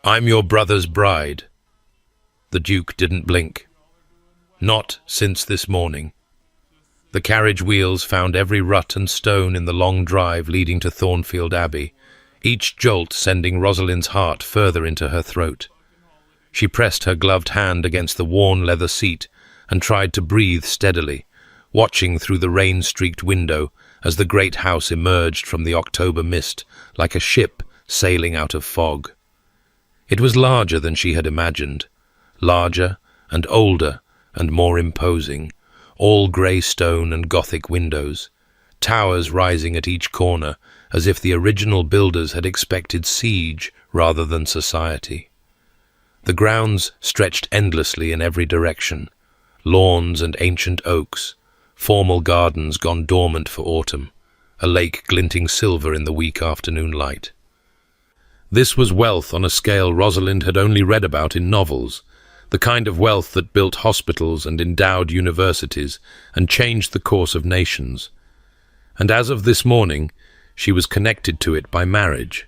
I'm your brother's bride." The Duke didn't blink. "Not since this morning." The carriage wheels found every rut and stone in the long drive leading to Thornfield Abbey, each jolt sending Rosalind's heart further into her throat. She pressed her gloved hand against the worn leather seat and tried to breathe steadily, watching through the rain-streaked window as the great house emerged from the October mist like a ship sailing out of fog. It was larger than she had imagined, larger and older and more imposing, all grey stone and Gothic windows, towers rising at each corner as if the original builders had expected siege rather than society. The grounds stretched endlessly in every direction, lawns and ancient oaks, formal gardens gone dormant for autumn, a lake glinting silver in the weak afternoon light. This was wealth on a scale Rosalind had only read about in novels, the kind of wealth that built hospitals and endowed universities and changed the course of nations. And as of this morning, she was connected to it by marriage.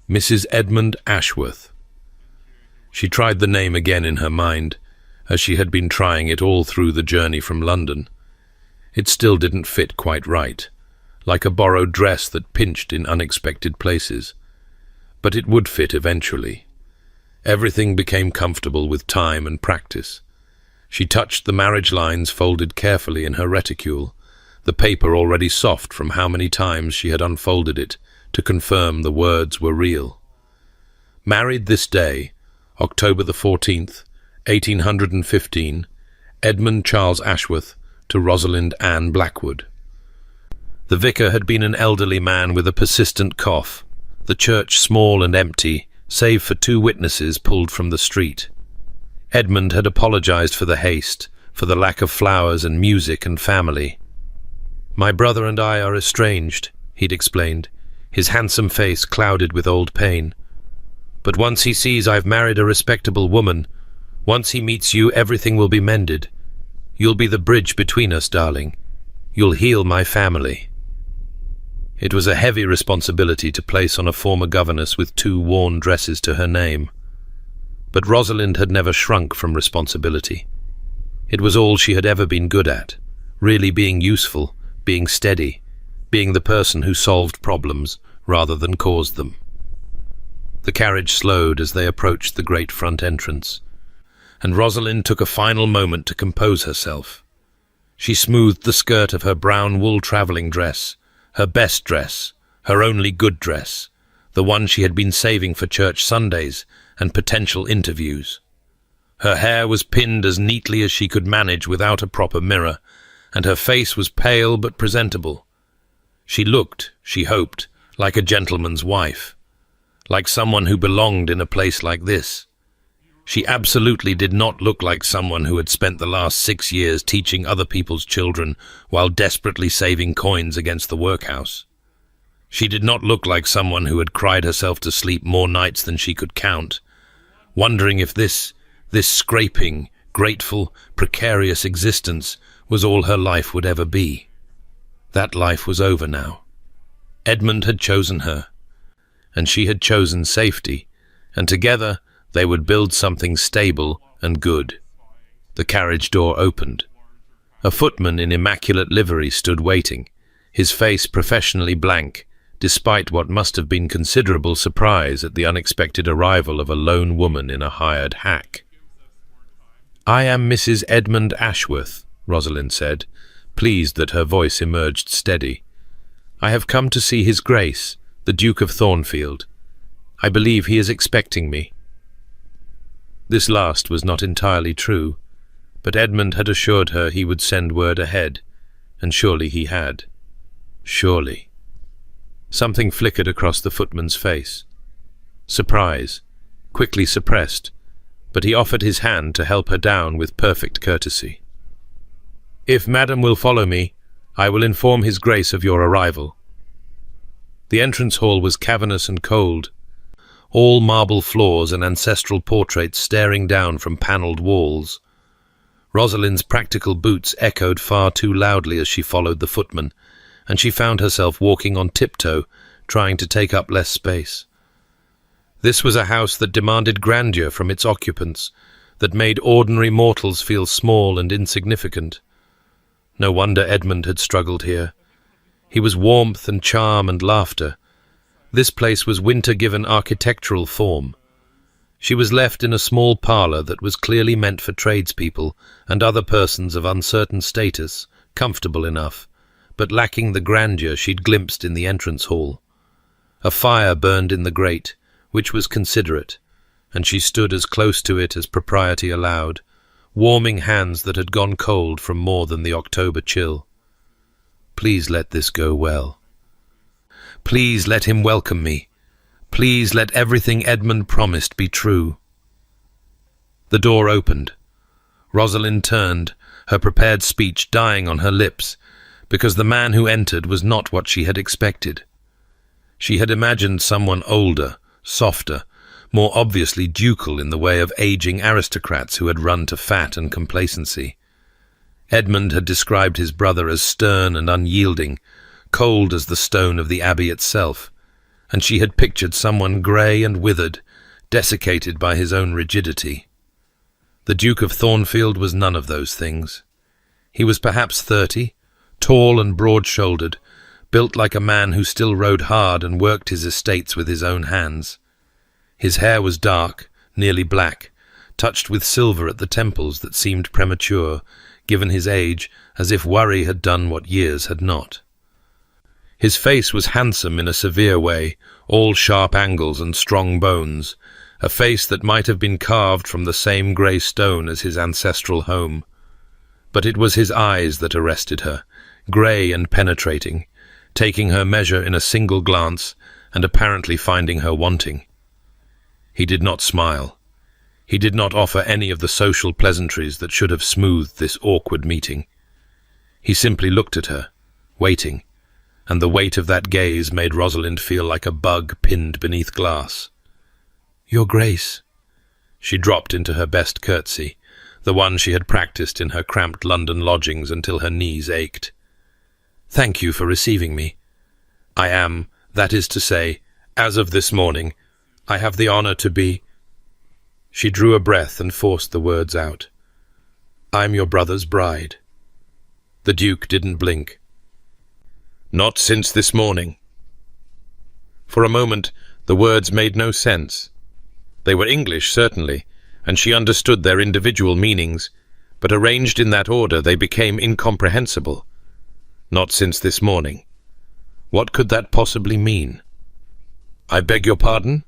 Mrs. Edmund Ashworth. She tried the name again in her mind, as she had been trying it all through the journey from London. It still didn't fit quite right, like a borrowed dress that pinched in unexpected places. But it would fit eventually. Everything became comfortable with time and practice. She touched the marriage lines folded carefully in her reticule, the paper already soft from how many times she had unfolded it to confirm the words were real. Married this day, October the 14th, 1815, Edmund Charles Ashworth to Rosalind Ann Blackwood. The vicar had been an elderly man with a persistent cough, the church small and empty, save for 2 witnesses pulled from the street. Edmund had apologized for the haste, for the lack of flowers and music and family. "My brother and I are estranged," he'd explained, his handsome face clouded with old pain. "But once he sees I've married a respectable woman, once he meets you, everything will be mended. You'll be the bridge between us, darling. You'll heal my family." It was a heavy responsibility to place on a former governess with 2 worn dresses to her name. But Rosalind had never shrunk from responsibility. It was all she had ever been good at, really being useful, being steady, being the person who solved problems rather than caused them. The carriage slowed as they approached the great front entrance, and Rosalind took a final moment to compose herself. She smoothed the skirt of her brown wool travelling dress, her best dress, her only good dress, the one she had been saving for church Sundays and potential interviews. Her hair was pinned as neatly as she could manage without a proper mirror, and her face was pale but presentable. She looked, she hoped, like a gentleman's wife, like someone who belonged in a place like this. She absolutely did not look like someone who had spent the last 6 years teaching other people's children while desperately saving coins against the workhouse. She did not look like someone who had cried herself to sleep more nights than she could count, wondering if this scraping, grateful, precarious existence was all her life would ever be. That life was over now. Edmund had chosen her, and she had chosen safety, and together they would build something stable and good. The carriage door opened. A footman in immaculate livery stood waiting, his face professionally blank, despite what must have been considerable surprise at the unexpected arrival of a lone woman in a hired hack. "I am Mrs. Edmund Ashworth," Rosalind said, pleased that her voice emerged steady. "I have come to see His Grace, the Duke of Thornfield. I believe he is expecting me." This last was not entirely true, but Edmund had assured her he would send word ahead, and surely he had. Surely. Something flickered across the footman's face. Surprise, quickly suppressed, but he offered his hand to help her down with perfect courtesy. "If Madam will follow me, I will inform His Grace of your arrival." The entrance hall was cavernous and cold, all marble floors and ancestral portraits staring down from panelled walls. Rosalind's practical boots echoed far too loudly as she followed the footman, and she found herself walking on tiptoe, trying to take up less space. This was a house that demanded grandeur from its occupants, that made ordinary mortals feel small and insignificant. No wonder Edmund had struggled here. He was warmth and charm and laughter. This place was winter given architectural form. She was left in a small parlour that was clearly meant for tradespeople and other persons of uncertain status, comfortable enough, but lacking the grandeur she'd glimpsed in the entrance hall. A fire burned in the grate, which was considerate, and she stood as close to it as propriety allowed, warming hands that had gone cold from more than the October chill. Please let this go well. Please let him welcome me. Please let everything Edmund promised be true. The door opened. Rosalind turned, her prepared speech dying on her lips, because the man who entered was not what she had expected. She had imagined someone older, softer, more obviously ducal in the way of aging aristocrats who had run to fat and complacency. Edmund had described his brother as stern and unyielding, cold as the stone of the abbey itself, and she had pictured someone grey and withered, desiccated by his own rigidity. The Duke of Thornfield was none of those things. He was perhaps 30, tall and broad-shouldered, built like a man who still rode hard and worked his estates with his own hands. His hair was dark, nearly black, touched with silver at the temples that seemed premature, given his age, as if worry had done what years had not. His face was handsome in a severe way, all sharp angles and strong bones, a face that might have been carved from the same grey stone as his ancestral home. But it was his eyes that arrested her, grey and penetrating, taking her measure in a single glance and apparently finding her wanting. He did not smile. He did not offer any of the social pleasantries that should have smoothed this awkward meeting. He simply looked at her, waiting, and the weight of that gaze made Rosalind feel like a bug pinned beneath glass. "Your Grace." She dropped into her best curtsy, the one she had practiced in her cramped London lodgings until her knees ached. "Thank you for receiving me. I am, that is to say, as of this morning, I have the honour to be—" She drew a breath and forced the words out. "I'm your brother's bride." The Duke didn't blink. "Not since this morning." For a moment, the words made no sense. They were English, certainly, and she understood their individual meanings, but arranged in that order they became incomprehensible. Not since this morning. What could that possibly mean? "I beg your pardon?"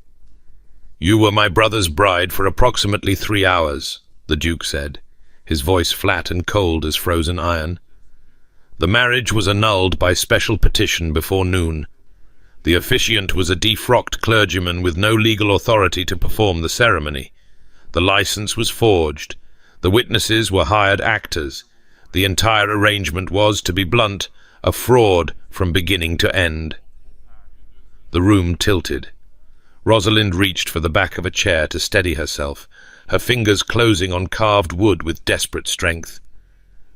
"You were my brother's bride for approximately 3 hours," the Duke said, his voice flat and cold as frozen iron. "The marriage was annulled by special petition before noon. The officiant was a defrocked clergyman with no legal authority to perform the ceremony. The license was forged. The witnesses were hired actors. The entire arrangement was, to be blunt, a fraud from beginning to end." The room tilted. Rosalind reached for the back of a chair to steady herself, her fingers closing on carved wood with desperate strength.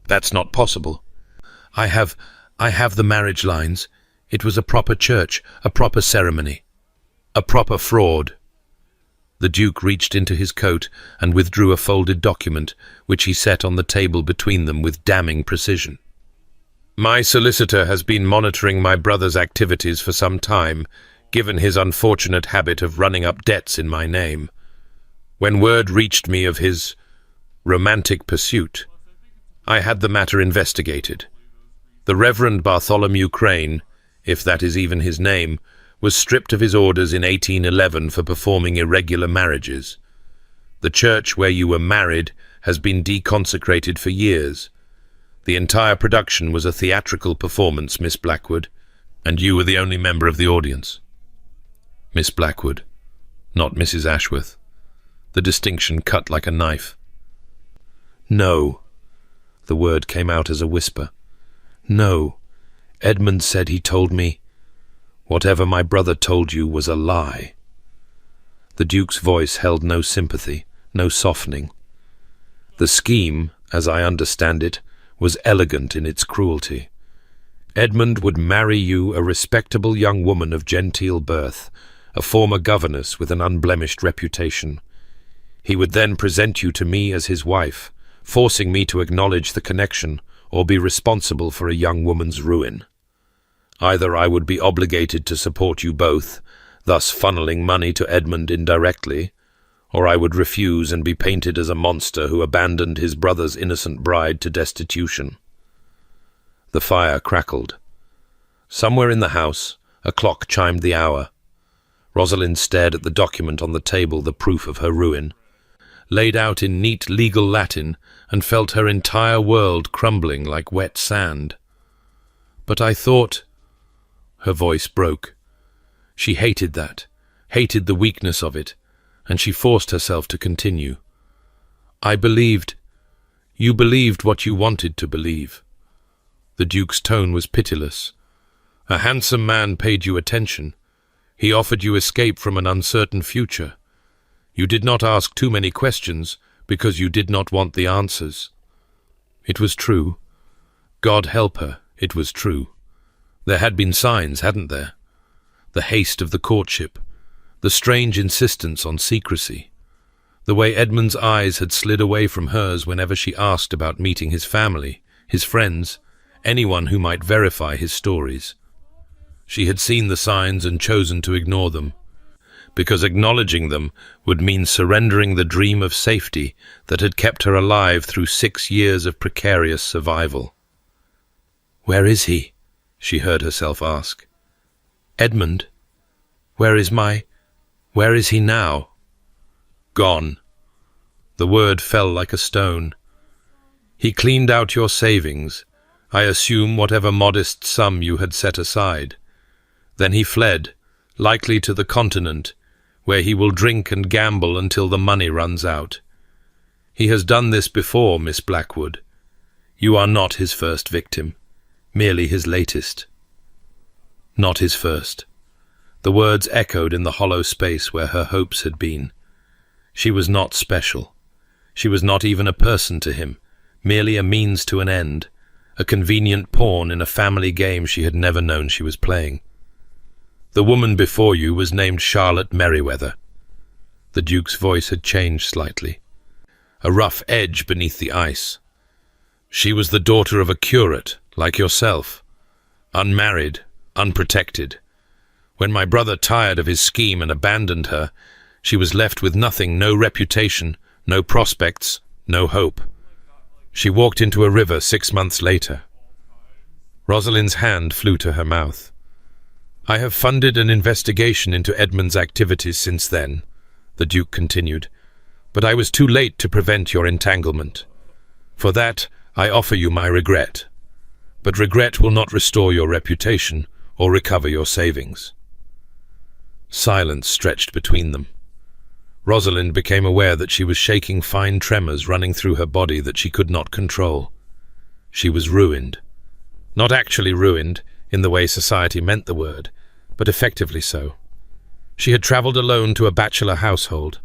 "That's not possible." I have the marriage lines. It was a proper church, a proper ceremony, a proper fraud." The Duke reached into his coat and withdrew a folded document, which he set on the table between them with damning precision. "My solicitor has been monitoring my brother's activities for some time, given his unfortunate habit of running up debts in my name. When word reached me of his romantic pursuit, I had the matter investigated. The Reverend Bartholomew Crane, if that is even his name, was stripped of his orders in 1811 for performing irregular marriages. The church where you were married has been deconsecrated for years. The entire production was a theatrical performance, Miss Blackwood, and you were the only member of the audience." Miss Blackwood, not Mrs. Ashworth. The distinction cut like a knife. "No." The word came out as a whisper. "No. Edmund said he told me. Whatever my brother told you was a lie." The Duke's voice held no sympathy, no softening. "The scheme, as I understand it, was elegant in its cruelty. Edmund would marry you, a respectable young woman of genteel birth, a former governess with an unblemished reputation. He would then present you to me as his wife, forcing me to acknowledge the connection or be responsible for a young woman's ruin. Either I would be obligated to support you both, thus funneling money to Edmund indirectly, or I would refuse and be painted as a monster who abandoned his brother's innocent bride to destitution. The fire crackled. Somewhere in the house, a clock chimed the hour. Rosalind stared at the document on the table, the proof of her ruin, laid out in neat legal Latin, and felt her entire world crumbling like wet sand. But I thought... Her voice broke. She hated that, hated the weakness of it, and she forced herself to continue. I believed. You believed what you wanted to believe. The Duke's tone was pitiless. A handsome man paid you attention. He offered you escape from an uncertain future. You did not ask too many questions because you did not want the answers. It was true. God help her, it was true. There had been signs, hadn't there? The haste of the courtship, the strange insistence on secrecy, the way Edmund's eyes had slid away from hers whenever she asked about meeting his family, his friends, anyone who might verify his stories. She had seen the signs and chosen to ignore them, because acknowledging them would mean surrendering the dream of safety that had kept her alive through 6 years of precarious survival. "Where is he?" she heard herself ask. "Edmund? Where is he now?" "Gone." The word fell like a stone. "He cleaned out your savings, I assume whatever modest sum you had set aside. Then he fled, likely to the continent, where he will drink and gamble until the money runs out. He has done this before, Miss Blackwood. You are not his first victim, merely his latest." Not his first. The words echoed in the hollow space where her hopes had been. She was not special. She was not even a person to him, merely a means to an end, a convenient pawn in a family game she had never known she was playing. "The woman before you was named Charlotte Merriweather." The Duke's voice had changed slightly, a rough edge beneath the ice. "She was the daughter of a curate, like yourself, unmarried, unprotected. When my brother tired of his scheme and abandoned her, she was left with nothing, no reputation, no prospects, no hope. She walked into a river 6 months later." Rosalind's hand flew to her mouth. "I have funded an investigation into Edmund's activities since then," the Duke continued, "but I was too late to prevent your entanglement. For that, I offer you my regret. But regret will not restore your reputation or recover your savings." Silence stretched between them. Rosalind became aware that she was shaking fine tremors running through her body that she could not control. She was ruined. Not actually ruined, in the way society meant the word, but effectively so. She had travelled alone to a bachelor household.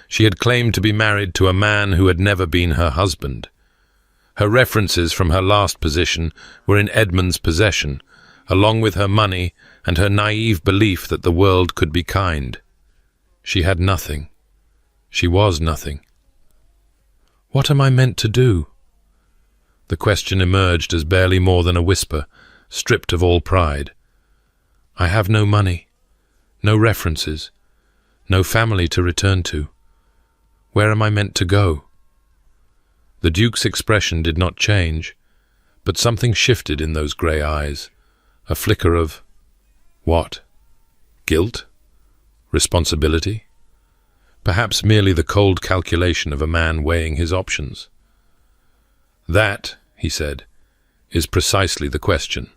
She had claimed to be married to a man who had never been her husband. Her references from her last position were in Edmund's possession, along with her money and her naive belief that the world could be kind. She had nothing. She was nothing. "What am I meant to do?" The question emerged as barely more than a whisper, stripped of all pride. "I have no money, no references, no family to return to. Where am I meant to go?" The Duke's expression did not change, but something shifted in those grey eyes, a flicker of... what? Guilt? Responsibility? Perhaps merely the cold calculation of a man weighing his options. "That," he said, "is precisely the question."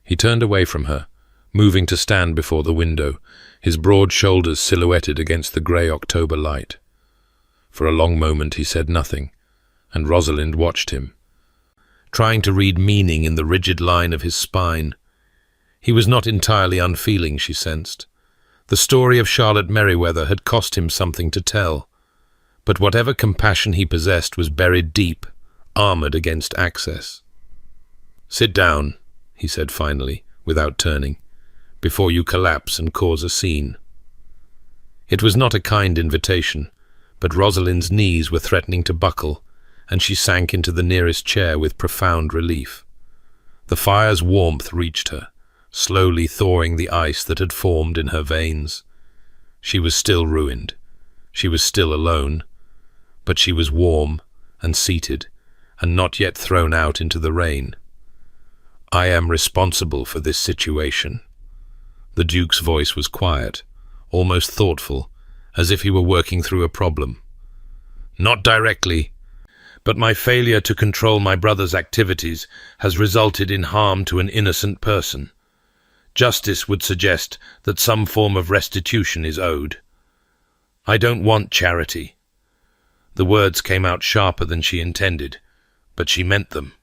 He turned away from her, moving to stand before the window, his broad shoulders silhouetted against the grey October light. For a long moment he said nothing, and Rosalind watched him, trying to read meaning in the rigid line of his spine. He was not entirely unfeeling, she sensed. The story of Charlotte Merriweather had cost him something to tell, but whatever compassion he possessed was buried deep, armoured against access. "Sit down," he said finally, without turning. before you collapse and cause a scene." It was not a kind invitation, but Rosalind's knees were threatening to buckle, and she sank into the nearest chair with profound relief. The fire's warmth reached her, slowly thawing the ice that had formed in her veins. She was still ruined. She was still alone. But she was warm and seated, and not yet thrown out into the rain. "I am responsible for this situation." The Duke's voice was quiet, almost thoughtful, as if he were working through a problem. "Not directly, but my failure to control my brother's activities has resulted in harm to an innocent person. Justice would suggest that some form of restitution is owed. I don't want charity." The words came out sharper than she intended, but she meant them.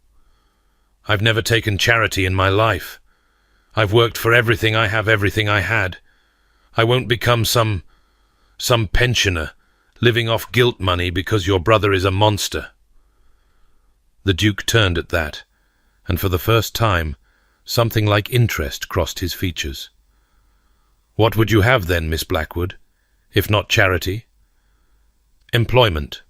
"I've never taken charity in my life. I've worked for everything I have, everything I had. I won't become some pensioner, living off guilt money because your brother is a monster." The Duke turned at that, and for the first time, something like interest crossed his features. "What would you have then, Miss Blackwood, if not charity?" "Employment."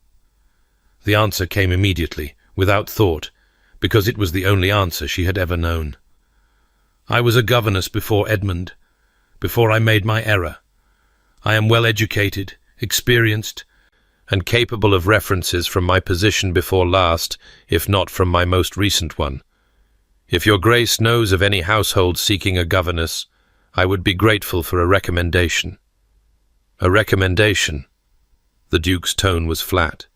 The answer came immediately, without thought, because it was the only answer she had ever known. "I was a governess before Edmund, before I made my error. I am well educated, experienced, and capable of references from my position before last, if not from my most recent one. If your Grace knows of any household seeking a governess, I would be grateful for a recommendation." "A recommendation?" The Duke's tone was flat.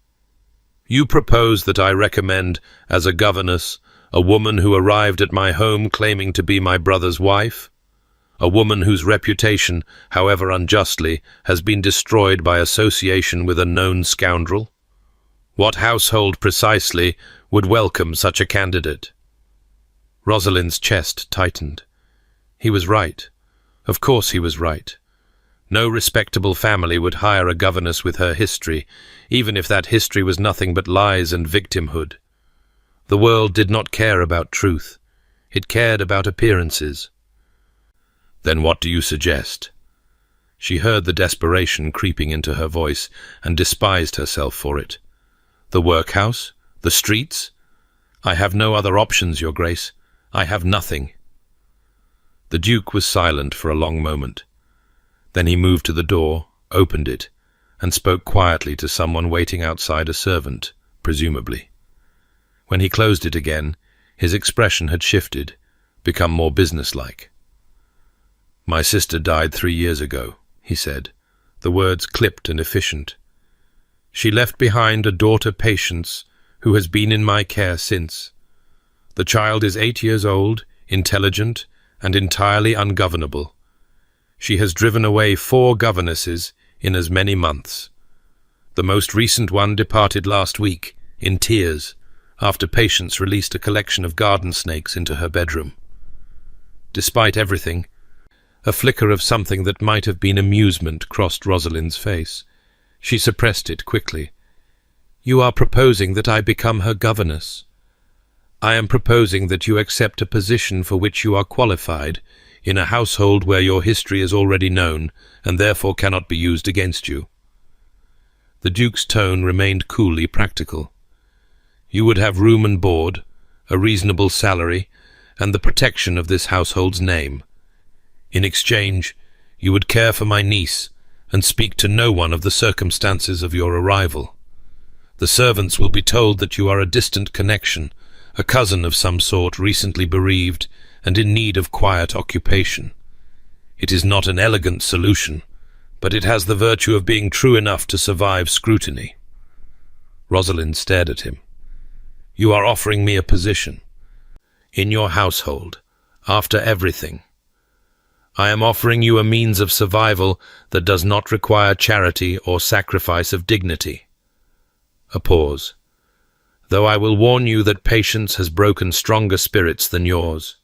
"You propose that I recommend, as a governess, a woman who arrived at my home claiming to be my brother's wife? A woman whose reputation, however unjustly, has been destroyed by association with a known scoundrel? What household precisely would welcome such a candidate?" Rosalind's chest tightened. He was right. Of course he was right. No respectable family would hire a governess with her history, even if that history was nothing but lies and victimhood. The world did not care about truth. It cared about appearances. "Then what do you suggest?" She heard the desperation creeping into her voice and despised herself for it. "The workhouse? The streets? I have no other options, Your Grace. I have nothing." The Duke was silent for a long moment. Then he moved to the door, opened it, and spoke quietly to someone waiting outside, a servant, presumably. When he closed it again, his expression had shifted, become more businesslike. "My sister died 3 years ago," he said, the words clipped and efficient. "She left behind a daughter, Patience, who has been in my care since. The child is 8 years old, intelligent, and entirely ungovernable. She has driven away 4 governesses in as many months. The most recent one departed last week, in tears, after Patience released a collection of garden snakes into her bedroom. Despite everything, a flicker of something that might have been amusement crossed Rosalind's face. She suppressed it quickly. "You are proposing that I become her governess. I am proposing that you accept a position for which you are qualified, in a household where your history is already known, and therefore cannot be used against you." The Duke's tone remained coolly practical. "You would have room and board, a reasonable salary, and the protection of this household's name. In exchange, you would care for my niece, and speak to no one of the circumstances of your arrival. The servants will be told that you are a distant connection, a cousin of some sort, recently bereaved, and in need of quiet occupation. It is not an elegant solution, but it has the virtue of being true enough to survive scrutiny." Rosalind stared at him. "You are offering me a position in your household, after everything. I am offering you a means of survival that does not require charity or sacrifice of dignity." A pause. "Though I will warn you that Patience has broken stronger spirits than yours.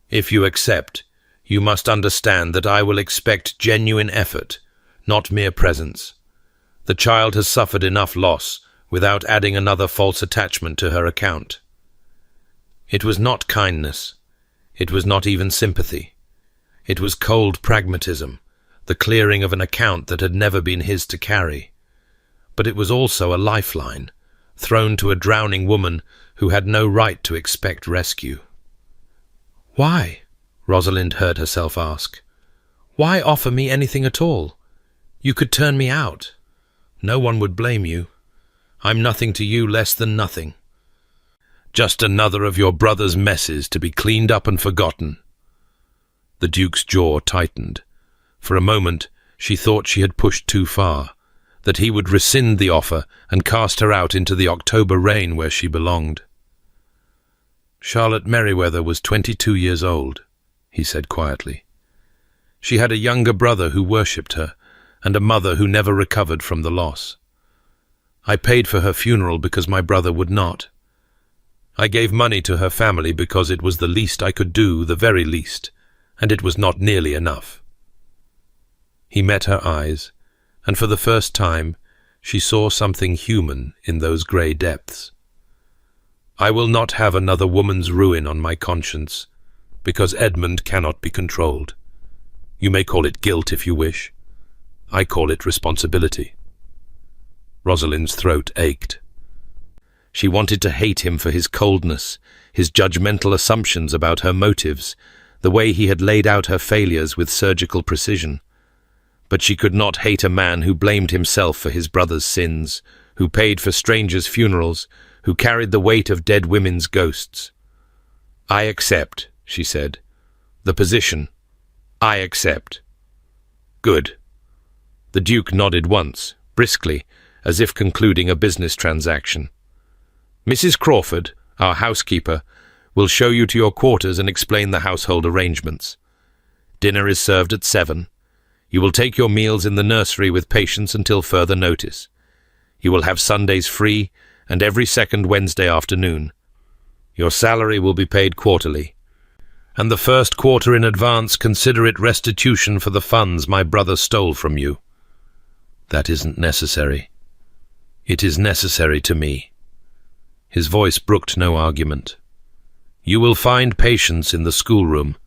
If you accept, you must understand that I will expect genuine effort, not mere presence. The child has suffered enough loss without adding another false attachment to her account." It was not kindness. It was not even sympathy. It was cold pragmatism, the clearing of an account that had never been his to carry. But it was also a lifeline, thrown to a drowning woman who had no right to expect rescue. "Why?" Rosalind heard herself ask. "Why offer me anything at all? You could turn me out. No one would blame you. I'm nothing to you less than nothing. Just another of your brother's messes to be cleaned up and forgotten." The Duke's jaw tightened. For a moment, she thought she had pushed too far, that he would rescind the offer and cast her out into the October rain where she belonged. "Charlotte Merriweather was 22 years old," he said quietly. "She had a younger brother who worshipped her, and a mother who never recovered from the loss. I paid for her funeral because my brother would not. I gave money to her family because it was the least I could do, the very least, and it was not nearly enough." He met her eyes, and for the first time she saw something human in those grey depths. "I will not have another woman's ruin on my conscience, because Edmund cannot be controlled. You may call it guilt if you wish. I call it responsibility." Rosalind's throat ached. She wanted to hate him for his coldness, his judgmental assumptions about her motives, the way he had laid out her failures with surgical precision. But she could not hate a man who blamed himself for his brother's sins, who paid for strangers' funerals, who carried the weight of dead women's ghosts. "I accept," she said. "The position. I accept." "Good." The Duke nodded once, briskly, as if concluding a business transaction. "Mrs. Crawford, our housekeeper, will show you to your quarters and explain the household arrangements. Dinner is served at 7. You will take your meals in the nursery with Patience until further notice. You will have Sundays free and every second Wednesday afternoon. Your salary will be paid quarterly. And the first quarter in advance consider it restitution for the funds my brother stole from you." "That isn't necessary." "It is necessary to me." His voice brooked no argument. "You will find Patience in the schoolroom.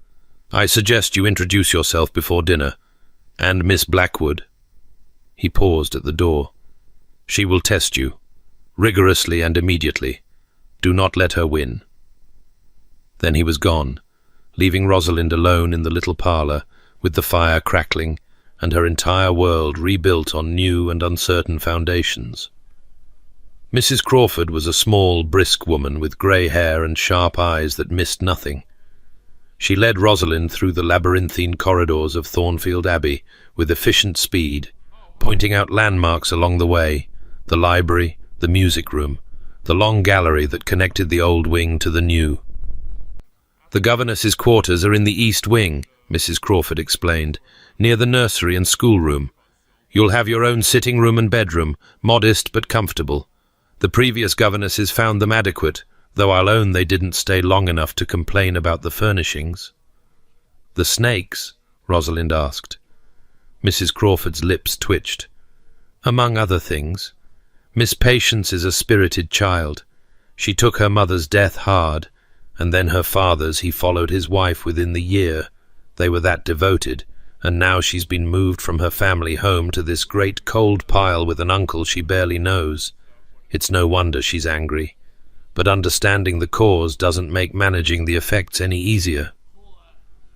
I suggest you introduce yourself before dinner. And Miss Blackwood." He paused at the door. "She will test you, rigorously and immediately. Do not let her win." Then he was gone, leaving Rosalind alone in the little parlour, with the fire crackling, and her entire world rebuilt on new and uncertain foundations. Mrs. Crawford was a small, brisk woman with grey hair and sharp eyes that missed nothing. She led Rosalind through the labyrinthine corridors of Thornfield Abbey with efficient speed, pointing out landmarks along the way, the library, the music room, the long gallery that connected the old wing to the new. "The governess's quarters are in the east wing," Mrs. Crawford explained, "near the nursery and schoolroom. You'll have your own sitting room and bedroom, modest but comfortable. The previous governesses found them adequate, though I'll own they didn't stay long enough to complain about the furnishings." "The snakes?" Rosalind asked. Mrs. Crawford's lips twitched. "Among other things. Miss Patience is a spirited child. She took her mother's death hard, and then her father's. He followed his wife within the year. They were that devoted, and now she's been moved from her family home to this great cold pile with an uncle she barely knows. It's no wonder she's angry. But understanding the cause doesn't make managing the effects any easier.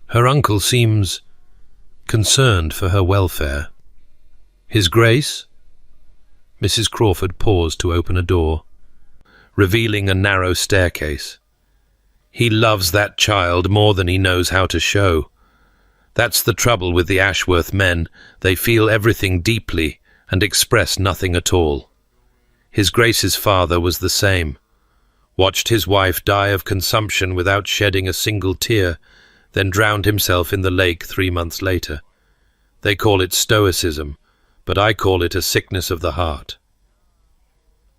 Her uncle seems concerned for her welfare." "His Grace?" Mrs. Crawford paused to open a door, revealing a narrow staircase. "He loves that child more than he knows how to show. That's the trouble with the Ashworth men. They feel everything deeply and express nothing at all. His Grace's father was the same. Watched his wife die of consumption without shedding a single tear, then drowned himself in the lake 3 months later. They call it stoicism, but I call it a sickness of the heart."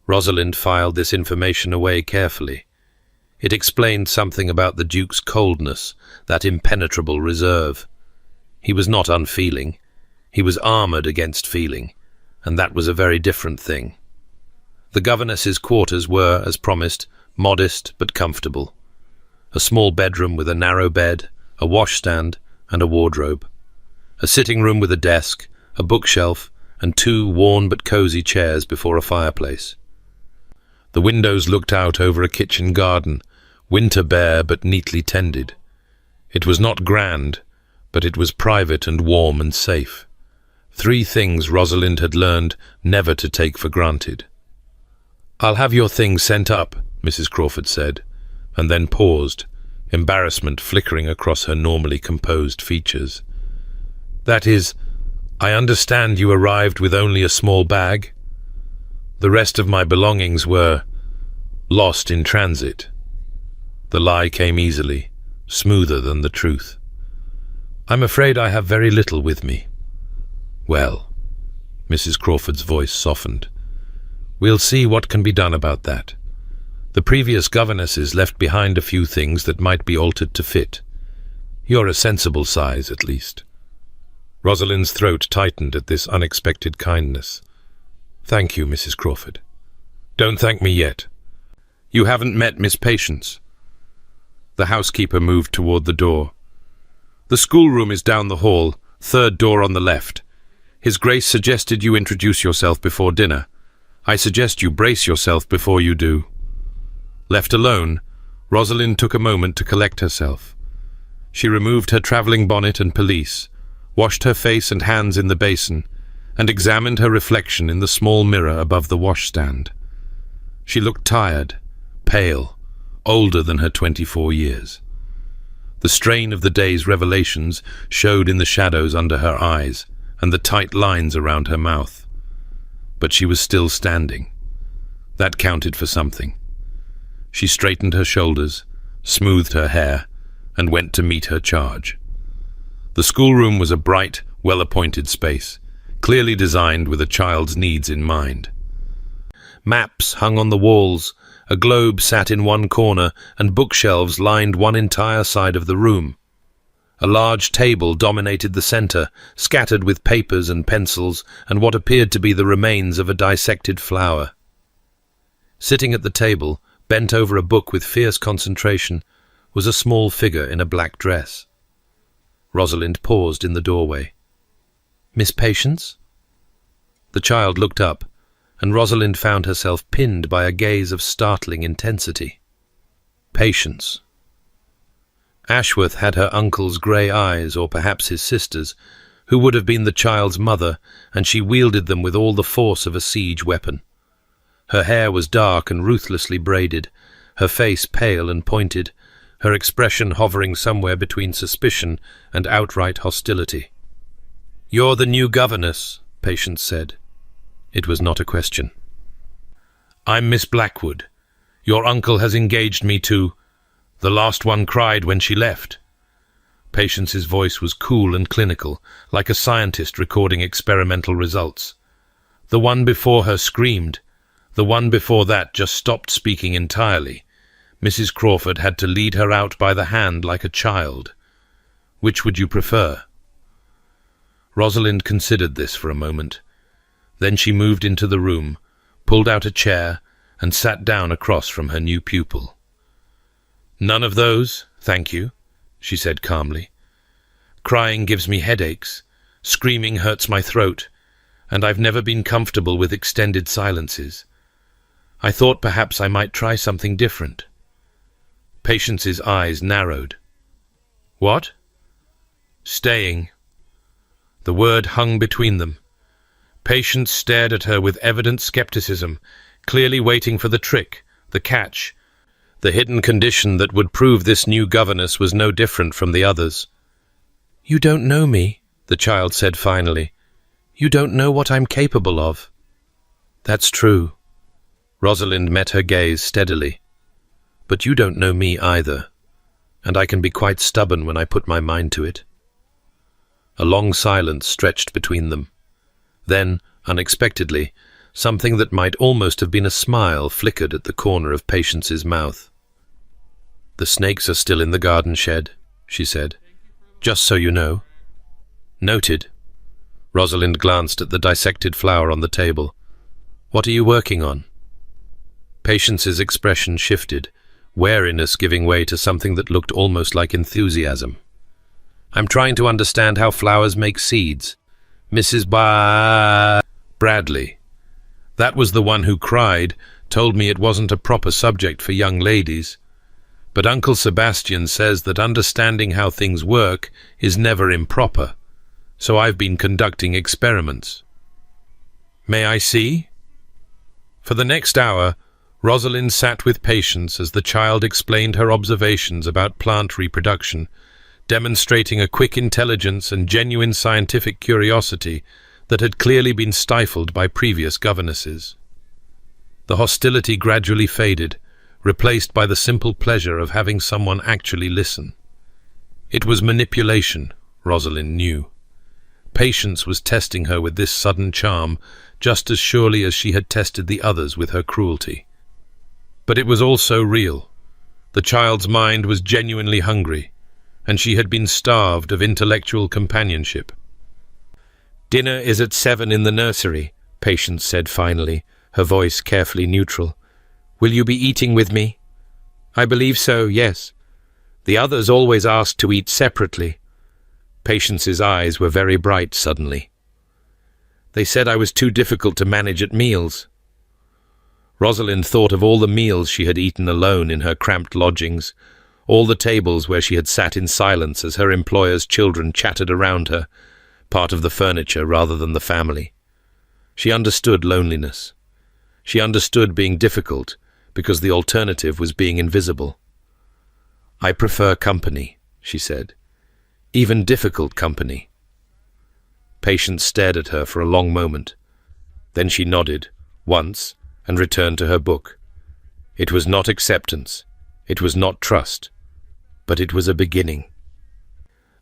Rosalind filed this information away carefully. It explained something about the Duke's coldness, that impenetrable reserve. He was not unfeeling. He was armoured against feeling, and that was a very different thing. The governess's quarters were, as promised, modest but comfortable. A small bedroom with a narrow bed, a washstand, and a wardrobe. A sitting room with a desk, a bookshelf, and 2 worn but cozy chairs before a fireplace. The windows looked out over a kitchen garden, winter bare but neatly tended. It was not grand, but it was private and warm and safe. 3 things Rosalind had learned never to take for granted. "I'll have your things sent up," Mrs. Crawford said, and then paused, embarrassment flickering across her normally composed features. "That is, I understand you arrived with only a small bag. The rest of my belongings were lost in transit." The lie came easily, smoother than the truth. "I'm afraid I have very little with me." "Well," Mrs. Crawford's voice softened, "we'll see what can be done about that. The previous governesses left behind a few things that might be altered to fit. You're a sensible size, at least." Rosalind's throat tightened at this unexpected kindness. "Thank you, Mrs. Crawford." "Don't thank me yet. You haven't met Miss Patience." The housekeeper moved toward the door. "The schoolroom is down the hall, 3rd door on the left. His Grace suggested you introduce yourself before dinner. I suggest you brace yourself before you do." Left alone, Rosalind took a moment to collect herself. She removed her travelling bonnet and pelisse, washed her face and hands in the basin, and examined her reflection in the small mirror above the washstand. She looked tired, pale, older than her 24 years. The strain of the day's revelations showed in the shadows under her eyes and the tight lines around her mouth. But she was still standing. That counted for something. She straightened her shoulders, smoothed her hair, and went to meet her charge. The schoolroom was a bright, well-appointed space, clearly designed with a child's needs in mind. Maps hung on the walls, a globe sat in one corner, and bookshelves lined one entire side of the room. A large table dominated the center, scattered with papers and pencils and what appeared to be the remains of a dissected flower. Sitting at the table, bent over a book with fierce concentration, was a small figure in a black dress. Rosalind paused in the doorway. "Miss Patience?" The child looked up, and Rosalind found herself pinned by a gaze of startling intensity. Patience. Ashworth had her uncle's grey eyes, or perhaps his sister's, who would have been the child's mother, and she wielded them with all the force of a siege weapon. Her hair was dark and ruthlessly braided, her face pale and pointed, her expression hovering somewhere between suspicion and outright hostility. "You're the new governess," Patience said. It was not a question. "I'm Miss Blackwood. Your uncle has engaged me to... The last one cried when she left." Patience's voice was cool and clinical, like a scientist recording experimental results. The one before her screamed. The one before that just stopped speaking entirely. Mrs. Crawford had to lead her out by the hand like a child. Which would you prefer? Rosalind considered this for a moment. Then she moved into the room, pulled out a chair, and sat down across from her new pupil. "None of those, thank you," she said calmly. "Crying gives me headaches, screaming hurts my throat, and I've never been comfortable with extended silences. I thought perhaps I might try something different." Patience's eyes narrowed. "What?" "Staying." The word hung between them. Patience stared at her with evident skepticism, clearly waiting for the trick, the catch. The hidden condition that would prove this new governess was no different from the others. "You don't know me," the child said finally. "You don't know what I'm capable of." "That's true." Rosalind met her gaze steadily. "But you don't know me either, and I can be quite stubborn when I put my mind to it." A long silence stretched between them. Then, unexpectedly, something that might almost have been a smile flickered at the corner of Patience's mouth. "The snakes are still in the garden shed," she said. "Just so you know." "Noted." Rosalind glanced at the dissected flower on the table. "What are you working on?" Patience's expression shifted, wariness giving way to something that looked almost like enthusiasm. I'm trying to understand how flowers make seeds. Mrs. Bradley. That was the one who cried, told me it wasn't a proper subject for young ladies. But Uncle Sebastian says that understanding how things work is never improper. So I've been conducting experiments. May I see? For the next hour, Rosalind sat with patience as the child explained her observations about plant reproduction, demonstrating a quick intelligence and genuine scientific curiosity that had clearly been stifled by previous governesses. The hostility gradually faded, replaced by the simple pleasure of having someone actually listen. It was manipulation, Rosalind knew. Patience was testing her with this sudden charm, just as surely as she had tested the others with her cruelty. But it was also real. The child's mind was genuinely hungry, and she had been starved of intellectual companionship. "Dinner is at 7 in the nursery," Patience said finally, her voice carefully neutral. "Will you be eating with me?" "I believe so, yes. The others always ask to eat separately." Patience's eyes were very bright suddenly. "They said I was too difficult to manage at meals." Rosalind thought of all the meals she had eaten alone in her cramped lodgings, all the tables where she had sat in silence as her employer's children chattered around her, part of the furniture rather than the family. She understood loneliness. She understood being difficult because the alternative was being invisible. "I prefer company," she said. "Even difficult company." Patience stared at her for a long moment. Then she nodded, once, and returned to her book. It was not acceptance. It was not trust. But it was a beginning.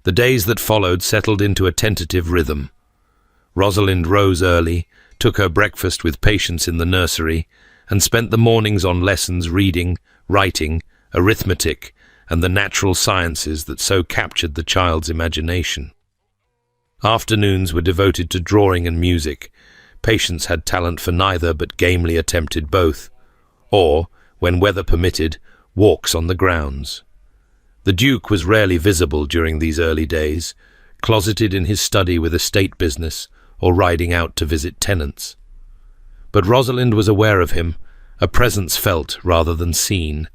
The days that followed settled into a tentative rhythm. Rosalind rose early, took her breakfast with Patience in the nursery, and spent the mornings on lessons reading, writing, arithmetic, and the natural sciences that so captured the child's imagination. Afternoons were devoted to drawing and music. Patience had talent for neither but gamely attempted both, or, when weather permitted, walks on the grounds. The Duke was rarely visible during these early days, closeted in his study with estate business or riding out to visit tenants. But Rosalind was aware of him, a presence felt rather than seen,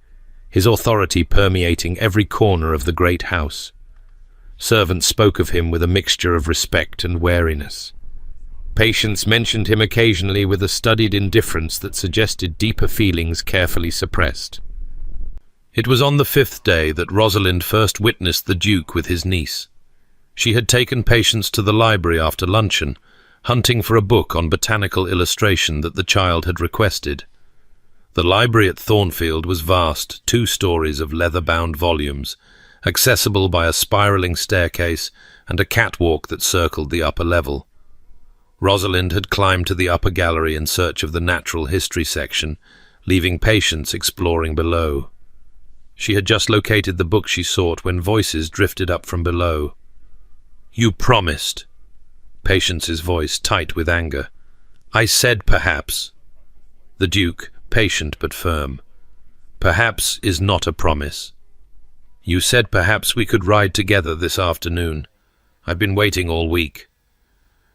his authority permeating every corner of the great house. Servants spoke of him with a mixture of respect and wariness. Patience mentioned him occasionally with a studied indifference that suggested deeper feelings carefully suppressed. It was on the 5th day that Rosalind first witnessed the Duke with his niece. She had taken Patience to the library after luncheon, hunting for a book on botanical illustration that the child had requested. The library at Thornfield was vast, 2 stories of leather-bound volumes, accessible by a spiralling staircase and a catwalk that circled the upper level. Rosalind had climbed to the upper gallery in search of the natural history section, leaving Patience exploring below. She had just located the book she sought when voices drifted up from below. "You promised." Patience's voice tight with anger. "I said perhaps." The Duke, patient but firm. "Perhaps is not a promise. You said perhaps we could ride together this afternoon. I've been waiting all week.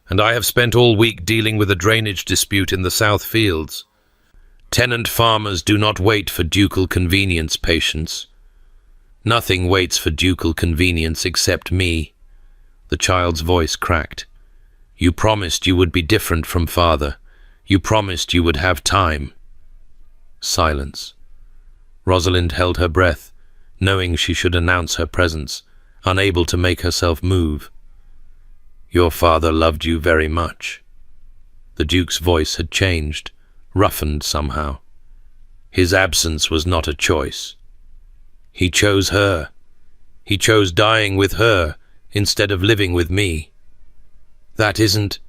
And I have spent all week dealing with a drainage dispute in the South Fields. Tenant farmers do not wait for ducal convenience, Patience. Nothing waits for ducal convenience except me." The child's voice cracked. "You promised you would be different from father. You promised you would have time." Silence. Rosalind held her breath, knowing she should announce her presence, unable to make herself move. "Your father loved you very much." The Duke's voice had changed, roughened somehow. "His absence was not a choice. He chose her. He chose dying with her instead of living with me. That isn't—"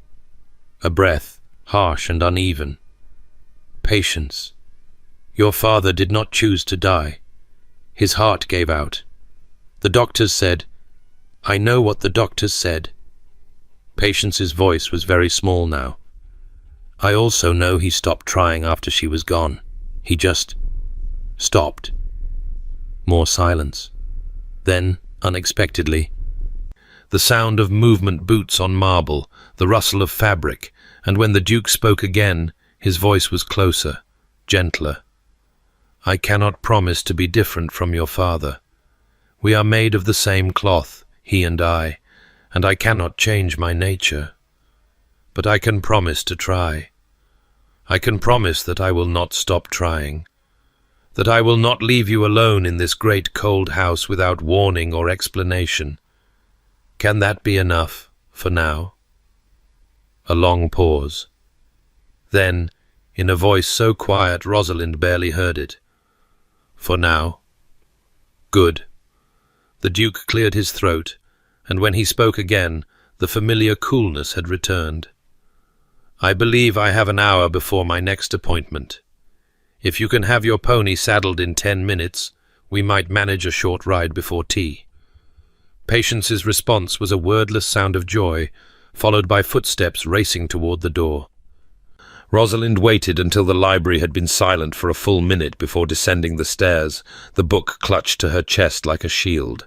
A breath, harsh and uneven. "Patience. Your father did not choose to die. His heart gave out. The doctors said—" "I know what the doctors said." Patience's voice was very small now. "I also know he stopped trying after she was gone. He just stopped." More silence. Then, unexpectedly, the sound of movement boots on marble, the rustle of fabric, and when the Duke spoke again, his voice was closer, gentler. "I cannot promise to be different from your father. We are made of the same cloth, he and I cannot change my nature. But I can promise to try. I can promise that I will not stop trying, that I will not leave you alone in this great cold house without warning or explanation. Can that be enough, for now?" A long pause. Then, in a voice so quiet Rosalind barely heard it, "For now." "Good." The Duke cleared his throat, and when he spoke again, the familiar coolness had returned. "I believe I have an hour before my next appointment. If you can have your pony saddled in 10 minutes, we might manage a short ride before tea." Patience's response was a wordless sound of joy, followed by footsteps racing toward the door. Rosalind waited until the library had been silent for a full minute before descending the stairs, the book clutched to her chest like a shield.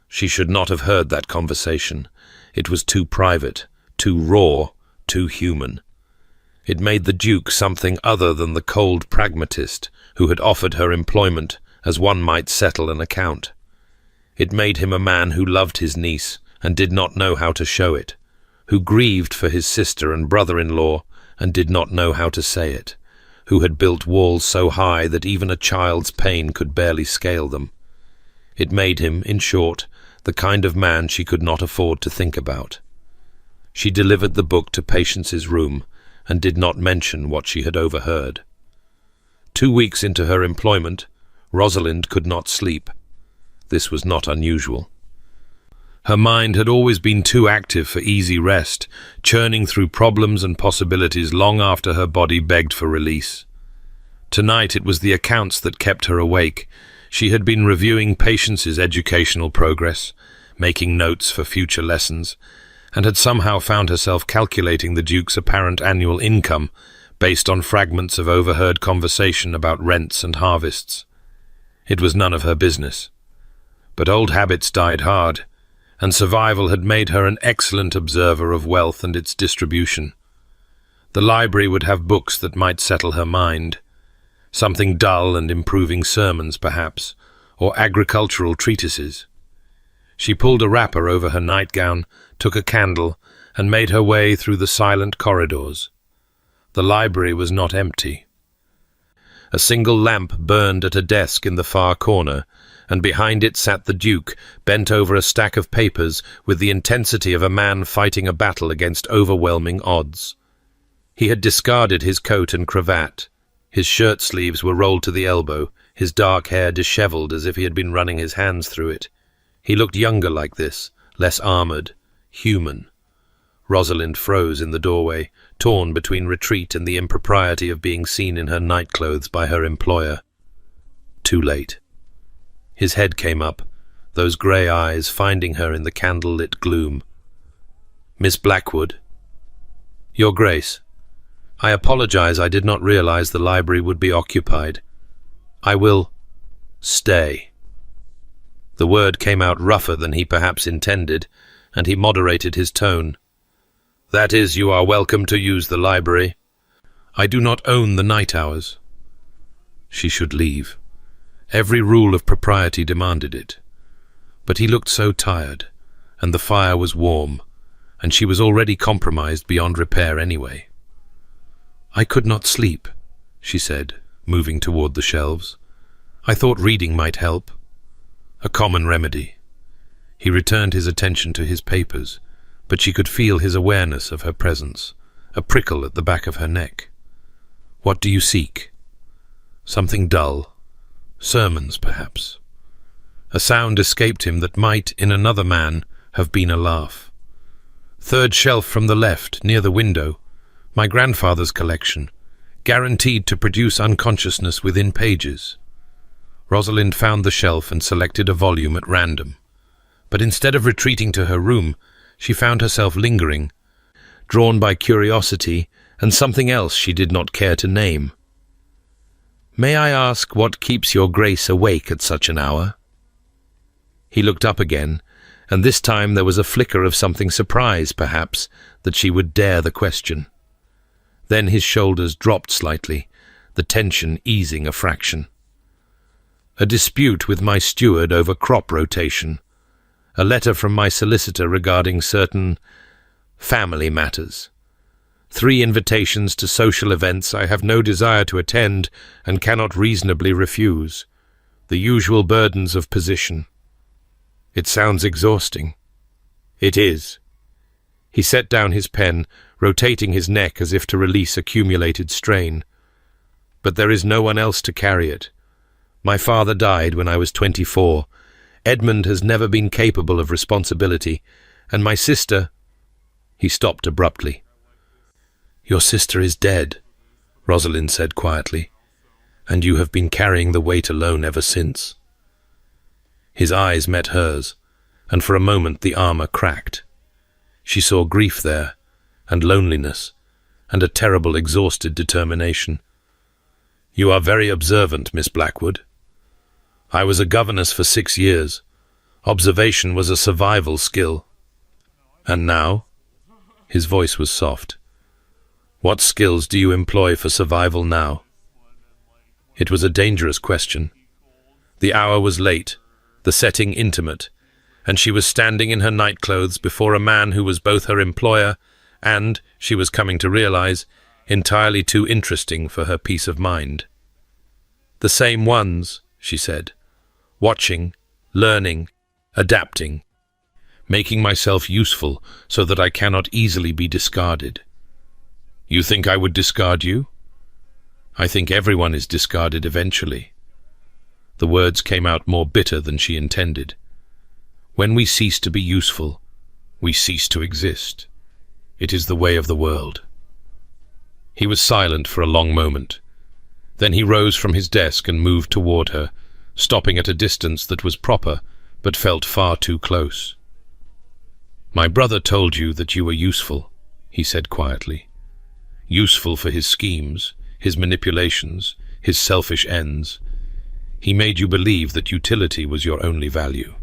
She should not have heard that conversation. It was too private, too raw, too human. It made the Duke something other than the cold pragmatist who had offered her employment as one might settle an account. It made him a man who loved his niece and did not know how to show it, who grieved for his sister and brother-in-law and did not know how to say it, who had built walls so high that even a child's pain could barely scale them. It made him, in short, the kind of man she could not afford to think about. She delivered the book to Patience's room and did not mention what she had overheard. 2 weeks into her employment, Rosalind could not sleep. This was not unusual. Her mind had always been too active for easy rest, churning through problems and possibilities long after her body begged for release. Tonight it was the accounts that kept her awake. She had been reviewing Patience's educational progress, making notes for future lessons, and had somehow found herself calculating the Duke's apparent annual income based on fragments of overheard conversation about rents and harvests. It was none of her business. But old habits died hard, and survival had made her an excellent observer of wealth and its distribution. The library would have books that might settle her mind, something dull and improving sermons, perhaps, or agricultural treatises. She pulled a wrapper over her nightgown, took a candle, and made her way through the silent corridors. The library was not empty. A single lamp burned at a desk in the far corner, and behind it sat the Duke, bent over a stack of papers with the intensity of a man fighting a battle against overwhelming odds. He had discarded his coat and cravat. His shirt sleeves were rolled to the elbow, his dark hair dishevelled as if he had been running his hands through it. He looked younger like this, less armoured, human. Rosalind froze in the doorway, torn between retreat and the impropriety of being seen in her nightclothes by her employer. Too late. His head came up, those grey eyes finding her in the candle-lit gloom. "Miss Blackwood." "Your Grace, I apologize. I did not realize the library would be occupied. I will stay." The word came out rougher than he perhaps intended, and he moderated his tone. "That is, you are welcome to use the library. I do not own the night hours." She should leave. Every rule of propriety demanded it. But he looked so tired, and the fire was warm, and she was already compromised beyond repair anyway. "I could not sleep," she said, moving toward the shelves. "I thought reading might help." A common remedy. He returned his attention to his papers, but she could feel his awareness of her presence, a prickle at the back of her neck. "What do you seek?" "Something dull. Sermons, perhaps." A sound escaped him that might, in another man, have been a laugh. "Third shelf from the left, near the window. My grandfather's collection, guaranteed to produce unconsciousness within pages." Rosalind found the shelf and selected a volume at random. But instead of retreating to her room, she found herself lingering, drawn by curiosity and something else she did not care to name. "May I ask what keeps your Grace awake at such an hour?" He looked up again, and this time there was a flicker of something surprised, perhaps, that she would dare the question. Then his shoulders dropped slightly, the tension easing a fraction. A dispute with my steward over crop rotation. A letter from my solicitor regarding certain family matters. 3 invitations to social events I have no desire to attend and cannot reasonably refuse. The usual burdens of position. It sounds exhausting. It is. He set down his pen, rotating his neck as if to release accumulated strain. But there is no one else to carry it. My father died when I was 24. Edmund has never been capable of responsibility, and my sister... He stopped abruptly. Your sister is dead, Rosalind said quietly, and you have been carrying the weight alone ever since. His eyes met hers, and for a moment the armor cracked. She saw grief there, and loneliness, and a terrible exhausted determination. You are very observant, Miss Blackwood. I was a governess for 6 years. Observation was a survival skill. And now? His voice was soft. What skills do you employ for survival now? It was a dangerous question. The hour was late, the setting intimate, and she was standing in her nightclothes before a man who was both her employer and, she was coming to realize, entirely too interesting for her peace of mind. The same ones, she said, watching, learning, adapting, making myself useful so that I cannot easily be discarded. You think I would discard you? I think everyone is discarded eventually. The words came out more bitter than she intended. When we cease to be useful, we cease to exist. It is the way of the world. He was silent for a long moment. Then he rose from his desk and moved toward her, stopping at a distance that was proper, but felt far too close. My brother told you that you were useful, he said quietly. Useful for his schemes, his manipulations, his selfish ends. He made you believe that utility was your only value.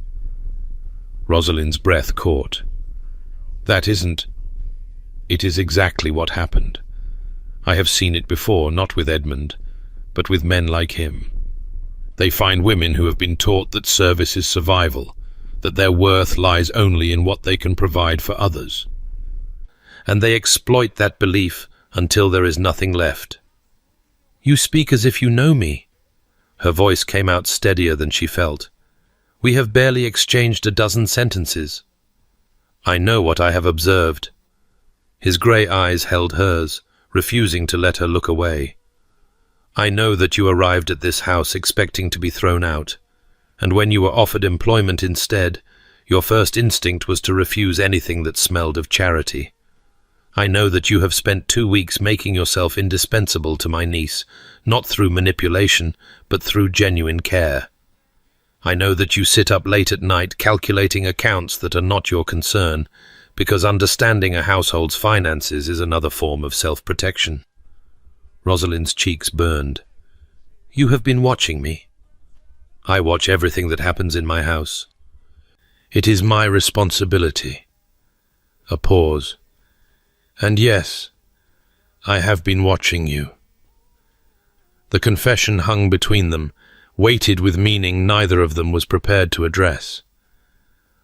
Rosalind's breath caught. That isn't... It is exactly what happened. I have seen it before, not with Edmund, but with men like him. They find women who have been taught that service is survival, that their worth lies only in what they can provide for others. And they exploit that belief until there is nothing left. You speak as if you know me. Her voice came out steadier than she felt. We have barely exchanged a dozen sentences. I know what I have observed. His grey eyes held hers, refusing to let her look away. I know that you arrived at this house expecting to be thrown out, and when you were offered employment instead, your first instinct was to refuse anything that smelled of charity. I know that you have spent 2 weeks making yourself indispensable to my niece, not through manipulation, but through genuine care. I know that you sit up late at night calculating accounts that are not your concern, because understanding a household's finances is another form of self-protection. Rosalind's cheeks burned. You have been watching me. I watch everything that happens in my house. It is my responsibility. A pause. And yes, I have been watching you. The confession hung between them, weighted with meaning neither of them was prepared to address.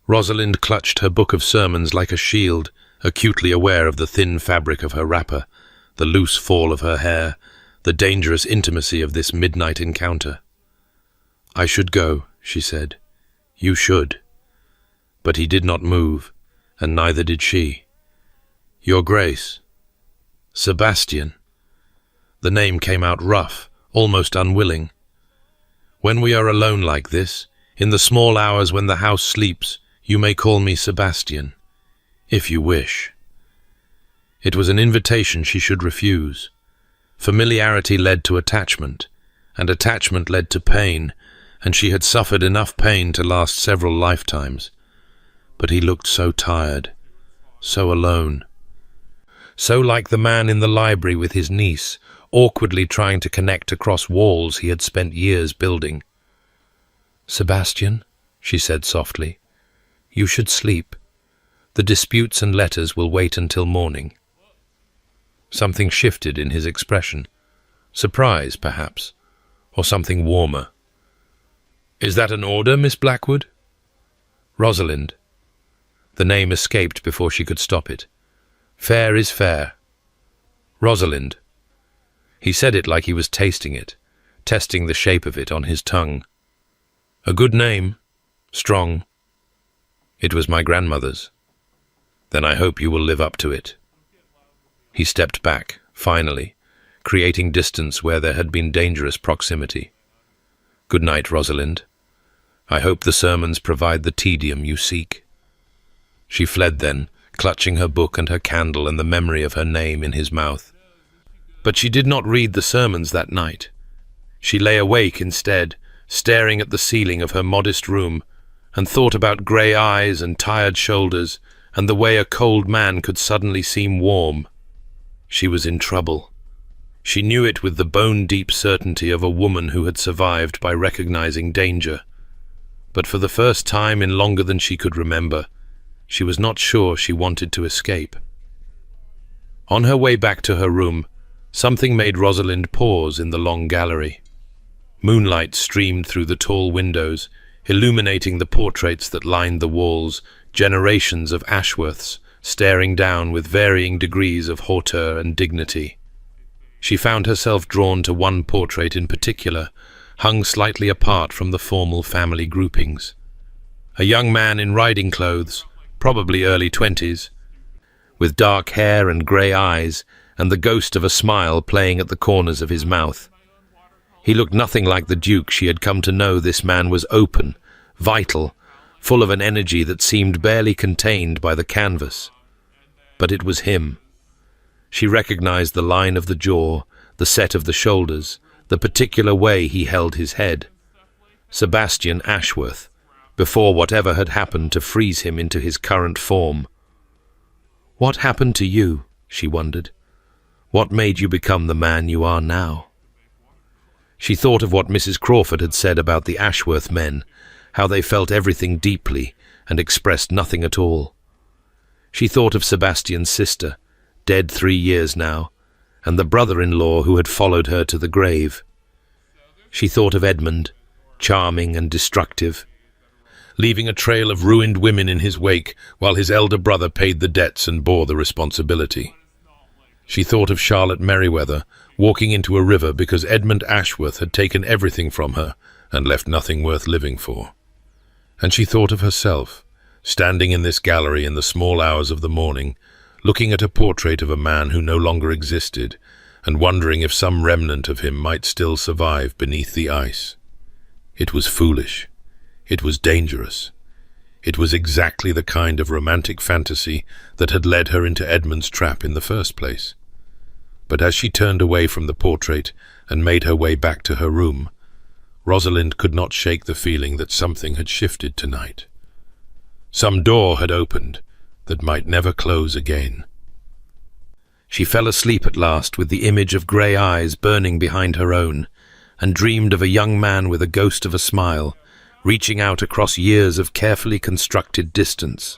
Rosalind clutched her book of sermons like a shield, acutely aware of the thin fabric of her wrapper, the loose fall of her hair, the dangerous intimacy of this midnight encounter. I should go, she said. You should. But he did not move, and neither did she. Your Grace. Sebastian. The name came out rough, almost unwilling. When we are alone like this, in the small hours when the house sleeps, you may call me Sebastian, if you wish. It was an invitation she should refuse. Familiarity led to attachment, and attachment led to pain, and she had suffered enough pain to last several lifetimes. But he looked so tired, so alone. So like the man in the library with his niece, awkwardly trying to connect across walls he had spent years building. Sebastian, she said softly, You should sleep. The disputes and letters will wait until morning." Something shifted in his expression. Surprise, perhaps, or something warmer. "Is that an order, Miss Blackwood?" "Rosalind." The name escaped before she could stop it. "Fair is fair." "Rosalind." He said it like he was tasting it, testing the shape of it on his tongue. "A good name. Strong." "It was my grandmother's." "Then I hope you will live up to it." He stepped back, finally, creating distance where there had been dangerous proximity. "Good night, Rosalind. I hope the sermons provide the tedium you seek." She fled then, clutching her book and her candle and the memory of her name in his mouth. But she did not read the sermons that night. She lay awake instead, staring at the ceiling of her modest room, and thought about grey eyes and tired shoulders, and the way a cold man could suddenly seem warm. She was in trouble. She knew it with the bone-deep certainty of a woman who had survived by recognizing danger. But for the first time in longer than she could remember, she was not sure she wanted to escape. On her way back to her room, something made Rosalind pause in the long gallery. Moonlight streamed through the tall windows, illuminating the portraits that lined the walls, generations of Ashworths, staring down with varying degrees of hauteur and dignity. She found herself drawn to one portrait in particular, hung slightly apart from the formal family groupings. A young man in riding clothes, probably early 20s, with dark hair and grey eyes, and the ghost of a smile playing at the corners of his mouth. He looked nothing like the Duke she had come to know. This man was open, vital, full of an energy that seemed barely contained by the canvas. But it was him. She recognized the line of the jaw, the set of the shoulders, the particular way he held his head. Sebastian Ashworth, before whatever had happened to freeze him into his current form. "What happened to you?" she wondered. "What made you become the man you are now?" She thought of what Mrs. Crawford had said about the Ashworth men, how they felt everything deeply and expressed nothing at all. She thought of Sebastian's sister, dead 3 years now, and the brother-in-law who had followed her to the grave. She thought of Edmund, charming and destructive, leaving a trail of ruined women in his wake while his elder brother paid the debts and bore the responsibility. She thought of Charlotte Merriweather walking into a river because Edmund Ashworth had taken everything from her and left nothing worth living for. And she thought of herself, standing in this gallery in the small hours of the morning, looking at a portrait of a man who no longer existed, and wondering if some remnant of him might still survive beneath the ice. It was foolish. It was dangerous. It was exactly the kind of romantic fantasy that had led her into Edmund's trap in the first place. But as she turned away from the portrait and made her way back to her room, Rosalind could not shake the feeling that something had shifted tonight. Some door had opened that might never close again. She fell asleep at last with the image of grey eyes burning behind her own, and dreamed of a young man with a ghost of a smile, reaching out across years of carefully constructed distance.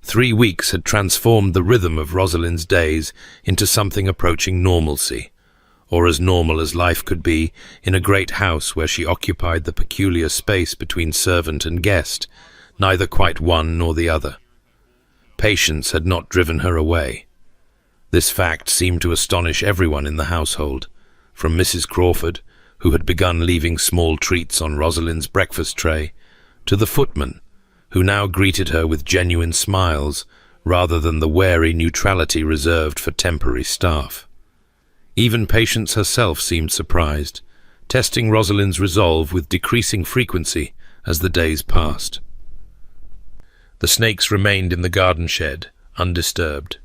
3 weeks had transformed the rhythm of Rosalind's days into something approaching normalcy, or as normal as life could be in a great house where she occupied the peculiar space between servant and guest, neither quite one nor the other. Patience had not driven her away. This fact seemed to astonish everyone in the household, from Mrs. Crawford, who had begun leaving small treats on Rosalind's breakfast tray, to the footman, who now greeted her with genuine smiles rather than the wary neutrality reserved for temporary staff. Even Patience herself seemed surprised, testing Rosalind's resolve with decreasing frequency as the days passed. The snakes remained in the garden shed, undisturbed.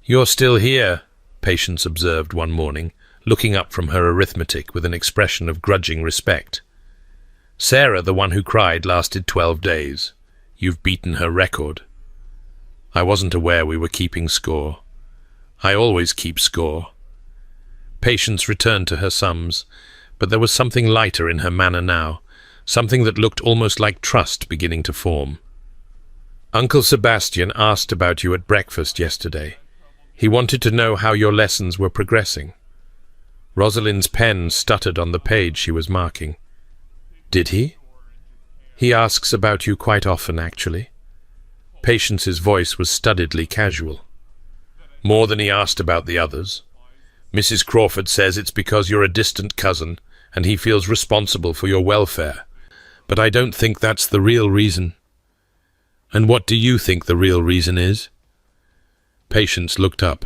"You're still here," Patience observed one morning, looking up from her arithmetic with an expression of grudging respect. "Sarah, the one who cried, lasted 12 days. You've beaten her record." "I wasn't aware we were keeping score." "I always keep score." Patience returned to her sums, but there was something lighter in her manner now, something that looked almost like trust beginning to form. "Uncle Sebastian asked about you at breakfast yesterday. He wanted to know how your lessons were progressing." Rosalind's pen stuttered on the page she was marking. "Did he?" "He asks about you quite often, actually." Patience's voice was studiedly casual. "More than he asked about the others. Mrs. Crawford says it's because you're a distant cousin, and he feels responsible for your welfare. But I don't think that's the real reason." "And what do you think the real reason is?" Patience looked up,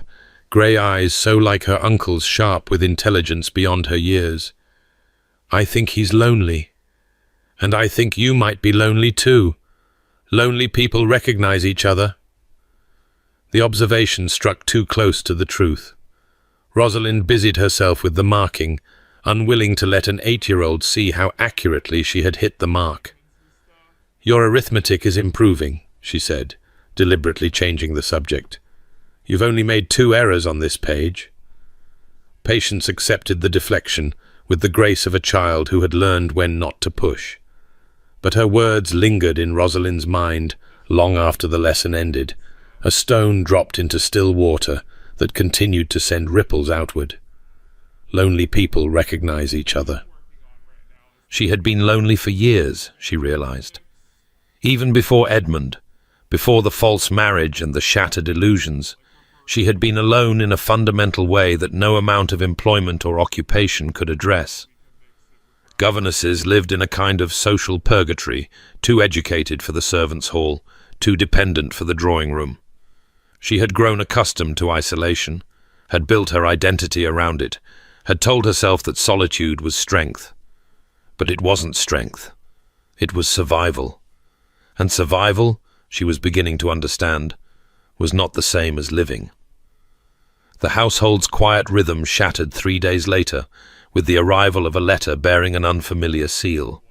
grey eyes so like her uncle's, sharp with intelligence beyond her years. "I think he's lonely. And I think you might be lonely too. Lonely people recognize each other." The observation struck too close to the truth. Rosalind busied herself with the marking, unwilling to let an 8-year-old see how accurately she had hit the mark. "Your arithmetic is improving," she said, deliberately changing the subject. "You've only made 2 errors on this page." Patience accepted the deflection with the grace of a child who had learned when not to push. But her words lingered in Rosalind's mind long after the lesson ended, a stone dropped into still water that continued to send ripples outward. Lonely people recognize each other. She had been lonely for years, she realized. Even before Edmund, before the false marriage and the shattered illusions, she had been alone in a fundamental way that no amount of employment or occupation could address. Governesses lived in a kind of social purgatory, too educated for the servants' hall, too dependent for the drawing room. She had grown accustomed to isolation, had built her identity around it, had told herself that solitude was strength. But it wasn't strength. It was survival. And survival, she was beginning to understand, was not the same as living. The household's quiet rhythm shattered 3 days later, with the arrival of a letter bearing an unfamiliar seal.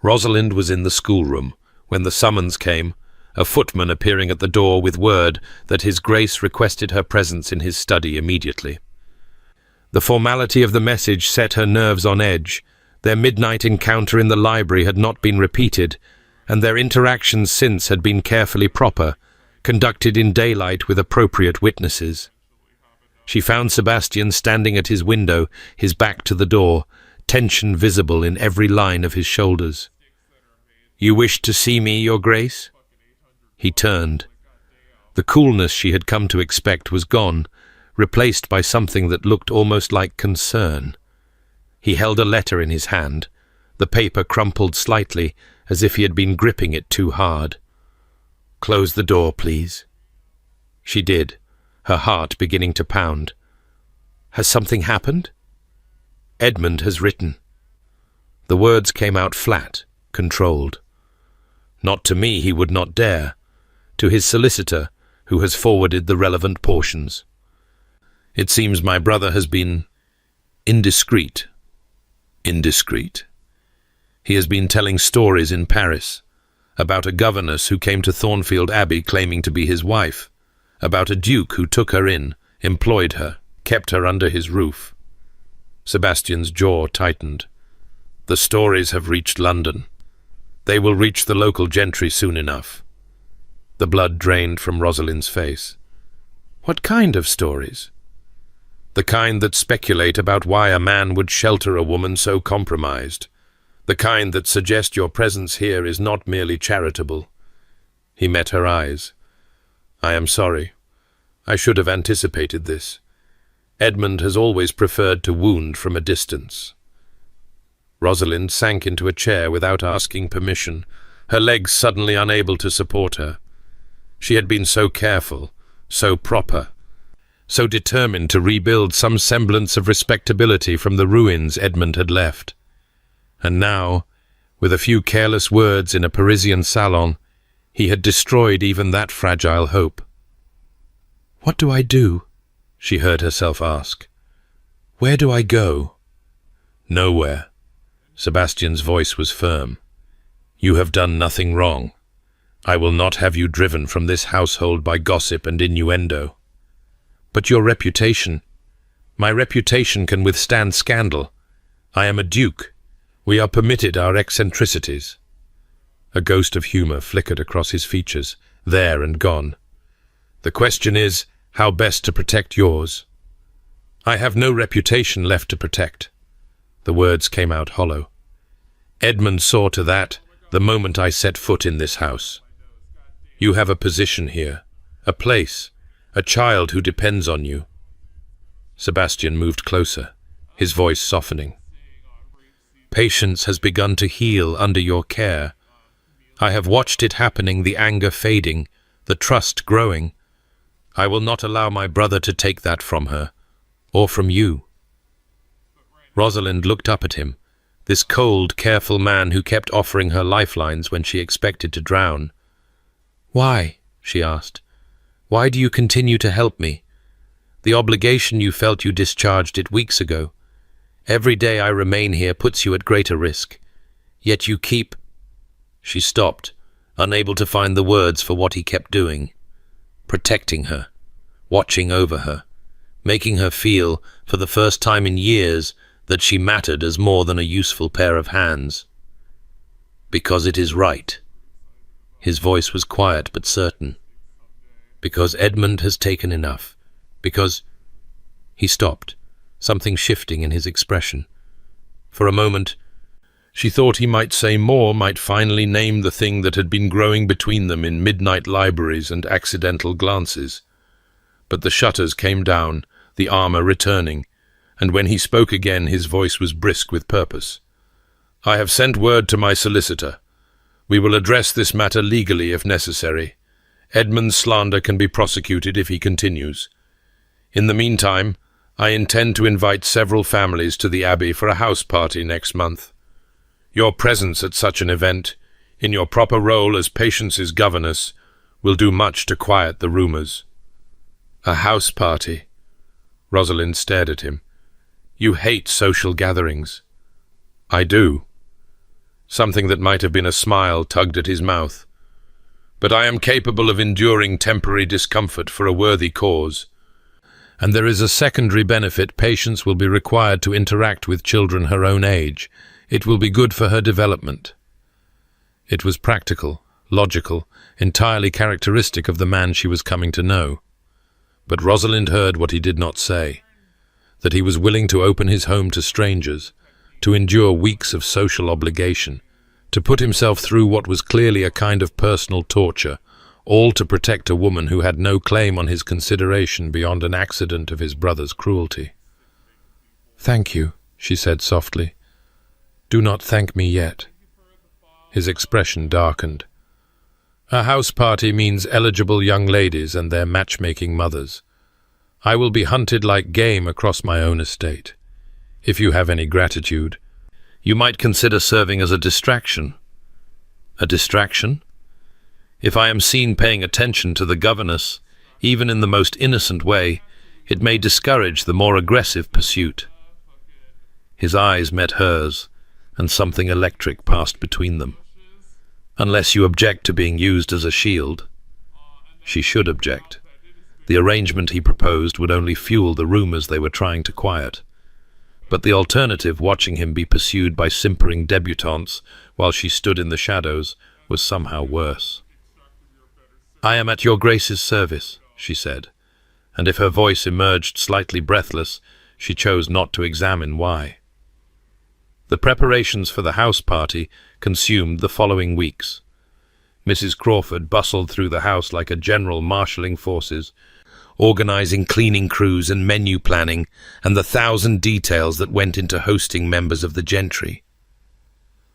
Rosalind was in the schoolroom when the summons came, a footman appearing at the door with word that His Grace requested her presence in his study immediately. The formality of the message set her nerves on edge. Their midnight encounter in the library had not been repeated, and their interactions since had been carefully proper, conducted in daylight with appropriate witnesses. She found Sebastian standing at his window, his back to the door, tension visible in every line of his shoulders. "You wished to see me, Your Grace?" He turned. The coolness she had come to expect was gone, replaced by something that looked almost like concern. He held a letter in his hand, the paper crumpled slightly, as if he had been gripping it too hard. "Close the door, please." She did, her heart beginning to pound. "Has something happened?" "Edmund has written." The words came out flat, controlled. "Not to me, he would not dare. To his solicitor, who has forwarded the relevant portions. It seems my brother has been indiscreet. Indiscreet. He has been telling stories in Paris, about a governess who came to Thornfield Abbey claiming to be his wife, about a duke who took her in, employed her, kept her under his roof." Sebastian's jaw tightened. "The stories have reached London. They will reach the local gentry soon enough." The blood drained from Rosalind's face. "What kind of stories?" "The kind that speculate about why a man would shelter a woman so compromised. The kind that suggest your presence here is not merely charitable." He met her eyes. "I am sorry. I should have anticipated this. Edmund has always preferred to wound from a distance." Rosalind sank into a chair without asking permission, her legs suddenly unable to support her. She had been so careful, so proper, so determined to rebuild some semblance of respectability from the ruins Edmund had left. And now, with a few careless words in a Parisian salon, he had destroyed even that fragile hope. "What do I do?" she heard herself ask. "Where do I go?" "Nowhere." Sebastian's voice was firm. "You have done nothing wrong. I will not have you driven from this household by gossip and innuendo." "But your reputation—" "My reputation can withstand scandal. I am a duke. We are permitted our eccentricities. A ghost of humor flickered across his features, there and gone. The question is, how best to protect yours? I have no reputation left to protect. The words came out hollow. Edmund saw to that the moment I set foot in this house. You have a position here, a place, a child who depends on you. Sebastian moved closer, his voice softening. Patience has begun to heal under your care. I have watched it happening, the anger fading, the trust growing. I will not allow my brother to take that from her, or from you. Rosalind looked up at him, this cold, careful man who kept offering her lifelines when she expected to drown. Why? She asked. Why do you continue to help me? The obligation you felt you discharged it weeks ago. Every day I remain here puts you at greater risk. Yet you keep... She stopped, unable to find the words for what he kept doing. Protecting her, watching over her, making her feel, for the first time in years, that she mattered as more than a useful pair of hands. Because it is right. His voice was quiet but certain. Because Edmund has taken enough. Because... He stopped, something shifting in his expression. For a moment, she thought he might say more, might finally name the thing that had been growing between them in midnight libraries and accidental glances. But the shutters came down, the armor returning, and when he spoke again his voice was brisk with purpose. I have sent word to my solicitor. We will address this matter legally if necessary. Edmund's slander can be prosecuted if he continues. In the meantime, I intend to invite several families to the Abbey for a house party next month. Your presence at such an event, in your proper role as Patience's governess, will do much to quiet the rumors. A house party? Rosalind stared at him. You hate social gatherings. I do. Something that might have been a smile tugged at his mouth. But I am capable of enduring temporary discomfort for a worthy cause. And there is a secondary benefit. Patience will be required to interact with children her own age. It will be good for her development. It was practical, logical, entirely characteristic of the man she was coming to know. But Rosalind heard what he did not say, that he was willing to open his home to strangers, to endure weeks of social obligation, to put himself through what was clearly a kind of personal torture, all to protect a woman who had no claim on his consideration beyond an accident of his brother's cruelty. "Thank you," she said softly. "Do not thank me yet." His expression darkened. A house party means eligible young ladies and their matchmaking mothers. I will be hunted like game across my own estate. If you have any gratitude, you might consider serving as a distraction. A distraction? If I am seen paying attention to the governess, even in the most innocent way, it may discourage the more aggressive pursuit. His eyes met hers, and something electric passed between them. Unless you object to being used as a shield. She should object. The arrangement he proposed would only fuel the rumors they were trying to quiet. But the alternative, watching him be pursued by simpering debutantes while she stood in the shadows, was somehow worse. "I am at your Grace's service," she said, and if her voice emerged slightly breathless, she chose not to examine why. The preparations for the house party consumed the following weeks. Mrs. Crawford bustled through the house like a general marshalling forces, organizing cleaning crews and menu planning and the 1,000 details that went into hosting members of the gentry.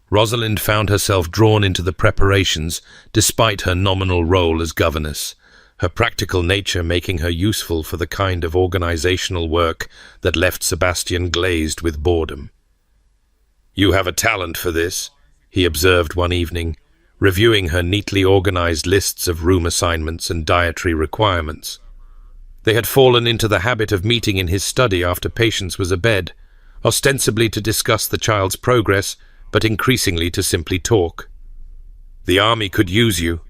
Rosalind found herself drawn into the preparations despite her nominal role as governess, her practical nature making her useful for the kind of organizational work that left Sebastian glazed with boredom. "You have a talent for this," he observed one evening, reviewing her neatly organized lists of room assignments and dietary requirements. They had fallen into the habit of meeting in his study after Patience was abed, ostensibly to discuss the child's progress, but increasingly to simply talk. "The army could use you.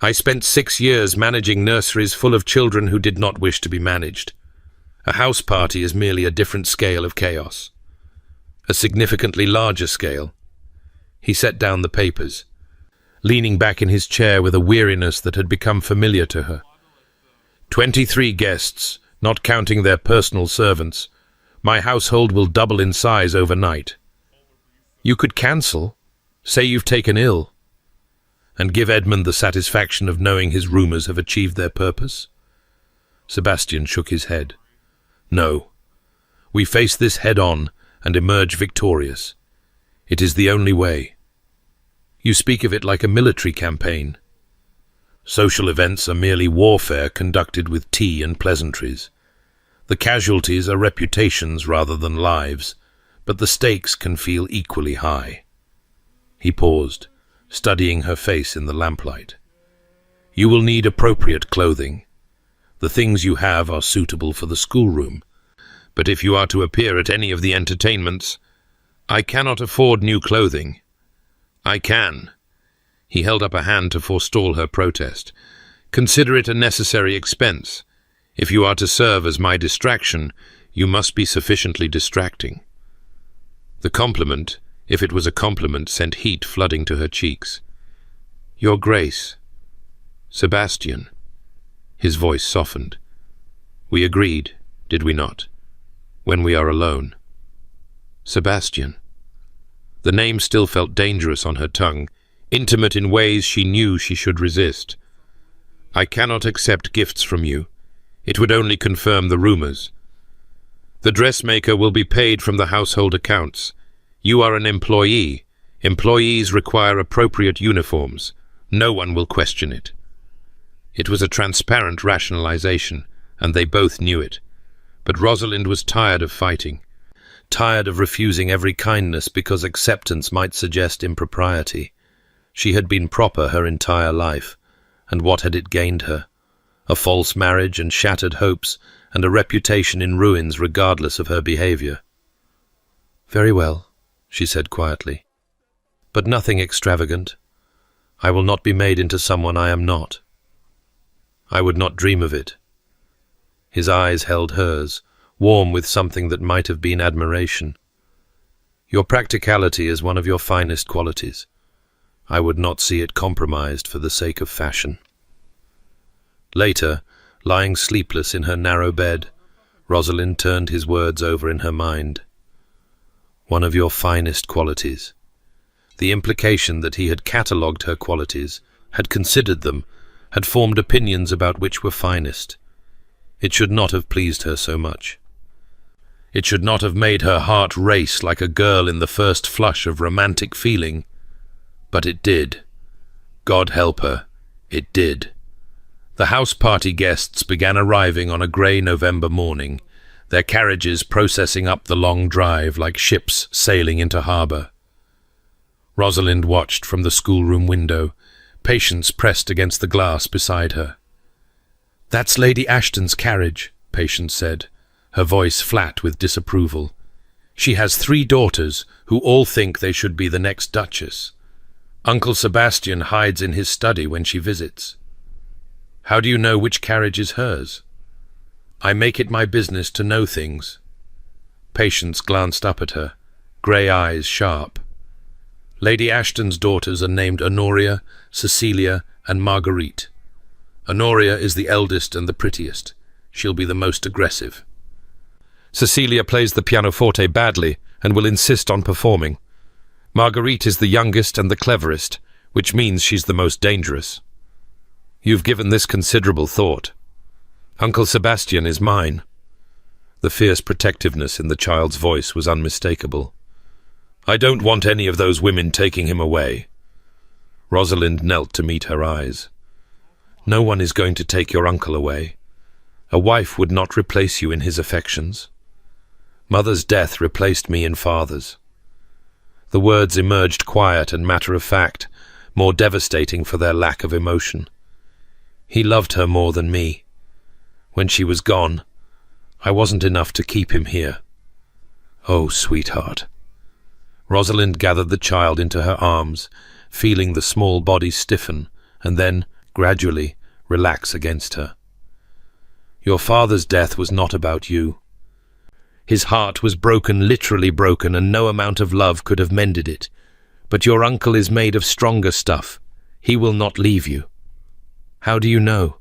I spent 6 years managing nurseries full of children who did not wish to be managed. A house party is merely a different scale of chaos. a significantly larger scale. He set down the papers, leaning back in his chair with a weariness that had become familiar to her. 23 guests, not counting their personal servants. My household will double in size overnight. You could cancel, say you've taken ill, and give Edmund the satisfaction of knowing his rumors have achieved their purpose. Sebastian shook his head. No. We face this head-on and emerge victorious. It is the only way. You speak of it like a military campaign. Social events are merely warfare conducted with tea and pleasantries. The casualties are reputations rather than lives, but the stakes can feel equally high. He paused, studying her face in the lamplight. You will need appropriate clothing. The things you have are suitable for the schoolroom, but if you are to appear at any of the entertainments, I cannot afford new clothing. I can. He held up a hand to forestall her protest. Consider it a necessary expense. If you are to serve as my distraction, you must be sufficiently distracting. The compliment, if it was a compliment, sent heat flooding to her cheeks. Your Grace. Sebastian. His voice softened. We agreed, did we not? When we are alone. Sebastian. The name still felt dangerous on her tongue, intimate in ways she knew she should resist. I cannot accept gifts from you. It would only confirm the rumors. The dressmaker will be paid from the household accounts. You are an employee. Employees require appropriate uniforms. No one will question it. It was a transparent rationalization, and they both knew it. But Rosalind was tired of fighting, tired of refusing every kindness because acceptance might suggest impropriety. She had been proper her entire life, and what had it gained her? A false marriage and shattered hopes, and a reputation in ruins regardless of her behavior. Very well, she said quietly, but nothing extravagant. I will not be made into someone I am not. I would not dream of it. His eyes held hers, warm with something that might have been admiration. Your practicality is one of your finest qualities. I would not see it compromised for the sake of fashion. Later, lying sleepless in her narrow bed, Rosalind turned his words over in her mind. One of your finest qualities. The implication that he had catalogued her qualities, had considered them, had formed opinions about which were finest. It should not have pleased her so much. It should not have made her heart race like a girl in the first flush of romantic feeling. But it did. God help her, it did. The house party guests began arriving on a grey November morning, their carriages processing up the long drive like ships sailing into harbour. Rosalind watched from the schoolroom window, Patience pressed against the glass beside her. That's Lady Ashton's carriage, Patience said, her voice flat with disapproval. She has 3 daughters who all think they should be the next Duchess. Uncle Sebastian hides in his study when she visits. How do you know which carriage is hers? I make it my business to know things. Patience glanced up at her, grey eyes sharp. Lady Ashton's daughters are named Honoria, Cecilia, and Marguerite. Honoria is the eldest and the prettiest. She'll be the most aggressive. Cecilia plays the pianoforte badly and will insist on performing. Marguerite is the youngest and the cleverest, which means she's the most dangerous. You've given this considerable thought. Uncle Sebastian is mine. The fierce protectiveness in the child's voice was unmistakable. I don't want any of those women taking him away. Rosalind knelt to meet her eyes. No one is going to take your uncle away. A wife would not replace you in his affections. Mother's death replaced me in father's. The words emerged quiet and matter-of-fact, more devastating for their lack of emotion. He loved her more than me. When she was gone, I wasn't enough to keep him here. Oh, sweetheart. Rosalind gathered the child into her arms, feeling the small body stiffen, and then, gradually, relax against her. Your father's death was not about you. His heart was broken, literally broken, and no amount of love could have mended it. But your uncle is made of stronger stuff. He will not leave you. How do you know?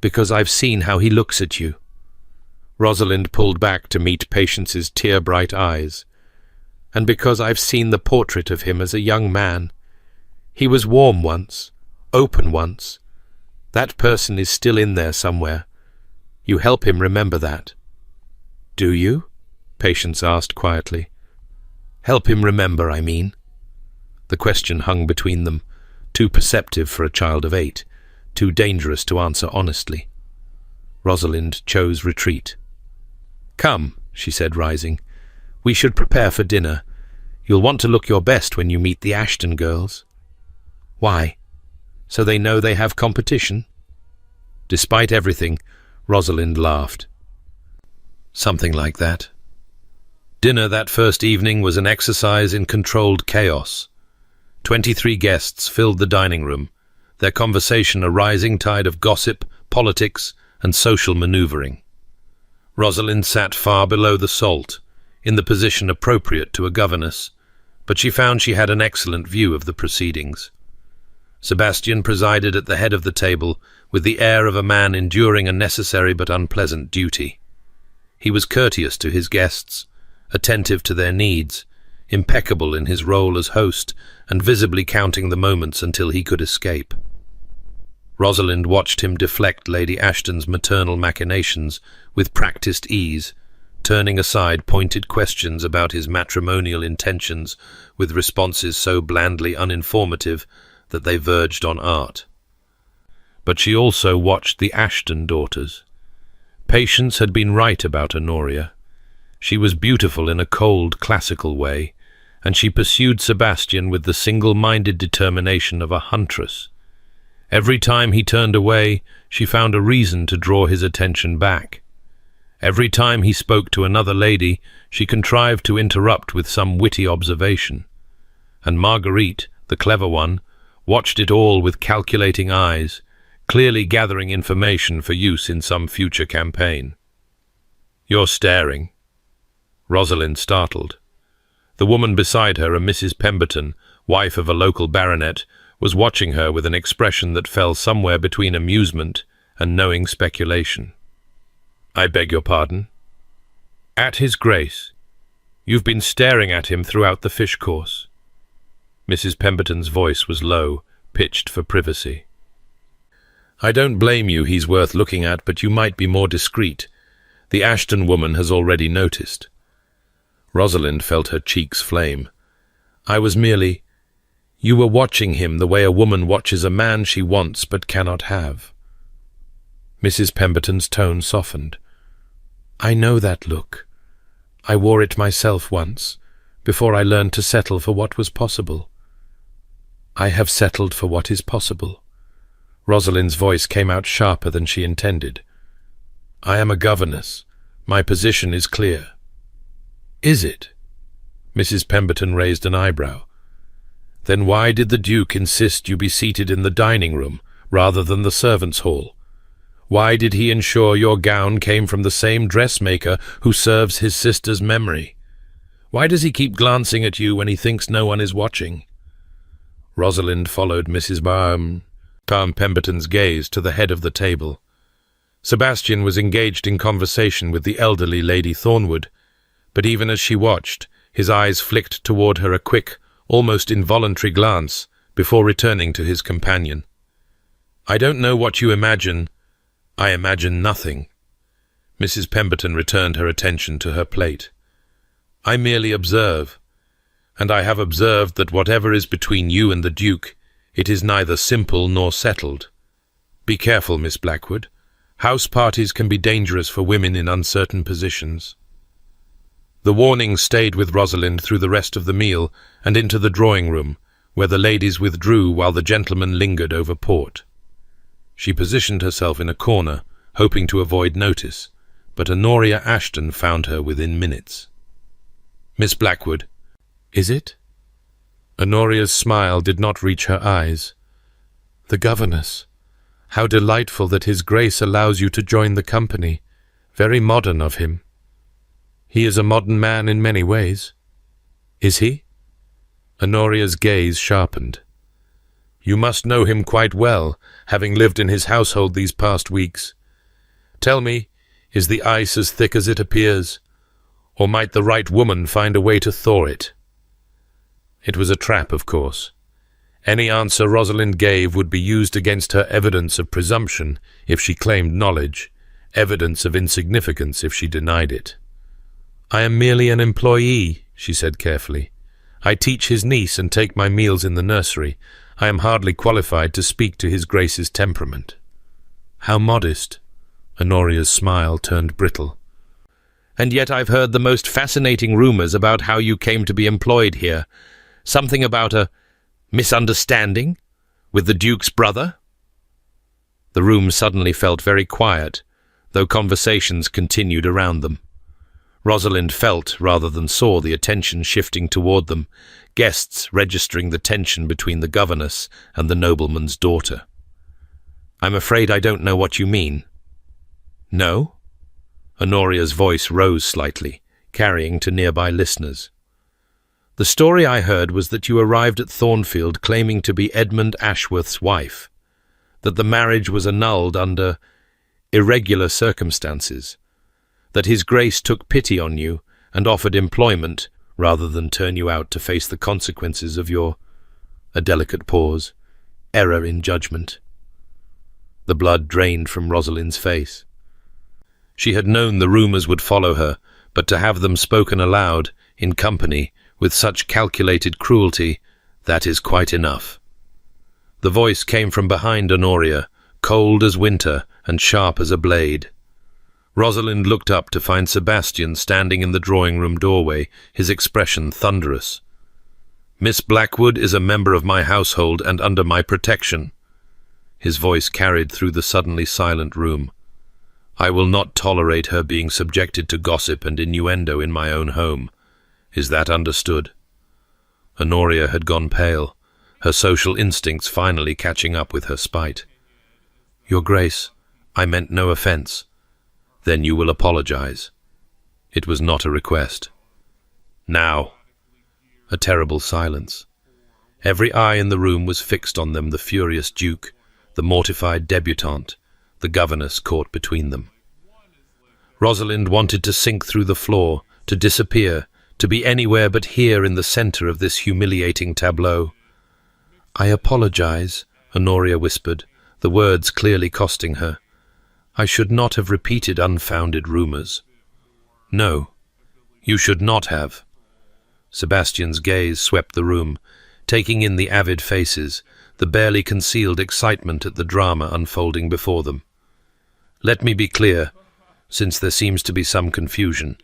Because I've seen how he looks at you. Rosalind pulled back to meet Patience's tear-bright eyes. And because I've seen the portrait of him as a young man. He was warm once, open once. That person is still in there somewhere. You help him remember that. Do you? Patience asked quietly. Help him remember, I mean. The question hung between them, too perceptive for a child of 8, too dangerous to answer honestly. Rosalind chose retreat. Come, she said, rising. We should prepare for dinner. You'll want to look your best when you meet the Ashton girls. Why? So they know they have competition? Despite everything, Rosalind laughed. Something like that. Dinner that first evening was an exercise in controlled chaos. 23 guests filled the dining room, their conversation a rising tide of gossip, politics, and social maneuvering. Rosalind sat far below the salt, in the position appropriate to a governess, but she found she had an excellent view of the proceedings. Sebastian presided at the head of the table with the air of a man enduring a necessary but unpleasant duty. He was courteous to his guests, attentive to their needs, impeccable in his role as host, and visibly counting the moments until he could escape. Rosalind watched him deflect Lady Ashton's maternal machinations with practiced ease, turning aside pointed questions about his matrimonial intentions with responses so blandly uninformative that they verged on art. But she also watched the Ashton daughters. Patience had been right about Honoria. She was beautiful in a cold, classical way, and she pursued Sebastian with the single-minded determination of a huntress. Every time he turned away, she found a reason to draw his attention back. Every time he spoke to another lady, she contrived to interrupt with some witty observation. And Marguerite, the clever one, watched it all with calculating eyes, clearly gathering information for use in some future campaign. You're staring. Rosalind startled. The woman beside her, a Mrs. Pemberton, wife of a local baronet, was watching her with an expression that fell somewhere between amusement and knowing speculation. I beg your pardon? At his grace. You've been staring at him throughout the fish course. Mrs. Pemberton's voice was low, pitched for privacy. I don't blame you, he's worth looking at, but you might be more discreet. The Ashton woman has already noticed. Rosalind felt her cheeks flame. I was merely... You were watching him the way a woman watches a man she wants but cannot have. Mrs. Pemberton's tone softened. I know that look. I wore it myself once, before I learned to settle for what was possible. I have settled for what is possible. Rosalind's voice came out sharper than she intended. I am a governess. My position is clear. Is it? Mrs. Pemberton raised an eyebrow. Then why did the Duke insist you be seated in the dining room rather than the servants' hall? Why did he ensure your gown came from the same dressmaker who serves his sister's memory? Why does he keep glancing at you when he thinks no one is watching? Rosalind followed Mrs. Pemberton's gaze to the head of the table. Sebastian was engaged in conversation with the elderly Lady Thornwood, but even as she watched, his eyes flicked toward her a quick, almost involuntary glance before returning to his companion. I don't know what you imagine. I imagine nothing. Mrs. Pemberton returned her attention to her plate. I merely observe, and I have observed that whatever is between you and the Duke, it is neither simple nor settled. Be careful, Miss Blackwood. House parties can be dangerous for women in uncertain positions. The warning stayed with Rosalind through the rest of the meal and into the drawing-room, where the ladies withdrew while the gentlemen lingered over port. She positioned herself in a corner, hoping to avoid notice, but Honoria Ashton found her within minutes. Miss Blackwood, is it? Honoria's smile did not reach her eyes. The governess. How delightful that His Grace allows you to join the company. Very modern of him. He is a modern man in many ways. Is he? Honoria's gaze sharpened. You must know him quite well, having lived in his household these past weeks. Tell me, is the ice as thick as it appears? Or might the right woman find a way to thaw it? It was a trap, of course. Any answer Rosalind gave would be used against her evidence of presumption if she claimed knowledge, evidence of insignificance if she denied it. I am merely an employee, she said carefully. I teach his niece and take my meals in the nursery. I am hardly qualified to speak to his Grace's temperament. How modest. Honoria's smile turned brittle. And yet I've heard the most fascinating rumors about how you came to be employed here. Something about a misunderstanding with the Duke's brother? The room suddenly felt very quiet, though conversations continued around them. Rosalind felt, rather than saw, the attention shifting toward them, guests registering the tension between the governess and the nobleman's daughter. I'm afraid I don't know what you mean. No? Honoria's voice rose slightly, carrying to nearby listeners. The story I heard was that you arrived at Thornfield claiming to be Edmund Ashworth's wife, that the marriage was annulled under irregular circumstances, that His Grace took pity on you and offered employment rather than turn you out to face the consequences of your, a delicate pause, error in judgment. The blood drained from Rosalind's face. She had known the rumours would follow her, but to have them spoken aloud, in company, with such calculated cruelty, that is quite enough. The voice came from behind Honoria, cold as winter and sharp as a blade. Rosalind looked up to find Sebastian standing in the drawing-room doorway, his expression thunderous. Miss Blackwood is a member of my household and under my protection. His voice carried through the suddenly silent room. I will not tolerate her being subjected to gossip and innuendo in my own home. Is that understood? Honoria had gone pale, her social instincts finally catching up with her spite. Your Grace, I meant no offence. Then you will apologize. It was not a request. Now. A terrible silence. Every eye in the room was fixed on them, the furious Duke, the mortified debutante, the governess caught between them. Rosalind wanted to sink through the floor, to disappear, to be anywhere but here in the centre of this humiliating tableau. I apologize, Honoria whispered, the words clearly costing her. I should not have repeated unfounded rumours. No, you should not have. Sebastian's gaze swept the room, taking in the avid faces, the barely concealed excitement at the drama unfolding before them. Let me be clear, since there seems to be some confusion.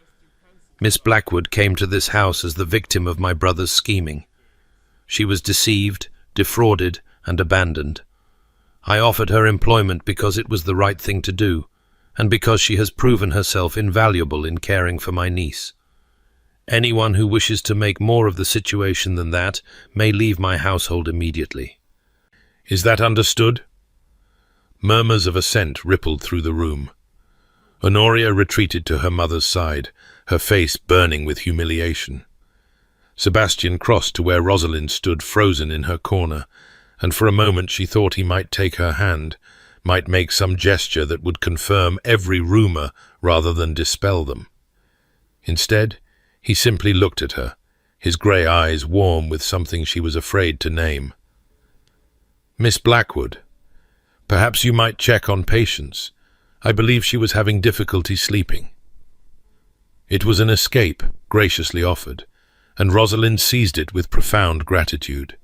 Miss Blackwood came to this house as the victim of my brother's scheming. She was deceived, defrauded, and abandoned. I offered her employment because it was the right thing to do, and because she has proven herself invaluable in caring for my niece. Anyone who wishes to make more of the situation than that may leave my household immediately. Is that understood? Murmurs of assent rippled through the room. Honoria retreated to her mother's side, her face burning with humiliation. Sebastian crossed to where Rosalind stood frozen in her corner, and for a moment she thought he might take her hand, might make some gesture that would confirm every rumour rather than dispel them. Instead, he simply looked at her, his grey eyes warm with something she was afraid to name. Miss Blackwood, perhaps you might check on Patience. I believe she was having difficulty sleeping. It was an escape, graciously offered, and Rosalind seized it with profound gratitude.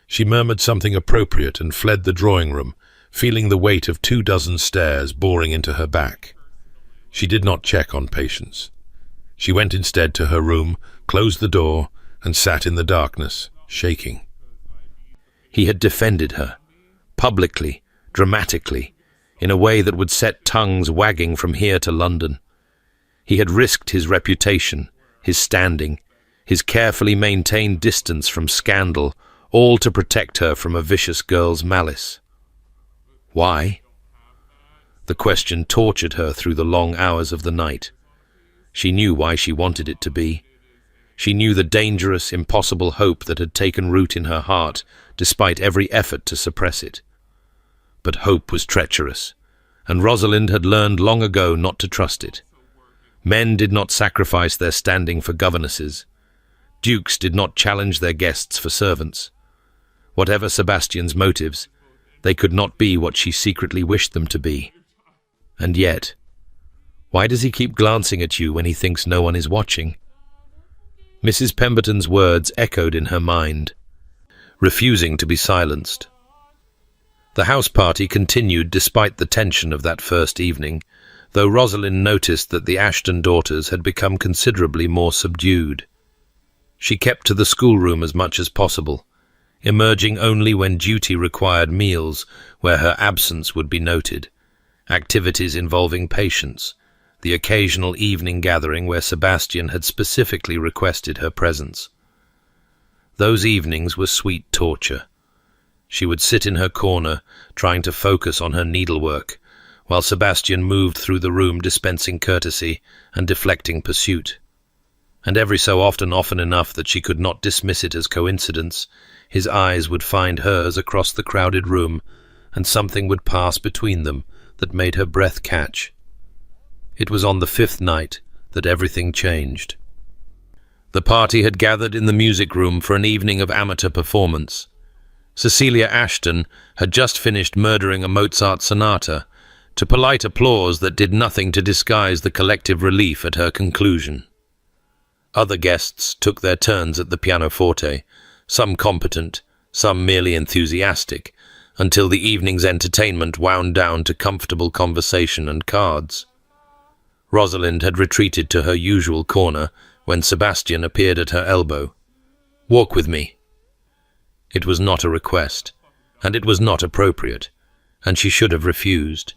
She murmured something appropriate and fled the drawing-room, feeling the weight of 24 stares boring into her back. She did not check on Patience. She went instead to her room, closed the door, and sat in the darkness, shaking. He had defended her, publicly, dramatically, in a way that would set tongues wagging from here to London. He had risked his reputation, his standing, his carefully maintained distance from scandal, all to protect her from a vicious girl's malice. Why? The question tortured her through the long hours of the night. She knew why she wanted it to be. She knew the dangerous, impossible hope that had taken root in her heart, despite every effort to suppress it. But hope was treacherous, and Rosalind had learned long ago not to trust it. Men did not sacrifice their standing for governesses. Dukes did not challenge their guests for servants. Whatever Sebastian's motives, they could not be what she secretly wished them to be. And yet, why does he keep glancing at you when he thinks no one is watching? Mrs. Pemberton's words echoed in her mind, refusing to be silenced. The house party continued despite the tension of that first evening, though Rosalind noticed that the Ashton daughters had become considerably more subdued. She kept to the schoolroom as much as possible, emerging only when duty required meals where her absence would be noted, activities involving patience, the occasional evening gathering where Sebastian had specifically requested her presence. Those evenings were sweet torture. She would sit in her corner, trying to focus on her needlework, while Sebastian moved through the room dispensing courtesy and deflecting pursuit. And every so often enough that she could not dismiss it as coincidence, his eyes would find hers across the crowded room, and something would pass between them that made her breath catch. It was on the fifth night that everything changed. The party had gathered in the music room for an evening of amateur performance. Cecilia Ashton had just finished murdering a Mozart sonata, to polite applause that did nothing to disguise the collective relief at her conclusion. Other guests took their turns at the pianoforte, some competent, some merely enthusiastic, until the evening's entertainment wound down to comfortable conversation and cards. Rosalind had retreated to her usual corner when Sebastian appeared at her elbow. "Walk with me." It was not a request, and it was not appropriate, and she should have refused.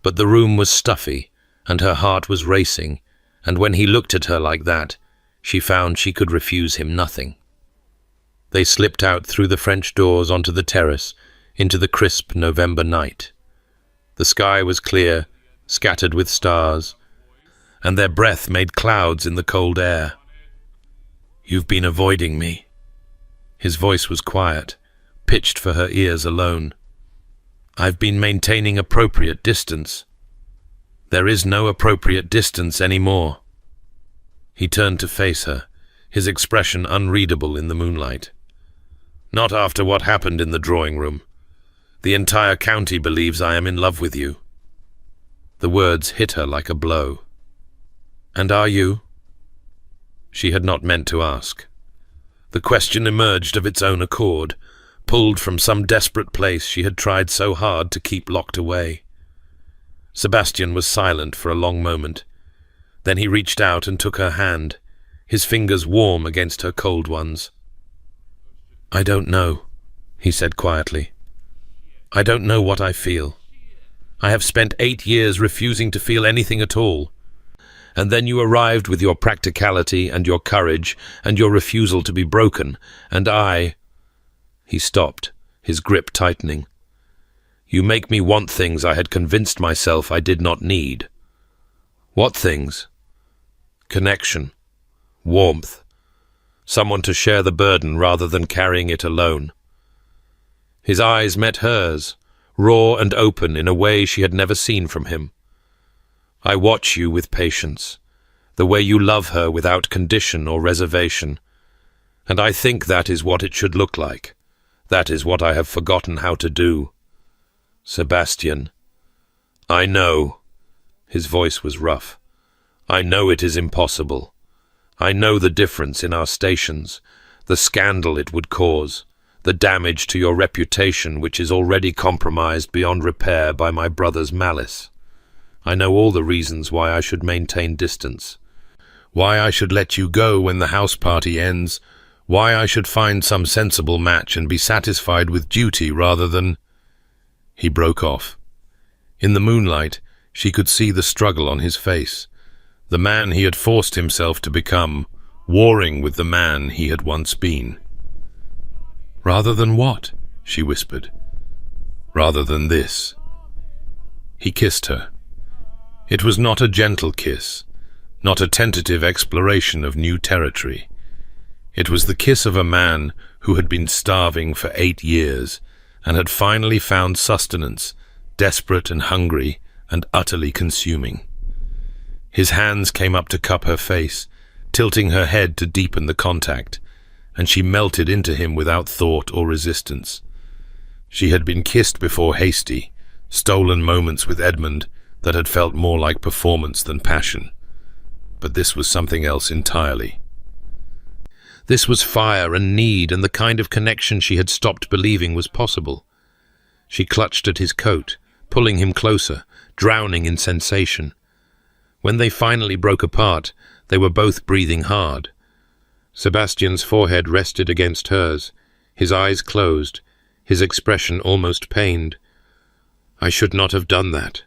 But the room was stuffy, and her heart was racing, and when he looked at her like that, she found she could refuse him nothing. They slipped out through the French doors onto the terrace, into the crisp November night. The sky was clear, scattered with stars, and their breath made clouds in the cold air. "You've been avoiding me." His voice was quiet, pitched for her ears alone. "I've been maintaining appropriate distance." "There is no appropriate distance anymore." He turned to face her, his expression unreadable in the moonlight. "Not after what happened in the drawing room. The entire county believes I am in love with you." The words hit her like a blow. "And are you?" She had not meant to ask. The question emerged of its own accord, pulled from some desperate place she had tried so hard to keep locked away. Sebastian was silent for a long moment. Then he reached out and took her hand, his fingers warm against her cold ones. "I don't know," he said quietly. "I don't know what I feel. I have spent 8 years refusing to feel anything at all. And then you arrived with your practicality and your courage and your refusal to be broken, and I—" He stopped, his grip tightening. "You make me want things I had convinced myself I did not need." "What things?" "Connection. Warmth. Someone to share the burden rather than carrying it alone." His eyes met hers, raw and open in a way she had never seen from him. "I watch you with patience, the way you love her without condition or reservation, and I think that is what it should look like. That is what I have forgotten how to do." "Sebastian." "I know." His voice was rough. "I know it is impossible. I know the difference in our stations, the scandal it would cause, the damage to your reputation which is already compromised beyond repair by my brother's malice. I know all the reasons why I should maintain distance, why I should let you go when the house party ends, why I should find some sensible match and be satisfied with duty rather than—" He broke off. In the moonlight, she could see the struggle on his face, the man he had forced himself to become, warring with the man he had once been. "Rather than what?" she whispered. "Rather than this." He kissed her. It was not a gentle kiss, not a tentative exploration of new territory. It was the kiss of a man who had been starving for 8 years and had finally found sustenance, desperate and hungry and utterly consuming. His hands came up to cup her face, tilting her head to deepen the contact, and she melted into him without thought or resistance. She had been kissed before hasty, stolen moments with Edmund that had felt more like performance than passion. But this was something else entirely. This was fire and need and the kind of connection she had stopped believing was possible. She clutched at his coat, pulling him closer, drowning in sensation. When they finally broke apart, they were both breathing hard. Sebastian's forehead rested against hers, his eyes closed, his expression almost pained. "I should not have done that."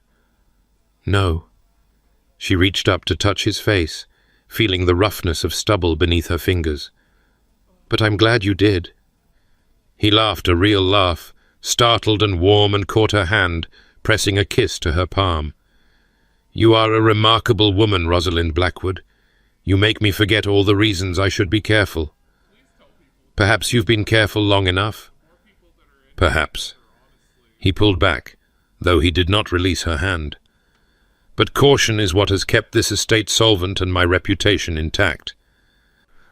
"No." She reached up to touch his face, feeling the roughness of stubble beneath her fingers. "But I'm glad you did." He laughed a real laugh, startled and warm, and caught her hand, pressing a kiss to her palm. "You are a remarkable woman, Rosalind Blackwood. You make me forget all the reasons I should be careful. Perhaps you've been careful long enough?" "Perhaps." He pulled back, though he did not release her hand. "But caution is what has kept this estate solvent and my reputation intact.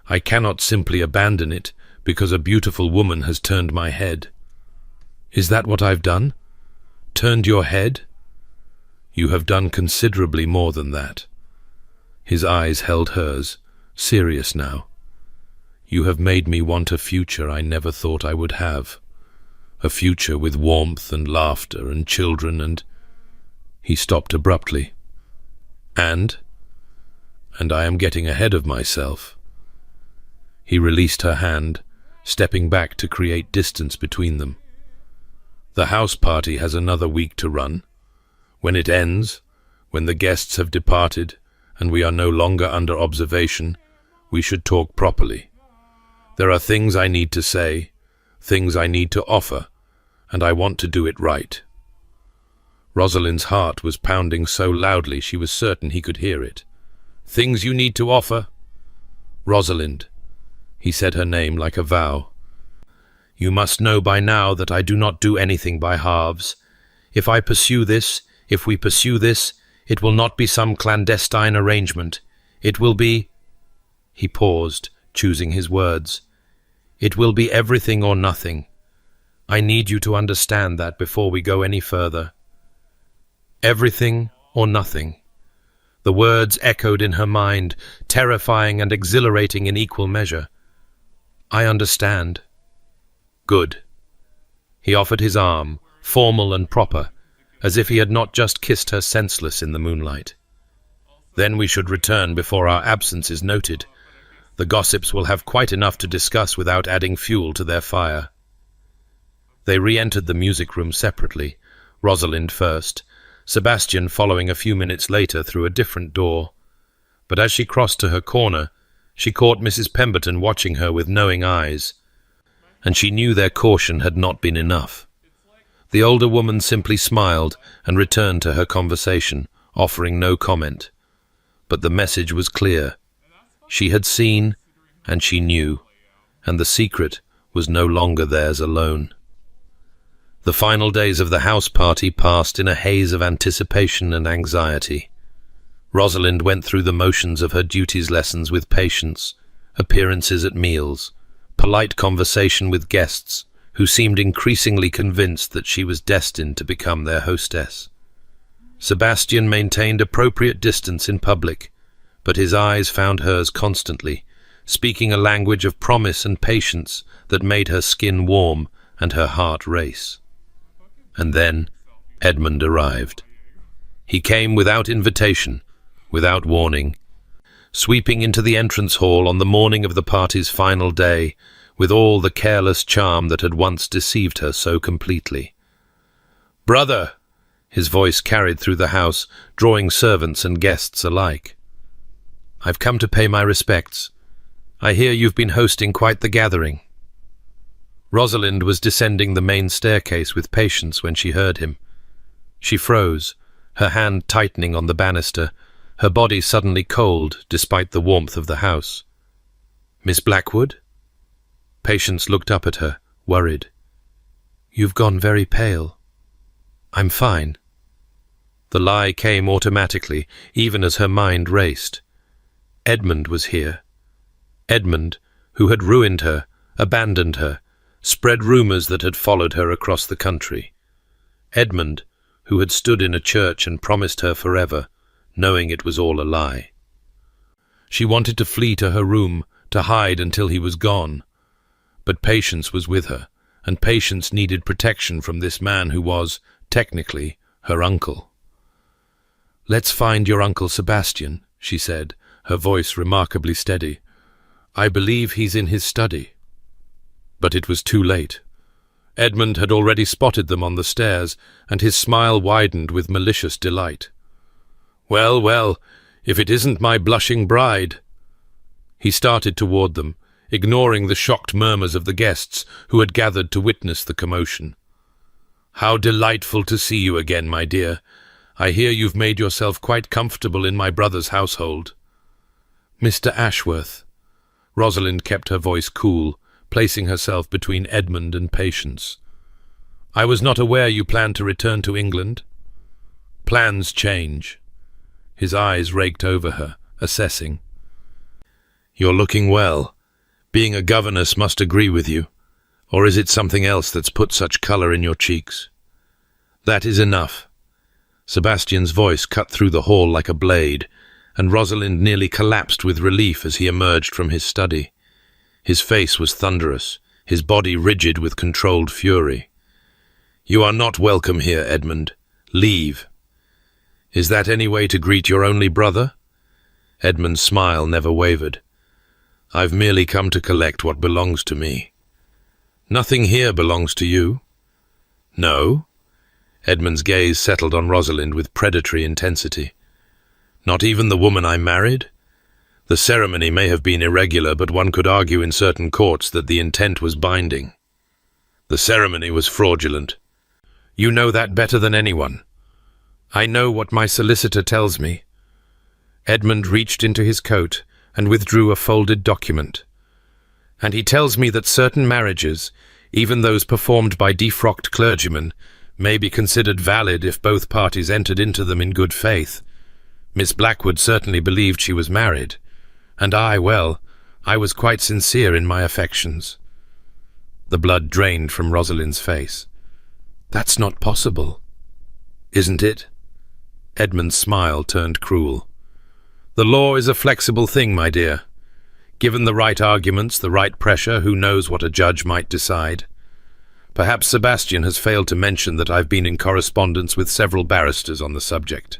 I cannot simply abandon it because a beautiful woman has turned my head." "Is that what I've done? Turned your head?" "You have done considerably more than that." His eyes held hers, serious now. "You have made me want a future I never thought I would have. A future with warmth and laughter and children and—" He stopped abruptly. And I am getting ahead of myself." He released her hand, stepping back to create distance between them. "The house party has another week to run. When it ends, when the guests have departed and we are no longer under observation, we should talk properly. There are things I need to say, things I need to offer, and I want to do it right." Rosalind's heart was pounding so loudly she was certain he could hear it. "Things you need to offer?" "Rosalind." He said her name like a vow. "You must know by now that I do not do anything by halves. If we pursue this, it will not be some clandestine arrangement. It will be—" He paused, choosing his words. "It will be everything or nothing. I need you to understand that before we go any further. Everything or nothing." The words echoed in her mind, terrifying and exhilarating in equal measure. "I understand." "Good." He offered his arm, formal and proper, as if he had not just kissed her senseless in the moonlight. "Then we should return before our absence is noted. The gossips will have quite enough to discuss without adding fuel to their fire." They re-entered the music room separately, Rosalind first, Sebastian following a few minutes later through a different door. But as she crossed to her corner, she caught Mrs. Pemberton watching her with knowing eyes, and she knew their caution had not been enough. The older woman simply smiled and returned to her conversation, offering no comment. But the message was clear. She had seen, and she knew, and the secret was no longer theirs alone. The final days of the house party passed in a haze of anticipation and anxiety. Rosalind went through the motions of her duties lessons with patience, appearances at meals, polite conversation with guests who seemed increasingly convinced that she was destined to become their hostess. Sebastian maintained appropriate distance in public, but his eyes found hers constantly, speaking a language of promise and patience that made her skin warm and her heart race. And then Edmund arrived. He came without invitation, without warning, sweeping into the entrance hall on the morning of the party's final day, with all the careless charm that had once deceived her so completely. "Brother!" His voice carried through the house, drawing servants and guests alike. "I've come to pay my respects. I hear you've been hosting quite the gathering." Rosalind was descending the main staircase with patience when she heard him. She froze, her hand tightening on the banister, her body suddenly cold despite the warmth of the house. "Miss Blackwood?" Patience looked up at her, worried. "You've gone very pale." "I'm fine." The lie came automatically, even as her mind raced. Edmund was here. Edmund, who had ruined her, abandoned her, spread rumours that had followed her across the country. Edmund, who had stood in a church and promised her forever, knowing it was all a lie. She wanted to flee to her room, to hide until he was gone. But Patience was with her, and Patience needed protection from this man who was, technically, her uncle. "Let's find your Uncle Sebastian," she said, her voice remarkably steady. "I believe he's in his study." But it was too late. Edmund had already spotted them on the stairs, and his smile widened with malicious delight. "Well, well, if it isn't my blushing bride." He started toward them, ignoring the shocked murmurs of the guests who had gathered to witness the commotion. "How delightful to see you again, my dear. I hear you've made yourself quite comfortable in my brother's household." "Mr. Ashworth." Rosalind kept her voice cool, placing herself between Edmund and Patience. "I was not aware you planned to return to England." "Plans change." His eyes raked over her, assessing. "You're looking well. Being a governess must agree with you. Or is it something else that's put such colour in your cheeks?" "That is enough." Sebastian's voice cut through the hall like a blade, and Rosalind nearly collapsed with relief as he emerged from his study. His face was thunderous, his body rigid with controlled fury. "You are not welcome here, Edmund. Leave." "Is that any way to greet your only brother?" Edmund's smile never wavered. "I've merely come to collect what belongs to me." "Nothing here belongs to you." "No?" Edmund's gaze settled on Rosalind with predatory intensity. "Not even the woman I married? The ceremony may have been irregular, but one could argue in certain courts that the intent was binding." "The ceremony was fraudulent." "You know that better than anyone." "I know what my solicitor tells me." Edmund reached into his coat and withdrew a folded document. "And he tells me that certain marriages, even those performed by defrocked clergymen, may be considered valid if both parties entered into them in good faith. Miss Blackwood certainly believed she was married, and I was quite sincere in my affections." The blood drained from Rosalind's face. "That's not possible." "Isn't it?" Edmund's smile turned cruel. "The law is a flexible thing, my dear. Given the right arguments, the right pressure, who knows what a judge might decide? Perhaps Sebastian has failed to mention that I've been in correspondence with several barristers on the subject."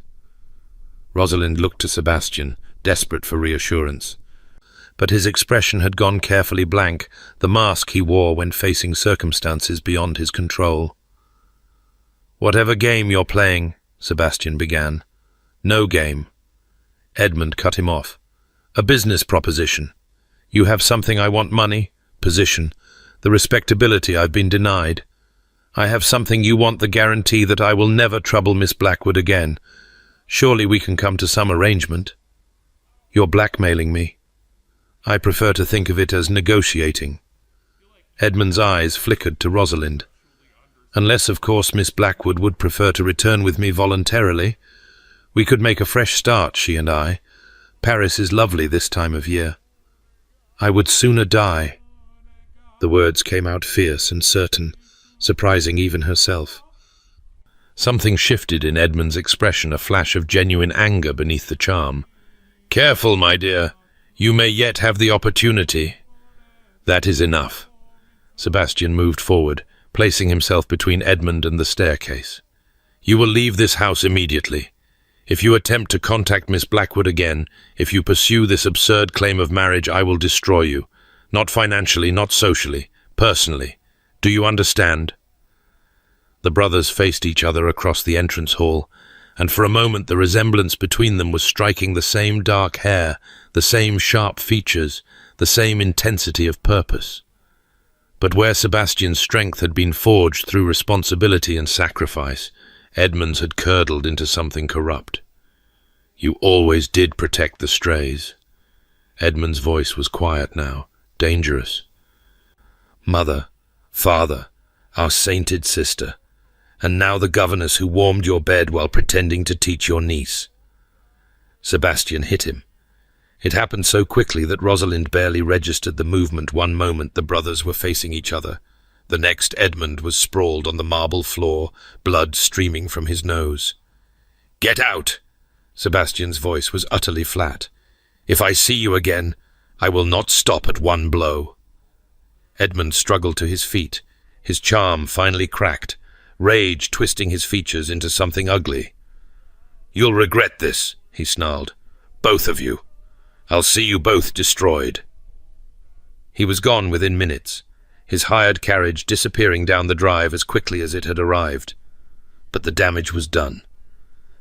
Rosalind looked to Sebastian, desperate for reassurance. But his expression had gone carefully blank, the mask he wore when facing circumstances beyond his control. "Whatever game you're playing," Sebastian began. "No game." Edmund cut him off. "A business proposition. You have something I want: money, position, the respectability I've been denied. I have something you want: the guarantee that I will never trouble Miss Blackwood again. Surely we can come to some arrangement." "You're blackmailing me." "I prefer to think of it as negotiating." Edmund's eyes flickered to Rosalind. "Unless, of course, Miss Blackwood would prefer to return with me voluntarily. We could make a fresh start, she and I. Paris is lovely this time of year." "I would sooner die." The words came out fierce and certain, surprising even herself. Something shifted in Edmund's expression, a flash of genuine anger beneath the charm. "Careful, my dear. You may yet have the opportunity." "That is enough." Sebastian moved forward, placing himself between Edmund and the staircase. "You will leave this house immediately. If you attempt to contact Miss Blackwood again, if you pursue this absurd claim of marriage, I will destroy you. Not financially, not socially, personally. Do you understand?" The brothers faced each other across the entrance hall, and for a moment the resemblance between them was striking: the same dark hair, the same sharp features, the same intensity of purpose. But where Sebastian's strength had been forged through responsibility and sacrifice, Edmund's had curdled into something corrupt. You always did protect the strays. Edmund's voice was quiet now, dangerous. Mother, father, our sainted sister, and now the governess who warmed your bed while pretending to teach your niece. Sebastian hit him. It happened so quickly that Rosalind barely registered the movement. One moment the brothers were facing each other. The next Edmund was sprawled on the marble floor, blood streaming from his nose. "Get out!" Sebastian's voice was utterly flat. "If I see you again, I will not stop at one blow." Edmund struggled to his feet, his charm finally cracked, rage twisting his features into something ugly. "You'll regret this," he snarled. "Both of you. I'll see you both destroyed." He was gone within minutes, his hired carriage disappearing down the drive as quickly as it had arrived. But the damage was done.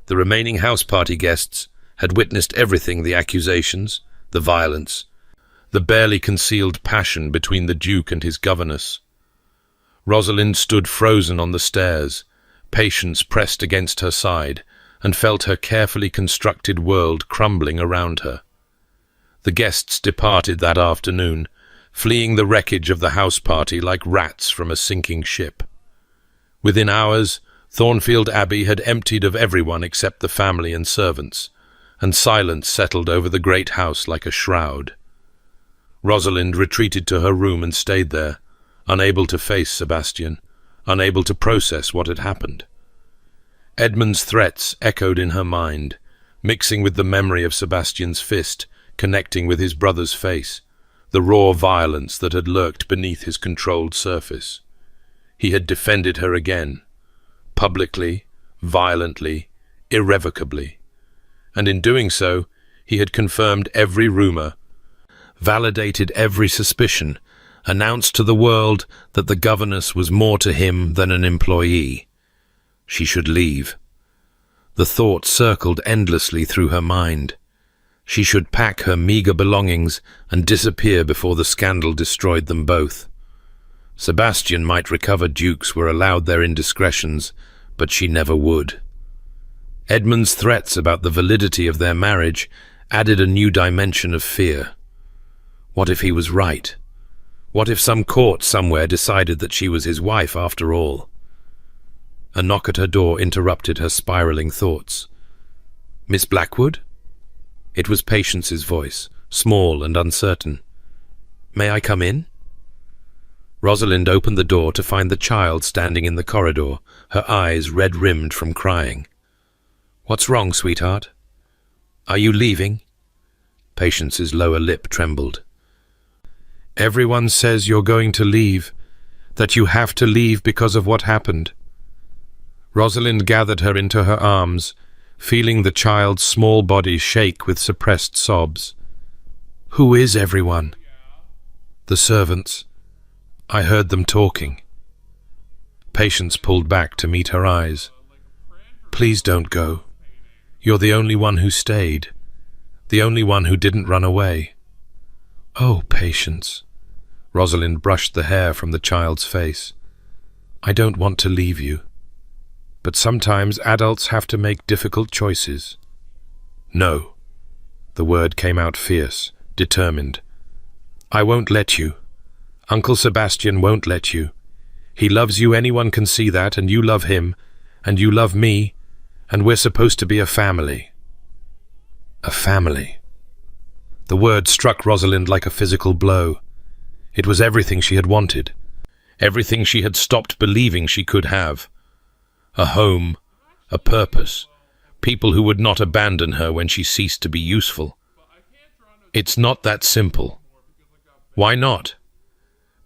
The remaining house party guests had witnessed everything: the accusations, the violence, the barely concealed passion between the Duke and his governess. Rosalind stood frozen on the stairs, Patience pressed against her side, and felt her carefully constructed world crumbling around her. The guests departed that afternoon, fleeing the wreckage of the house party like rats from a sinking ship. Within hours, Thornfield Abbey had emptied of everyone except the family and servants, and silence settled over the great house like a shroud. Rosalind retreated to her room and stayed there, unable to face Sebastian, unable to process what had happened. Edmund's threats echoed in her mind, mixing with the memory of Sebastian's fist, connecting with his brother's face, the raw violence that had lurked beneath his controlled surface. He had defended her again, publicly, violently, irrevocably, and in doing so, he had confirmed every rumor, validated every suspicion, announced to the world that the governess was more to him than an employee. She should leave. The thought circled endlessly through her mind. She should pack her meager belongings and disappear before the scandal destroyed them both. Sebastian might recover dukes were allowed their indiscretions, but she never would. Edmund's threats about the validity of their marriage added a new dimension of fear. What if he was right? What if some court somewhere decided that she was his wife after all? A knock at her door interrupted her spiraling thoughts. "Miss Blackwood?" It was Patience's voice, small and uncertain. "May I come in?" Rosalind opened the door to find the child standing in the corridor, her eyes red-rimmed from crying. "What's wrong, sweetheart? Are you leaving?" Patience's lower lip trembled. "Everyone says you're going to leave, that you have to leave because of what happened." Rosalind gathered her into her arms, feeling the child's small body shake with suppressed sobs. "Who is everyone?" "The servants. I heard them talking." Patience pulled back to meet her eyes. "Please don't go. You're the only one who stayed, the only one who didn't run away." "Oh, Patience." Rosalind brushed the hair from the child's face. "I don't want to leave you. But sometimes adults have to make difficult choices." "No." The word came out fierce, determined. "I won't let you. Uncle Sebastian won't let you. He loves you, anyone can see that, and you love him, and you love me, and we're supposed to be a family." A family. The word struck Rosalind like a physical blow. It was everything she had wanted, everything she had stopped believing she could have. A home, a purpose, people who would not abandon her when she ceased to be useful. It's not that simple. Why not?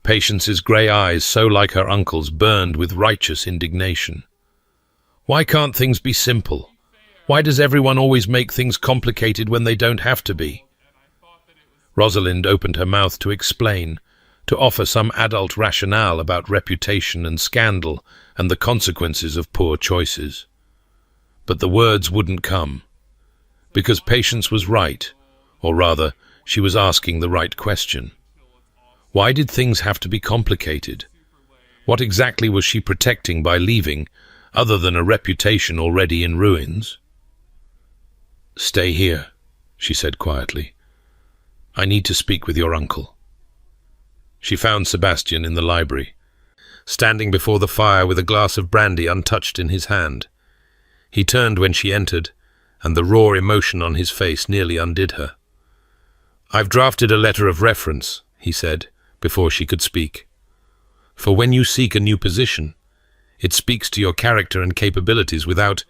Patience's grey eyes, so like her uncle's, burned with righteous indignation. Why can't things be simple? Why does everyone always make things complicated when they don't have to be? Rosalind opened her mouth to explain, to offer some adult rationale about reputation and scandal and the consequences of poor choices. But the words wouldn't come, because Patience was right, or rather, she was asking the right question. Why did things have to be complicated? What exactly was she protecting by leaving, other than a reputation already in ruins? "Stay here," she said quietly. "I need to speak with your uncle." She found Sebastian in the library, standing before the fire with a glass of brandy untouched in his hand. He turned when she entered, and the raw emotion on his face nearly undid her. "I've drafted a letter of reference," he said, before she could speak. "For when you seek a new position, it speaks to your character and capabilities without...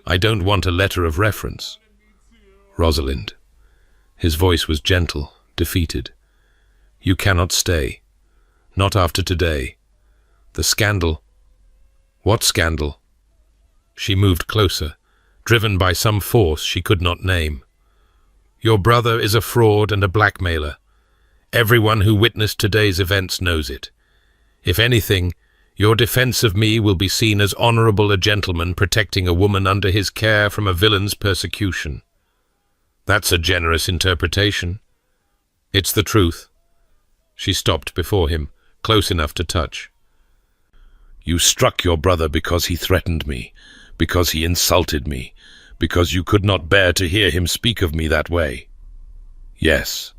I don't want a letter of reference. Rosalind." His voice was gentle, defeated. "You cannot stay. Not after today. The scandal..." "What scandal?" She moved closer, driven by some force she could not name. "Your brother is a fraud and a blackmailer. Everyone who witnessed today's events knows it. If anything, your defense of me will be seen as honorable a gentleman protecting a woman under his care from a villain's persecution." "That's a generous interpretation." "It's the truth." She stopped before him, close enough to touch. "You struck your brother because he threatened me, because he insulted me, because you could not bear to hear him speak of me that way." "Yes."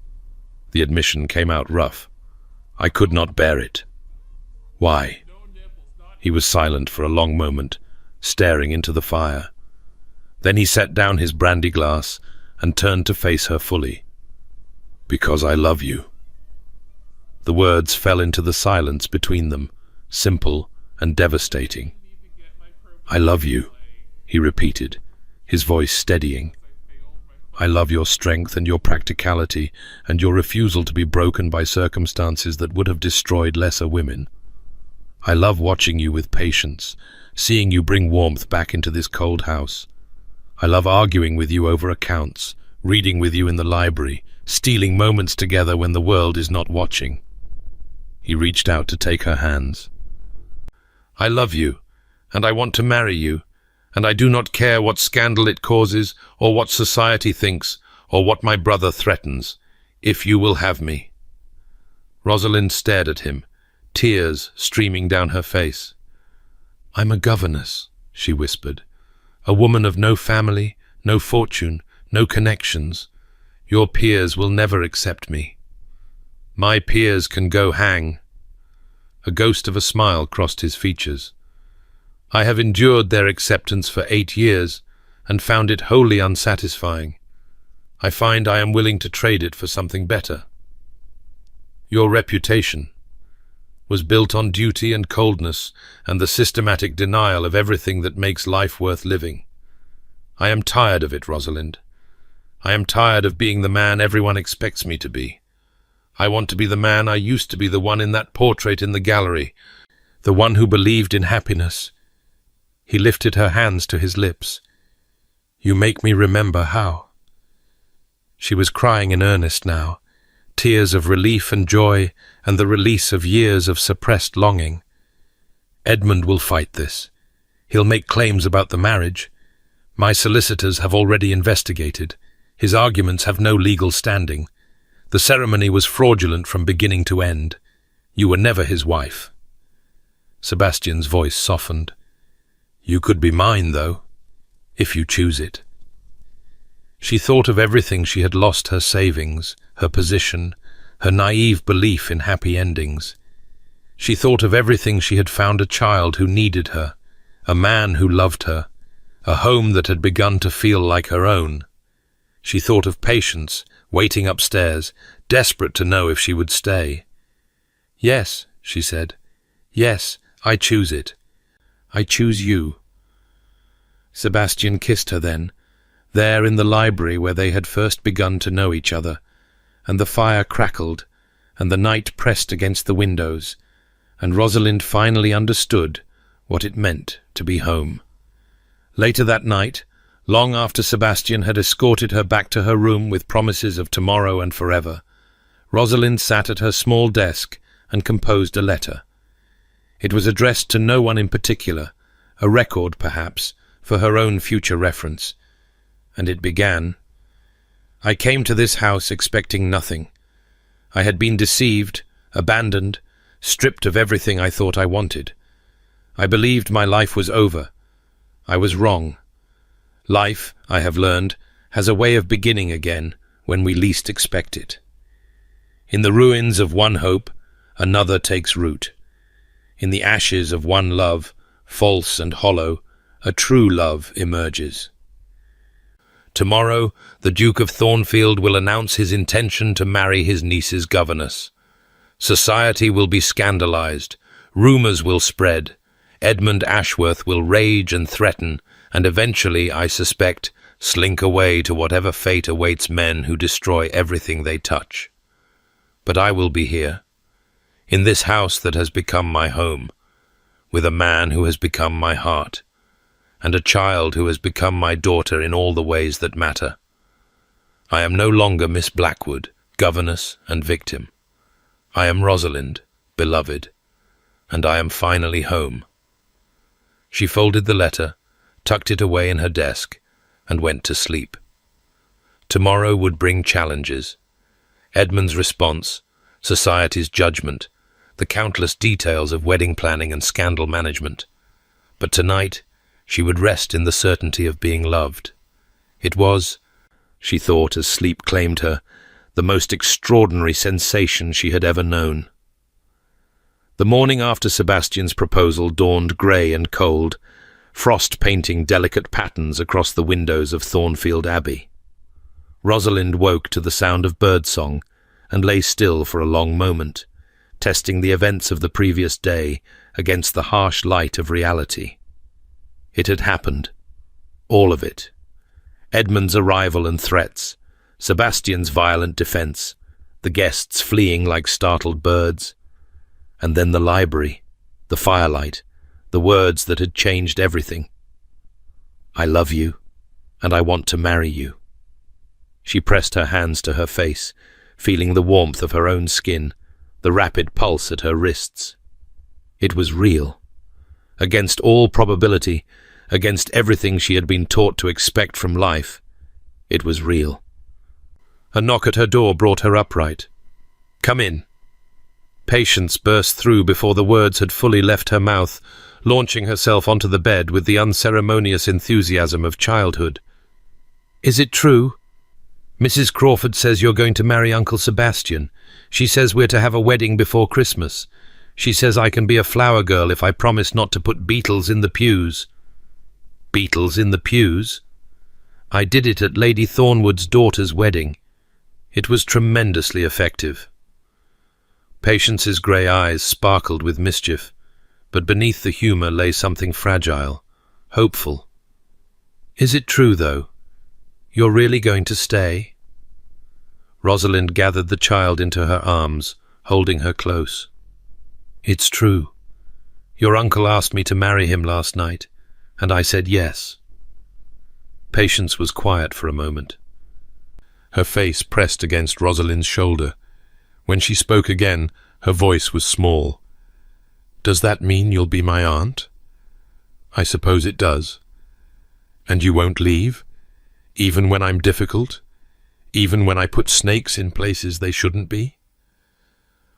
The admission came out rough. "I could not bear it." "Why?" He was silent for a long moment, staring into the fire. Then he set down his brandy glass and turned to face her fully. "Because I love you." The words fell into the silence between them, simple and devastating. "I love you," he repeated, his voice steadying. "I love your strength and your practicality and your refusal to be broken by circumstances that would have destroyed lesser women. I love watching you with patience, seeing you bring warmth back into this cold house. I love arguing with you over accounts, reading with you in the library, stealing moments together when the world is not watching." He reached out to take her hands. "I love you, and I want to marry you, and I do not care what scandal it causes, or what society thinks, or what my brother threatens, if you will have me." Rosalind stared at him, tears streaming down her face. "I'm a governess," she whispered, "a woman of no family, no fortune, no connections. Your peers will never accept me." "My peers can go hang." A ghost of a smile crossed his features. "I have endured their acceptance for 8 years and found it wholly unsatisfying. I find I am willing to trade it for something better." "Your reputation was built on duty and coldness and the systematic denial of everything that makes life worth living. I am tired of it, Rosalind. I am tired of being the man everyone expects me to be. I want to be the man I used to be, the one in that portrait in the gallery, the one who believed in happiness." He lifted her hands to his lips. "You make me remember how." She was crying in earnest now, tears of relief and joy and the release of years of suppressed longing. "Edmund will fight this. He'll make claims about the marriage. My solicitors have already investigated. His arguments have no legal standing. The ceremony was fraudulent from beginning to end. You were never his wife." Sebastian's voice softened. "You could be mine, though, if you choose it." She thought of everything she had lost: her savings, her position, her naive belief in happy endings. She thought of everything she had found: a child who needed her, a man who loved her, a home that had begun to feel like her own. She thought of Patience, waiting upstairs, desperate to know if she would stay. "Yes," she said. "Yes, I choose it. I choose you." Sebastian kissed her then, there in the library where they had first begun to know each other, and the fire crackled, and the night pressed against the windows, and Rosalind finally understood what it meant to be home. Later that night, long after Sebastian had escorted her back to her room with promises of tomorrow and forever, Rosalind sat at her small desk and composed a letter. It was addressed to no one in particular, a record, perhaps, for her own future reference, and it began: "I came to this house expecting nothing. I had been deceived, abandoned, stripped of everything I thought I wanted. I believed my life was over. I was wrong. Life, I have learned, has a way of beginning again when we least expect it. In the ruins of one hope, another takes root. In the ashes of one love, false and hollow, a true love emerges. Tomorrow, the Duke of Thornfield will announce his intention to marry his niece's governess. Society will be scandalized, rumors will spread, Edmund Ashworth will rage and threaten, and eventually, I suspect, slink away to whatever fate awaits men who destroy everything they touch. But I will be here, in this house that has become my home, with a man who has become my heart, and a child who has become my daughter in all the ways that matter. I am no longer Miss Blackwood, governess and victim. I am Rosalind, beloved, and I am finally home. She folded the letter, tucked it away in her desk, and went to sleep. Tomorrow would bring challenges. Edmund's response, society's judgment, the countless details of wedding planning and scandal management. But tonight, she would rest in the certainty of being loved. It was, she thought as sleep claimed her, the most extraordinary sensation she had ever known. The morning after Sebastian's proposal dawned grey and cold, frost painting delicate patterns across the windows of Thornfield Abbey. Rosalind woke to the sound of birdsong and lay still for a long moment, testing the events of the previous day against the harsh light of reality. It had happened. All of it. Edmund's arrival and threats, Sebastian's violent defence, the guests fleeing like startled birds, and then the library, the firelight, the words that had changed everything. I love you, and I want to marry you. She pressed her hands to her face, feeling the warmth of her own skin, the rapid pulse at her wrists. It was real. Against all probability, against everything she had been taught to expect from life, it was real. A knock at her door brought her upright. "Come in." Patience burst through before the words had fully left her mouth, launching herself onto the bed with the unceremonious enthusiasm of childhood. "Is it true? Mrs. Crawford says you're going to marry Uncle Sebastian. She says we're to have a wedding before Christmas. She says I can be a flower girl if I promise not to put beetles in the pews." Beetles in the pews? I did it at Lady Thornwood's daughter's wedding. It was tremendously effective. Patience's grey eyes sparkled with mischief, but beneath the humour lay something fragile, hopeful. "Is it true, though? You're really going to stay?" Rosalind gathered the child into her arms, holding her close. "It's true. Your uncle asked me to marry him last night, and I said yes." Patience was quiet for a moment. Her face pressed against Rosalind's shoulder. When she spoke again, her voice was small. "Does that mean you'll be my aunt?" "I suppose it does." "And you won't leave? Even when I'm difficult? Even when I put snakes in places they shouldn't be?"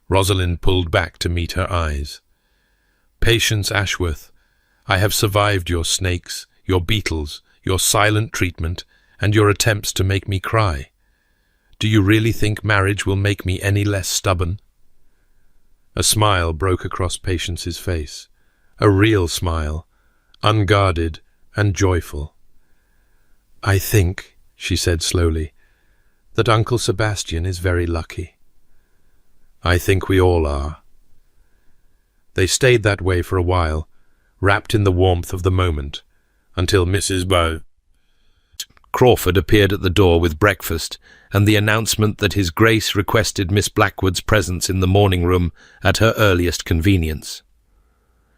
Rosalind pulled back to meet her eyes. "Patience Ashworth, I have survived your snakes, your beetles, your silent treatment, and your attempts to make me cry. Do you really think marriage will make me any less stubborn?" A smile broke across Patience's face, a real smile, unguarded and joyful. "I think," she said slowly, "that Uncle Sebastian is very lucky." "I think we all are." They stayed that way for a while, wrapped in the warmth of the moment, until Mrs. Crawford appeared at the door with breakfast and the announcement that His Grace requested Miss Blackwood's presence in the morning room at her earliest convenience.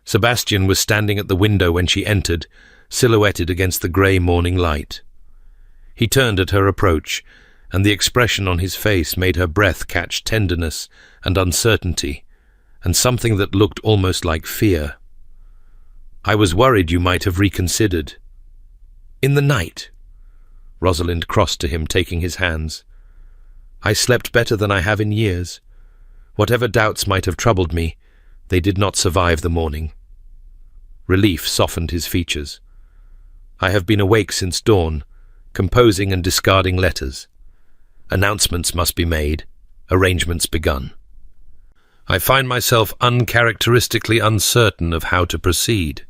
Sebastian was standing at the window when she entered, silhouetted against the grey morning light. He turned at her approach, and the expression on his face made her breath catch tenderness and uncertainty, and something that looked almost like fear. "I was worried you might have reconsidered." "In the night?" Rosalind crossed to him, taking his hands. "I slept better than I have in years. Whatever doubts might have troubled me, they did not survive the morning." Relief softened his features. "I have been awake since dawn, composing and discarding letters. Announcements must be made, arrangements begun. I find myself uncharacteristically uncertain of how to proceed.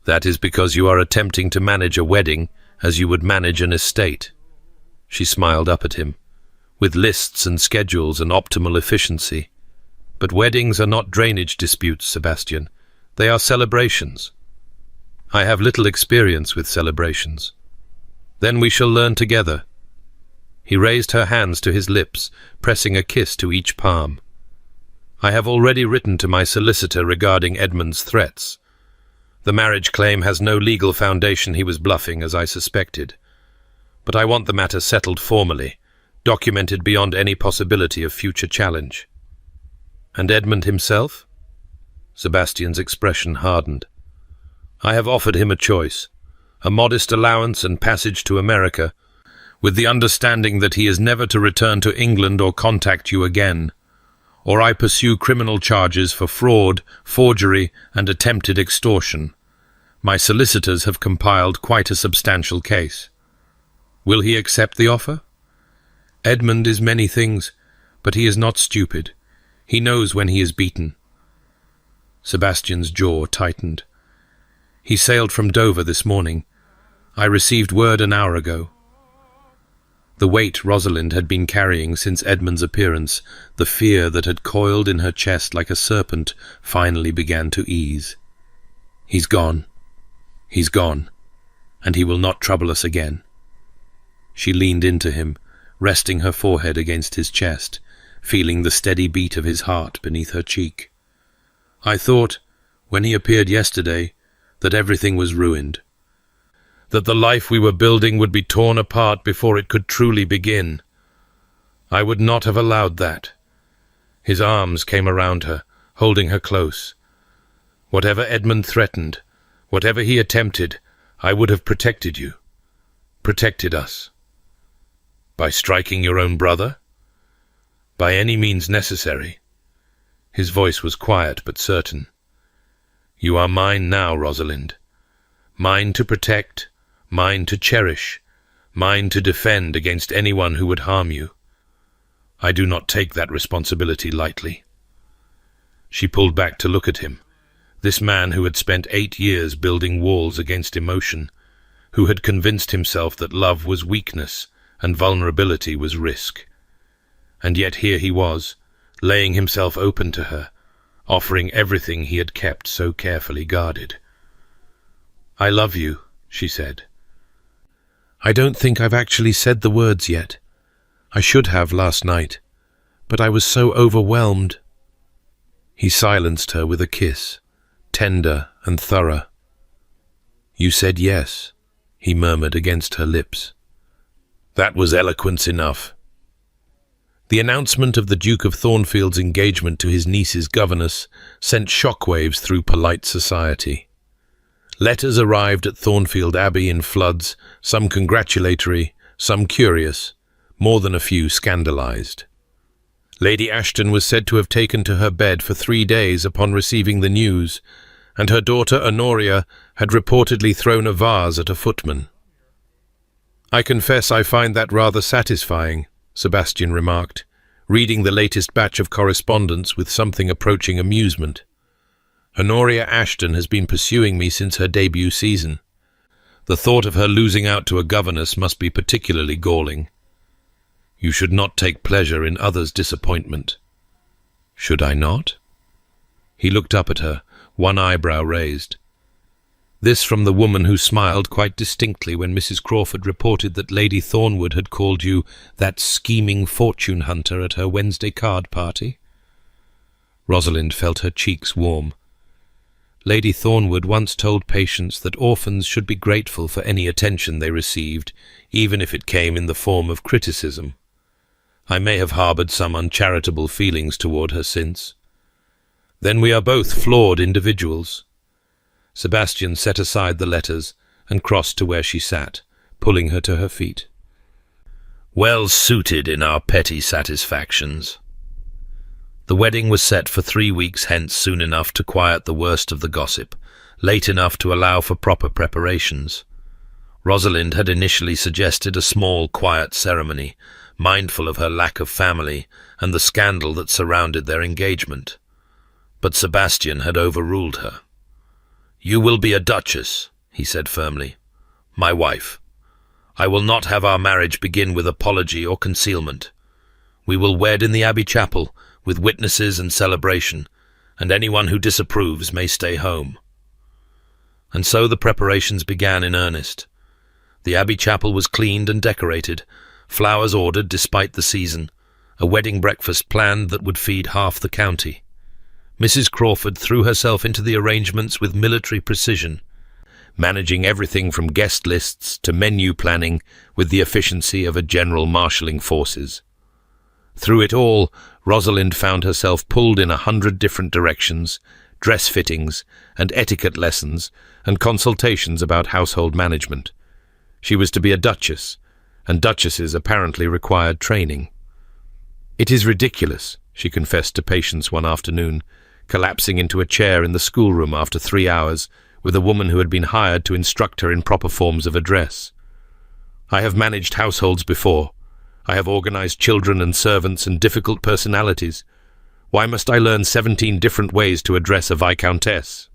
That is because you are attempting to manage a wedding as you would manage an estate. She smiled up at him, with lists and schedules and optimal efficiency. But weddings are not drainage disputes, Sebastian. They are celebrations. I have little experience with celebrations. Then we shall learn together. He raised her hands to his lips, pressing a kiss to each palm. I have already written to my solicitor regarding Edmund's threats. The marriage claim has no legal foundation. He was bluffing, as I suspected. But I want the matter settled formally, documented beyond any possibility of future challenge. And Edmund himself? Sebastian's expression hardened. I have offered him a choice, a modest allowance and passage to America, with the understanding that he is never to return to England or contact you again, or I pursue criminal charges for fraud, forgery, and attempted extortion. My solicitors have compiled quite a substantial case. Will he accept the offer? Edmund is many things, but he is not stupid. He knows when he is beaten. Sebastian's jaw tightened. He sailed from Dover this morning. I received word an hour ago. The weight Rosalind had been carrying since Edmund's appearance, the fear that had coiled in her chest like a serpent, finally began to ease. He's gone. He's gone, and he will not trouble us again. She leaned into him, resting her forehead against his chest, feeling the steady beat of his heart beneath her cheek. I thought, when he appeared yesterday, that everything was ruined, that the life we were building would be torn apart before it could truly begin. I would not have allowed that. His arms came around her, holding her close. Whatever Edmund threatened, whatever he attempted, I would have protected you, protected us. By striking your own brother? By any means necessary. His voice was quiet but certain. You are mine now, Rosalind. Mine to protect, mine to cherish, mine to defend against anyone who would harm you. I do not take that responsibility lightly. She pulled back to look at him, this man who had spent 8 years building walls against emotion, who had convinced himself that love was weakness and vulnerability was risk. And yet here he was, laying himself open to her, offering everything he had kept so carefully guarded. I love you, she said. I don't think I've actually said the words yet. I should have last night, but I was so overwhelmed. He silenced her with a kiss, tender and thorough. You said yes, he murmured against her lips. That was eloquence enough. The announcement of the Duke of Thornfield's engagement to his niece's governess sent shockwaves through polite society. Letters arrived at Thornfield Abbey in floods, some congratulatory, some curious, more than a few scandalized. Lady Ashton was said to have taken to her bed for 3 days upon receiving the news, and her daughter Honoria had reportedly thrown a vase at a footman. I confess I find that rather satisfying, Sebastian remarked, reading the latest batch of correspondence with something approaching amusement. Honoria Ashton has been pursuing me since her debut season. The thought of her losing out to a governess must be particularly galling. You should not take pleasure in others' disappointment. Should I not? He looked up at her, one eyebrow raised. This from the woman who smiled quite distinctly when Mrs. Crawford reported that Lady Thornwood had called you that scheming fortune hunter at her Wednesday card party. Rosalind felt her cheeks warm. Lady Thornwood once told patients that orphans should be grateful for any attention they received, even if it came in the form of criticism. I may have harboured some uncharitable feelings toward her since. Then we are both flawed individuals. Sebastian set aside the letters and crossed to where she sat, pulling her to her feet. Well suited in our petty satisfactions. The wedding was set for 3 weeks hence, soon enough to quiet the worst of the gossip, late enough to allow for proper preparations. Rosalind had initially suggested a small, quiet ceremony, mindful of her lack of family and the scandal that surrounded their engagement. But Sebastian had overruled her. "You will be a duchess," he said firmly. "My wife. I will not have our marriage begin with apology or concealment. We will wed in the Abbey Chapel, with witnesses and celebration, and anyone who disapproves may stay home." And so the preparations began in earnest. The Abbey Chapel was cleaned and decorated, flowers ordered despite the season, a wedding breakfast planned that would feed half the county. Mrs. Crawford threw herself into the arrangements with military precision, managing everything from guest lists to menu planning with the efficiency of a general marshalling forces. Through it all, Rosalind found herself pulled in 100 different directions, dress fittings and etiquette lessons and consultations about household management. She was to be a duchess, and duchesses apparently required training. "It is ridiculous," she confessed to Patience one afternoon, collapsing into a chair in the schoolroom after 3 hours with a woman who had been hired to instruct her in proper forms of address. "I have managed households before. I have organized children and servants and difficult personalities. Why must I learn 17 different ways to address a viscountess?"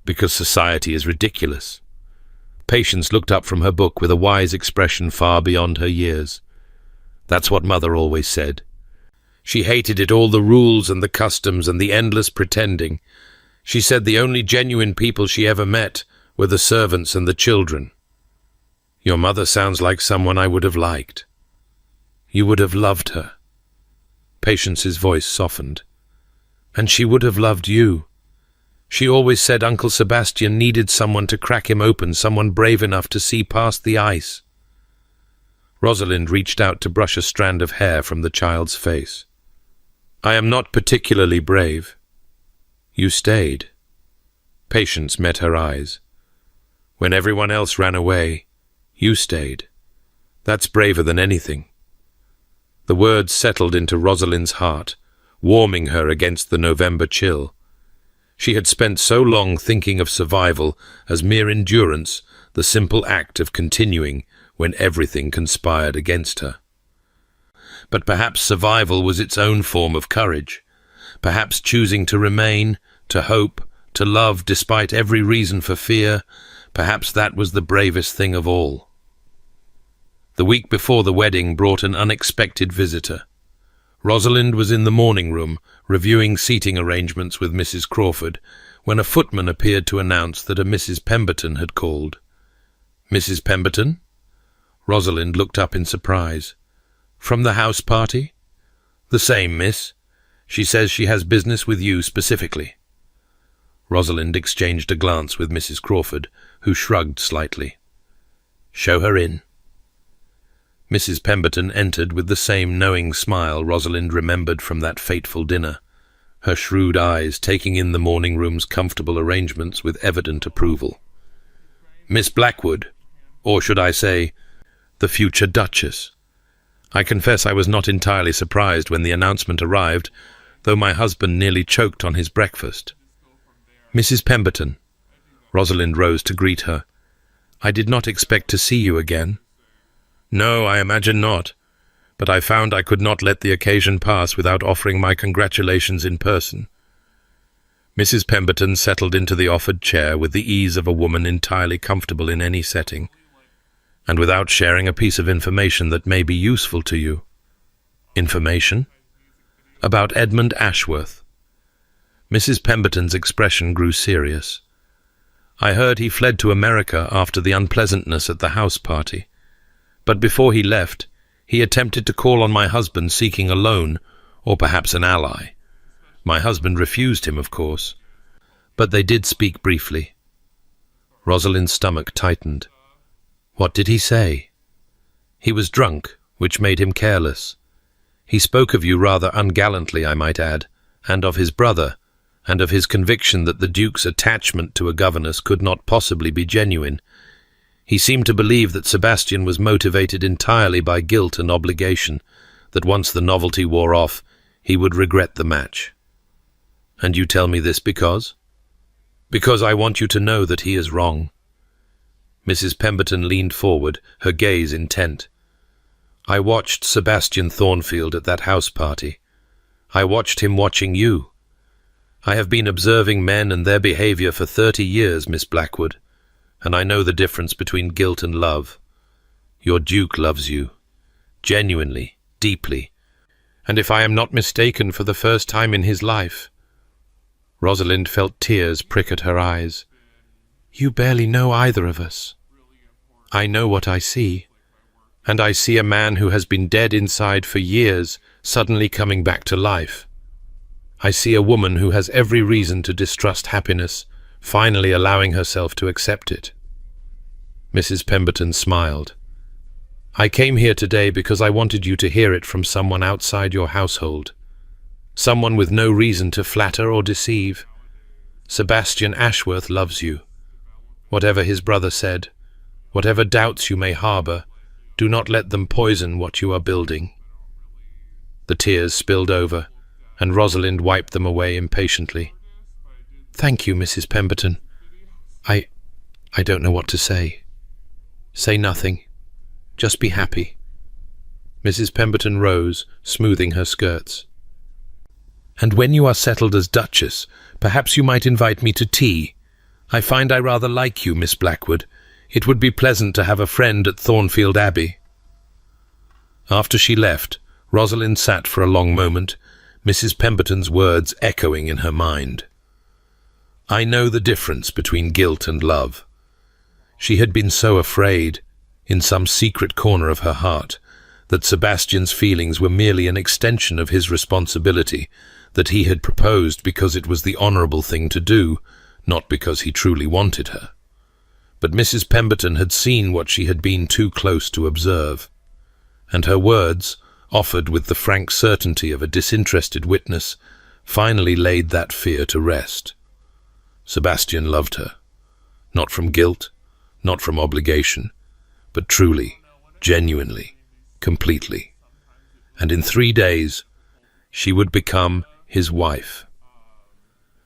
"Because society is ridiculous." Patience looked up from her book with a wise expression far beyond her years. "That's what Mother always said. She hated it, all the rules and the customs and the endless pretending. She said the only genuine people she ever met were the servants and the children." "Your mother sounds like someone I would have liked." "You would have loved her." Patience's voice softened. "And she would have loved you. She always said Uncle Sebastian needed someone to crack him open, someone brave enough to see past the ice." Rosalind reached out to brush a strand of hair from the child's face. "I am not particularly brave." "You stayed." Patience met her eyes. "When everyone else ran away, you stayed. That's braver than anything." The words settled into Rosalind's heart, warming her against the November chill. She had spent so long thinking of survival as mere endurance, the simple act of continuing when everything conspired against her. But perhaps survival was its own form of courage. Perhaps choosing to remain, to hope, to love despite every reason for fear, perhaps that was the bravest thing of all. The week before the wedding brought an unexpected visitor. Rosalind was in the morning room, reviewing seating arrangements with Mrs. Crawford, when a footman appeared to announce that a Mrs. Pemberton had called. "Mrs. Pemberton?" Rosalind looked up in surprise. "From the house party?" "The same, miss. She says she has business with you specifically." Rosalind exchanged a glance with Mrs. Crawford, who shrugged slightly. "Show her in." Mrs. Pemberton entered with the same knowing smile Rosalind remembered from that fateful dinner, her shrewd eyes taking in the morning room's comfortable arrangements with evident approval. "Miss Blackwood, or should I say, the future Duchess." I confess I was not entirely surprised when the announcement arrived, though my husband nearly choked on his breakfast. "Mrs. Pemberton." Rosalind rose to greet her. "I did not expect to see you again." "No, I imagine not, but I found I could not let the occasion pass without offering my congratulations in person." Mrs. Pemberton settled into the offered chair with the ease of a woman entirely comfortable in any setting, and without sharing a piece of information that may be useful to you. "Information?" "About Edmund Ashworth." Mrs. Pemberton's expression grew serious. "I heard he fled to America after the unpleasantness at the house party. But before he left, he attempted to call on my husband seeking a loan, or perhaps an ally. My husband refused him, of course, but they did speak briefly." Rosalind's stomach tightened. "What did he say?" "He was drunk, which made him careless. He spoke of you rather ungallantly, I might add, and of his brother, and of his conviction that the Duke's attachment to a governess could not possibly be genuine. He seemed to believe that Sebastian was motivated entirely by guilt and obligation, that once the novelty wore off, he would regret the match." "And you tell me this because?" "Because I want you to know that he is wrong." Mrs. Pemberton leaned forward, her gaze intent. I watched Sebastian Thornfield at that house party. I watched him watching you. I have been observing men and their behavior for 30 years, Miss Blackwood, and I know the difference between guilt and love. Your Duke loves you, genuinely, deeply, and if I am not mistaken, for the first time in his life. Rosalind felt tears prick at her eyes. You barely know either of us. I know what I see, and I see a man who has been dead inside for years suddenly coming back to life. I see a woman who has every reason to distrust happiness, finally allowing herself to accept it. Mrs. Pemberton smiled. I came here today because I wanted you to hear it from someone outside your household. Someone with no reason to flatter or deceive. Sebastian Ashworth loves you. Whatever his brother said, whatever doubts you may harbor, do not let them poison what you are building. The tears spilled over, and Rosalind wiped them away impatiently. Thank you, Mrs. Pemberton. I don't know what to say. Say nothing. Just be happy. Mrs. Pemberton rose, smoothing her skirts. And when you are settled as Duchess, perhaps you might invite me to tea. I find I rather like you, Miss Blackwood. It would be pleasant to have a friend at Thornfield Abbey. After she left, Rosalind sat for a long moment, Mrs. Pemberton's words echoing in her mind. I know the difference between guilt and love. She had been so afraid, in some secret corner of her heart, that Sebastian's feelings were merely an extension of his responsibility, that he had proposed because it was the honourable thing to do, not because he truly wanted her. But Mrs. Pemberton had seen what she had been too close to observe, and her words, offered with the frank certainty of a disinterested witness, finally laid that fear to rest. Sebastian loved her, not from guilt, not from obligation, but truly, genuinely, completely. And in 3 days, she would become his wife.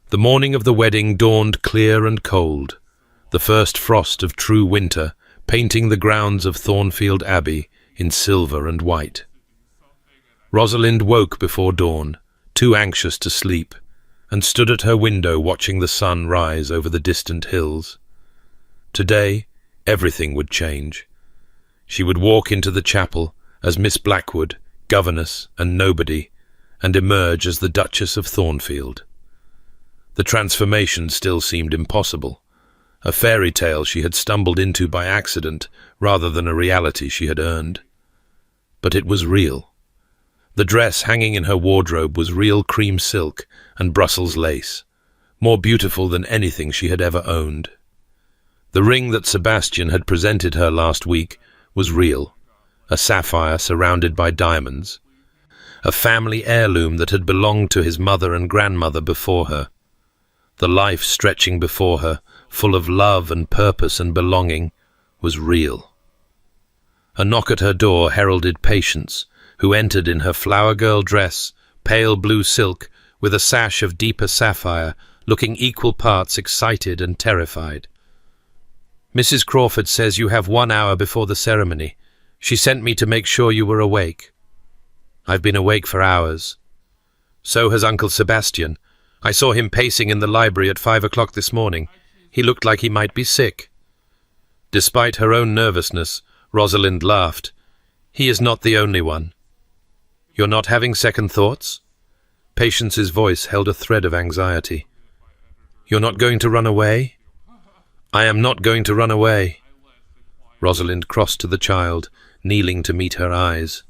The morning of the wedding dawned clear and cold, the first frost of true winter painting the grounds of Thornfield Abbey in silver and white. Rosalind woke before dawn, too anxious to sleep, and stood at her window watching the sun rise over the distant hills. Today, everything would change. She would walk into the chapel as Miss Blackwood, governess and nobody, and emerge as the Duchess of Thornfield. The transformation still seemed impossible, a fairy tale she had stumbled into by accident rather than a reality she had earned. But it was real. The dress hanging in her wardrobe was real cream silk and Brussels lace, more beautiful than anything she had ever owned. The ring that Sebastian had presented her last week was real, a sapphire surrounded by diamonds, a family heirloom that had belonged to his mother and grandmother before her. The life stretching before her, full of love and purpose and belonging, was real. A knock at her door heralded Patience, who entered in her flower girl dress, pale blue silk, with a sash of deeper sapphire, looking equal parts excited and terrified. Mrs. Crawford says you have 1 hour before the ceremony. She sent me to make sure you were awake. I've been awake for hours. So has Uncle Sebastian. I saw him pacing in the library at 5 o'clock this morning. He looked like he might be sick. Despite her own nervousness, Rosalind laughed. He is not the only one. You're not having second thoughts? Patience's voice held a thread of anxiety. You're not going to run away? I am not going to run away. Rosalind crossed to the child, kneeling to meet her eyes.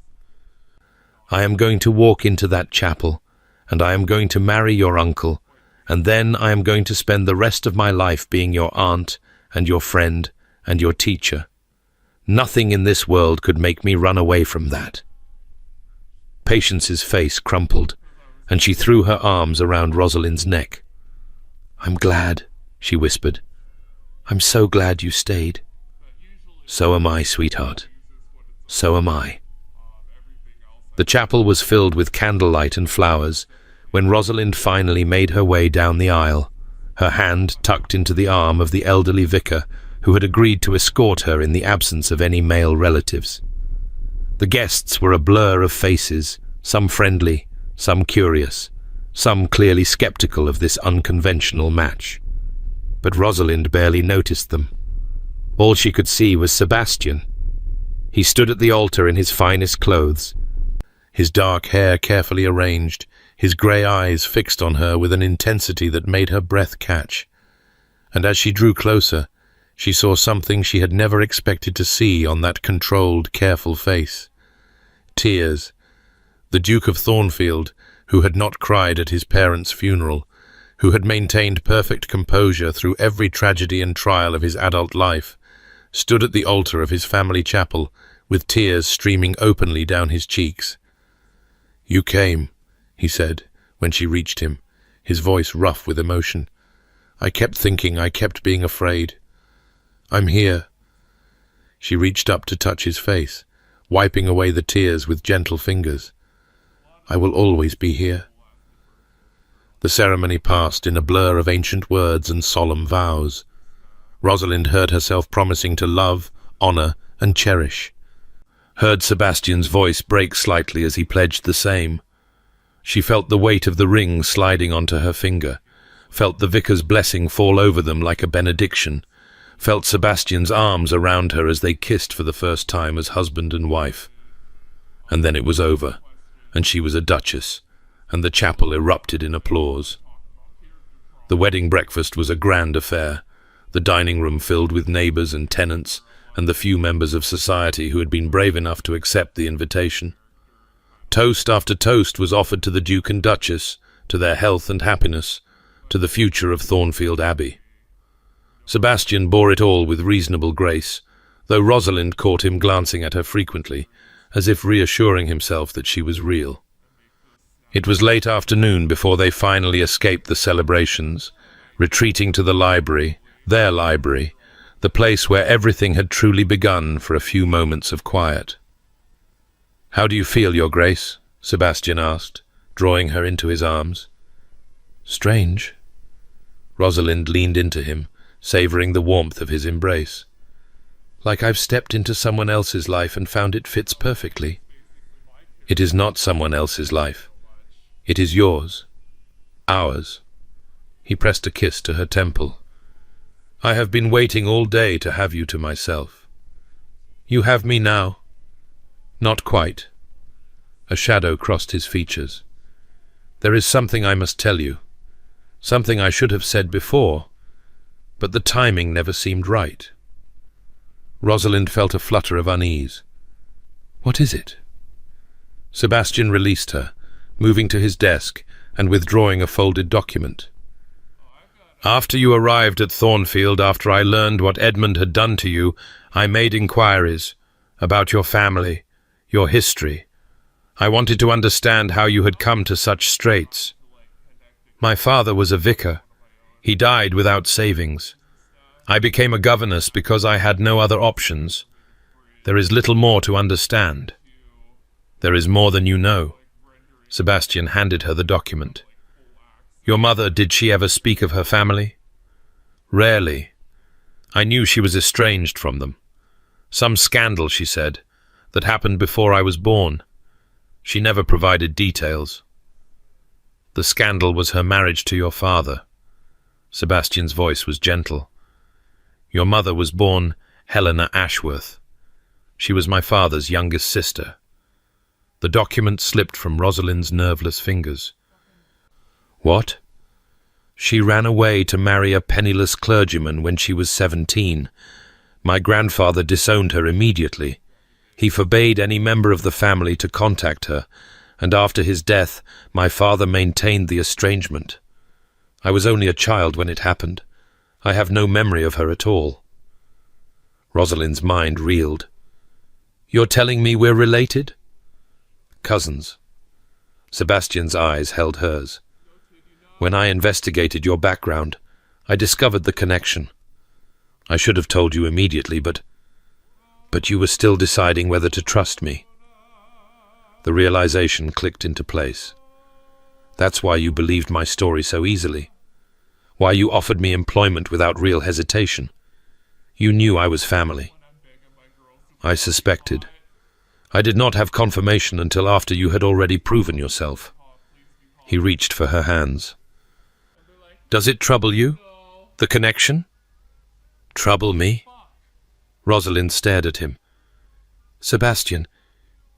I am going to walk into that chapel, and I am going to marry your uncle, and then I am going to spend the rest of my life being your aunt and your friend and your teacher. Nothing in this world could make me run away from that. Patience's face crumpled, and she threw her arms around Rosalind's neck. I'm glad, she whispered. I'm so glad you stayed. So am I, sweetheart. So am I. The chapel was filled with candlelight and flowers when Rosalind finally made her way down the aisle, her hand tucked into the arm of the elderly vicar, who had agreed to escort her in the absence of any male relatives. The guests were a blur of faces, some friendly, some curious, some clearly skeptical of this unconventional match. But Rosalind barely noticed them. All she could see was Sebastian. He stood at the altar in his finest clothes, his dark hair carefully arranged, his grey eyes fixed on her with an intensity that made her breath catch. And as she drew closer, she saw something she had never expected to see on that controlled, careful face. Tears. The Duke of Thornfield, who had not cried at his parents' funeral, who had maintained perfect composure through every tragedy and trial of his adult life, stood at the altar of his family chapel, with tears streaming openly down his cheeks. "You came," he said, when she reached him, his voice rough with emotion. "I kept thinking, I kept being afraid. I'm here." She reached up to touch his face, wiping away the tears with gentle fingers. "I will always be here." The ceremony passed in a blur of ancient words and solemn vows. Rosalind heard herself promising to love, honor, and cherish. Heard Sebastian's voice break slightly as he pledged the same. She felt the weight of the ring sliding onto her finger, felt the vicar's blessing fall over them like a benediction, felt Sebastian's arms around her as they kissed for the first time as husband and wife. And then it was over, and she was a duchess, and the chapel erupted in applause. The wedding breakfast was a grand affair, the dining room filled with neighbours and tenants, and the few members of society who had been brave enough to accept the invitation. Toast after toast was offered to the Duke and Duchess, to their health and happiness, to the future of Thornfield Abbey. Sebastian bore it all with reasonable grace, though Rosalind caught him glancing at her frequently, as if reassuring himself that she was real. It was late afternoon before they finally escaped the celebrations, retreating to the library, their library, the place where everything had truly begun for a few moments of quiet. "How do you feel, Your Grace?" Sebastian asked, drawing her into his arms. "Strange." Rosalind leaned into him, savouring the warmth of his embrace. "Like I've stepped into someone else's life and found it fits perfectly." "It is not someone else's life. It is yours. Ours." He pressed a kiss to her temple. "I have been waiting all day to have you to myself." "You have me now." "Not quite." A shadow crossed his features. "There is something I must tell you. Something I should have said before, but the timing never seemed right." Rosalind felt a flutter of unease. "What is it?" Sebastian released her, moving to his desk and withdrawing a folded document. "After you arrived at Thornfield, after I learned what Edmund had done to you, I made inquiries about your family, your history. I wanted to understand how you had come to such straits. My father was a vicar. He died without savings. I became a governess because I had no other options. There is little more to understand." "There is more than you know." Sebastian handed her the document. "Your mother, did she ever speak of her family?" "Rarely. I knew she was estranged from them. Some scandal, she said, that happened before I was born. She never provided details." "The scandal was her marriage to your father." Sebastian's voice was gentle. "Your mother was born Helena Ashworth. She was my father's youngest sister." The document slipped from Rosalind's nerveless fingers. "What?" "She ran away to marry a penniless clergyman when she was 17. My grandfather disowned her immediately. He forbade any member of the family to contact her, and after his death, my father maintained the estrangement. I was only a child when it happened. I have no memory of her at all." Rosalind's mind reeled. "You're telling me we're related?" "Cousins." Sebastian's eyes held hers. "When I investigated your background, I discovered the connection. I should have told you immediately, but you were still deciding whether to trust me." The realization clicked into place. "That's why you believed my story so easily. Why you offered me employment without real hesitation. You knew I was family. I suspected. I did not have confirmation until after you had already proven yourself. He reached for her hands. Does it trouble you? The connection? Trouble me? Rosalind stared at him. Sebastian,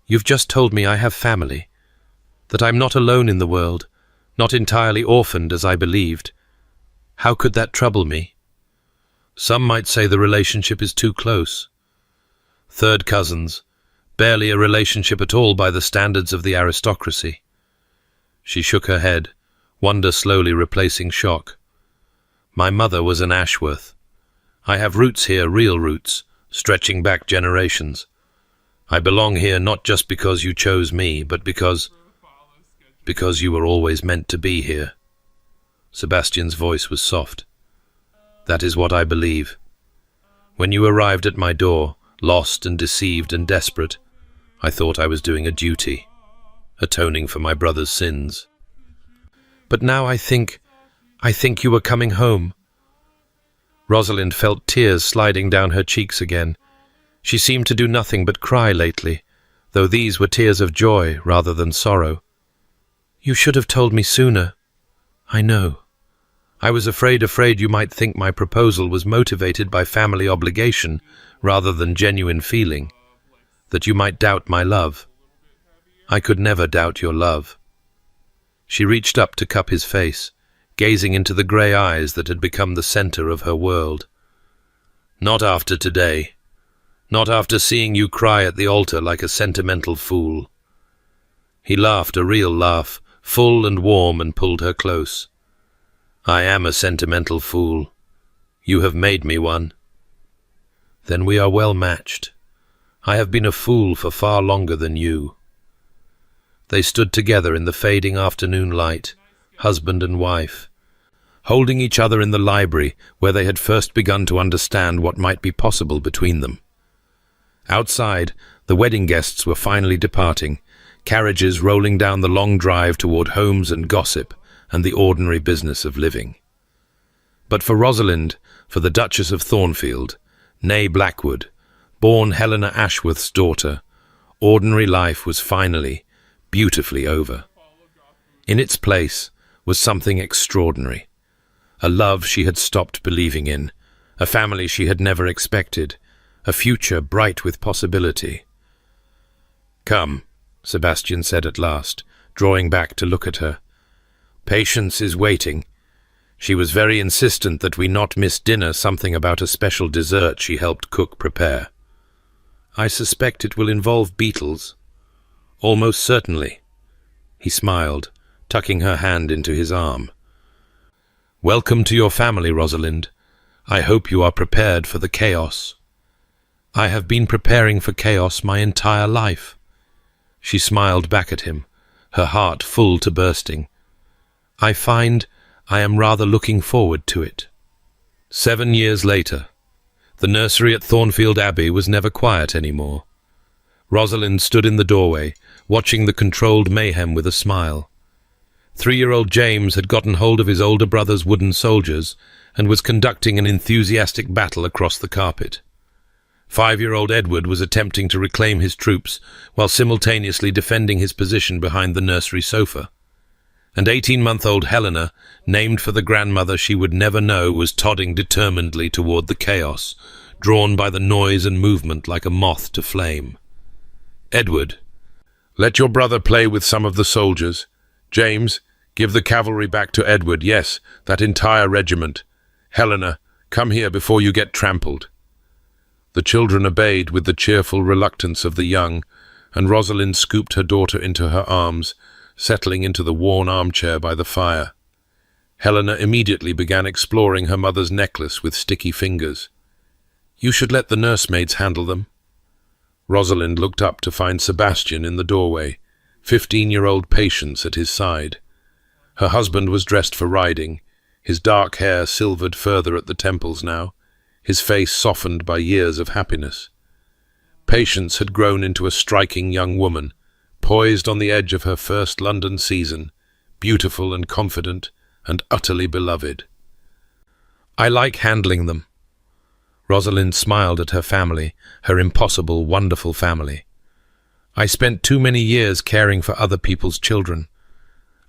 you've just told me I have family, that I'm not alone in the world, not entirely orphaned as I believed. How could that trouble me? Some might say the relationship is too close. Third cousins, barely a relationship at all by the standards of the aristocracy. She shook her head, wonder slowly replacing shock. My mother was an Ashworth. I have roots here, real roots, stretching back generations. I belong here not just because you chose me, but because you were always meant to be here. Sebastian's voice was soft. That is what I believe. When you arrived at my door, lost and deceived and desperate, I thought I was doing a duty, atoning for my brother's sins. But now I think you were coming home. Rosalind felt tears sliding down her cheeks again. She seemed to do nothing but cry lately, though these were tears of joy rather than sorrow. You should have told me sooner. I know. I was afraid you might think my proposal was motivated by family obligation rather than genuine feeling, that you might doubt my love. I could never doubt your love. She reached up to cup his face, gazing into the grey eyes that had become the centre of her world. Not after today. Not after seeing you cry at the altar like a sentimental fool. He laughed, a real laugh, full and warm, and pulled her close. I am a sentimental fool. You have made me one. Then we are well matched. I have been a fool for far longer than you. They stood together in the fading afternoon light, husband and wife, holding each other in the library where they had first begun to understand what might be possible between them. Outside, the wedding guests were finally departing, carriages rolling down the long drive toward homes and gossip and the ordinary business of living. But for Rosalind, for the Duchess of Thornfield, née Blackwood, born Helena Ashworth's daughter, ordinary life was finally, beautifully over. In its place was something extraordinary, a love she had stopped believing in, a family she had never expected, a future bright with possibility. Come, Sebastian said at last, drawing back to look at her. Patience is waiting. She was very insistent that we not miss dinner, something about a special dessert she helped cook prepare. I suspect it will involve beetles. Almost certainly. He smiled, tucking her hand into his arm. Welcome to your family, Rosalind. I hope you are prepared for the chaos. I have been preparing for chaos my entire life. She smiled back at him, her heart full to bursting. I find I am rather looking forward to it. 7 years later, the nursery at Thornfield Abbey was never quiet anymore. Rosalind stood in the doorway, watching the controlled mayhem with a smile. 3-year-old James had gotten hold of his older brother's wooden soldiers and was conducting an enthusiastic battle across the carpet. 5-year-old Edward was attempting to reclaim his troops while simultaneously defending his position behind the nursery sofa. And 18-month-old Helena, named for the grandmother she would never know, was todding determinedly toward the chaos, drawn by the noise and movement like a moth to flame. Edward, let your brother play with some of the soldiers. James, give the cavalry back to Edward. Yes, that entire regiment. Helena, come here before you get trampled. The children obeyed with the cheerful reluctance of the young, and Rosalind scooped her daughter into her arms, settling into the worn armchair by the fire. Helena immediately began exploring her mother's necklace with sticky fingers. You should let the nursemaids handle them. Rosalind looked up to find Sebastian in the doorway, 15-year-old Patience at his side. Her husband was dressed for riding, his dark hair silvered further at the temples now, his face softened by years of happiness. Patience had grown into a striking young woman, poised on the edge of her first London season, beautiful and confident and utterly beloved. I like handling them. Rosalind smiled at her family, her impossible, wonderful family. I spent too many years caring for other people's children.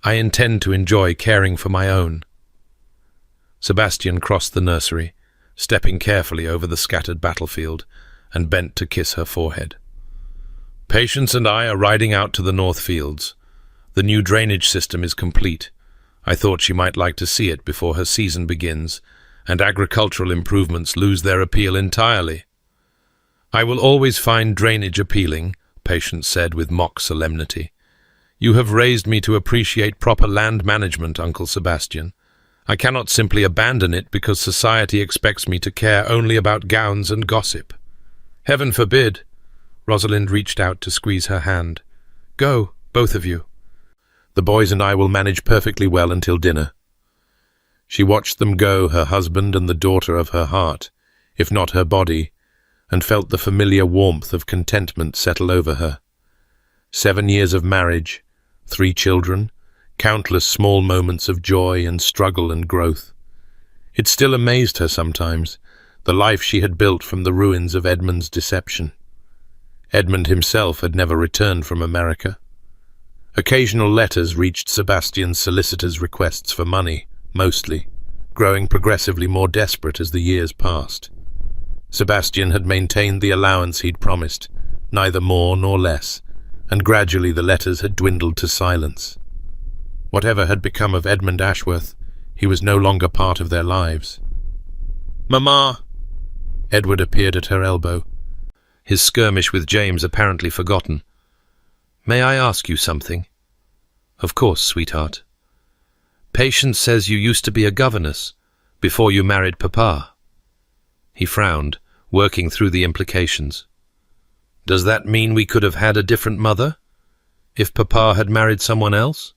I intend to enjoy caring for my own. Sebastian crossed the nursery, stepping carefully over the scattered battlefield, and bent to kiss her forehead. Patience and I are riding out to the North Fields. The new drainage system is complete. I thought she might like to see it before her season begins, and agricultural improvements lose their appeal entirely. I will always find drainage appealing, Patience said with mock solemnity. You have raised me to appreciate proper land management, Uncle Sebastian. I cannot simply abandon it because society expects me to care only about gowns and gossip. Heaven forbid. Rosalind reached out to squeeze her hand. Go, both of you. The boys and I will manage perfectly well until dinner. She watched them go, her husband and the daughter of her heart, if not her body, and felt the familiar warmth of contentment settle over her. 7 years of marriage, 3 children, countless small moments of joy and struggle and growth. It still amazed her sometimes, the life she had built from the ruins of Edmund's deception. Edmund himself had never returned from America. Occasional letters reached Sebastian's solicitors' requests for money, mostly, growing progressively more desperate as the years passed. Sebastian had maintained the allowance he'd promised, neither more nor less, and gradually the letters had dwindled to silence. Whatever had become of Edmund Ashworth, he was no longer part of their lives. "Mamma!" Edward appeared at her elbow, his skirmish with James apparently forgotten. "May I ask you something?" "Of course, sweetheart." "Patience says you used to be a governess, before you married Papa." He frowned, working through the implications. "Does that mean we could have had a different mother, if Papa had married someone else?"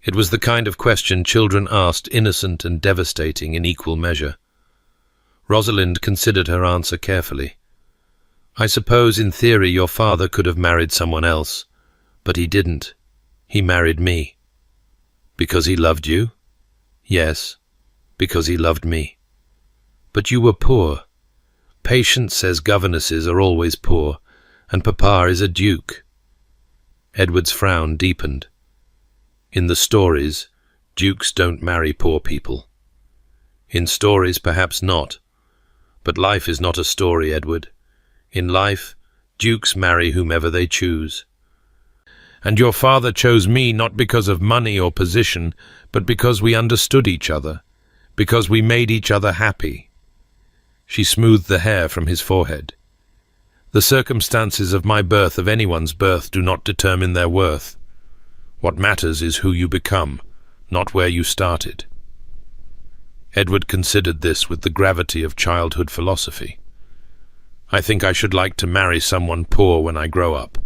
It was the kind of question children asked, innocent and devastating in equal measure. Rosalind considered her answer carefully. "I suppose in theory your father could have married someone else, but he didn't. He married me." "Because he loved you?" "Yes, because he loved me." "But you were poor. Patience says governesses are always poor, and Papa is a duke." Edward's frown deepened. "In the stories, dukes don't marry poor people." "In stories, perhaps not. But life is not a story, Edward. In life, dukes marry whomever they choose. And your father chose me not because of money or position, but because we understood each other, because we made each other happy." She smoothed the hair from his forehead. "The circumstances of my birth, of anyone's birth, do not determine their worth. What matters is who you become, not where you started." Edward considered this with the gravity of childhood philosophy. "I think I should like to marry someone poor when I grow up.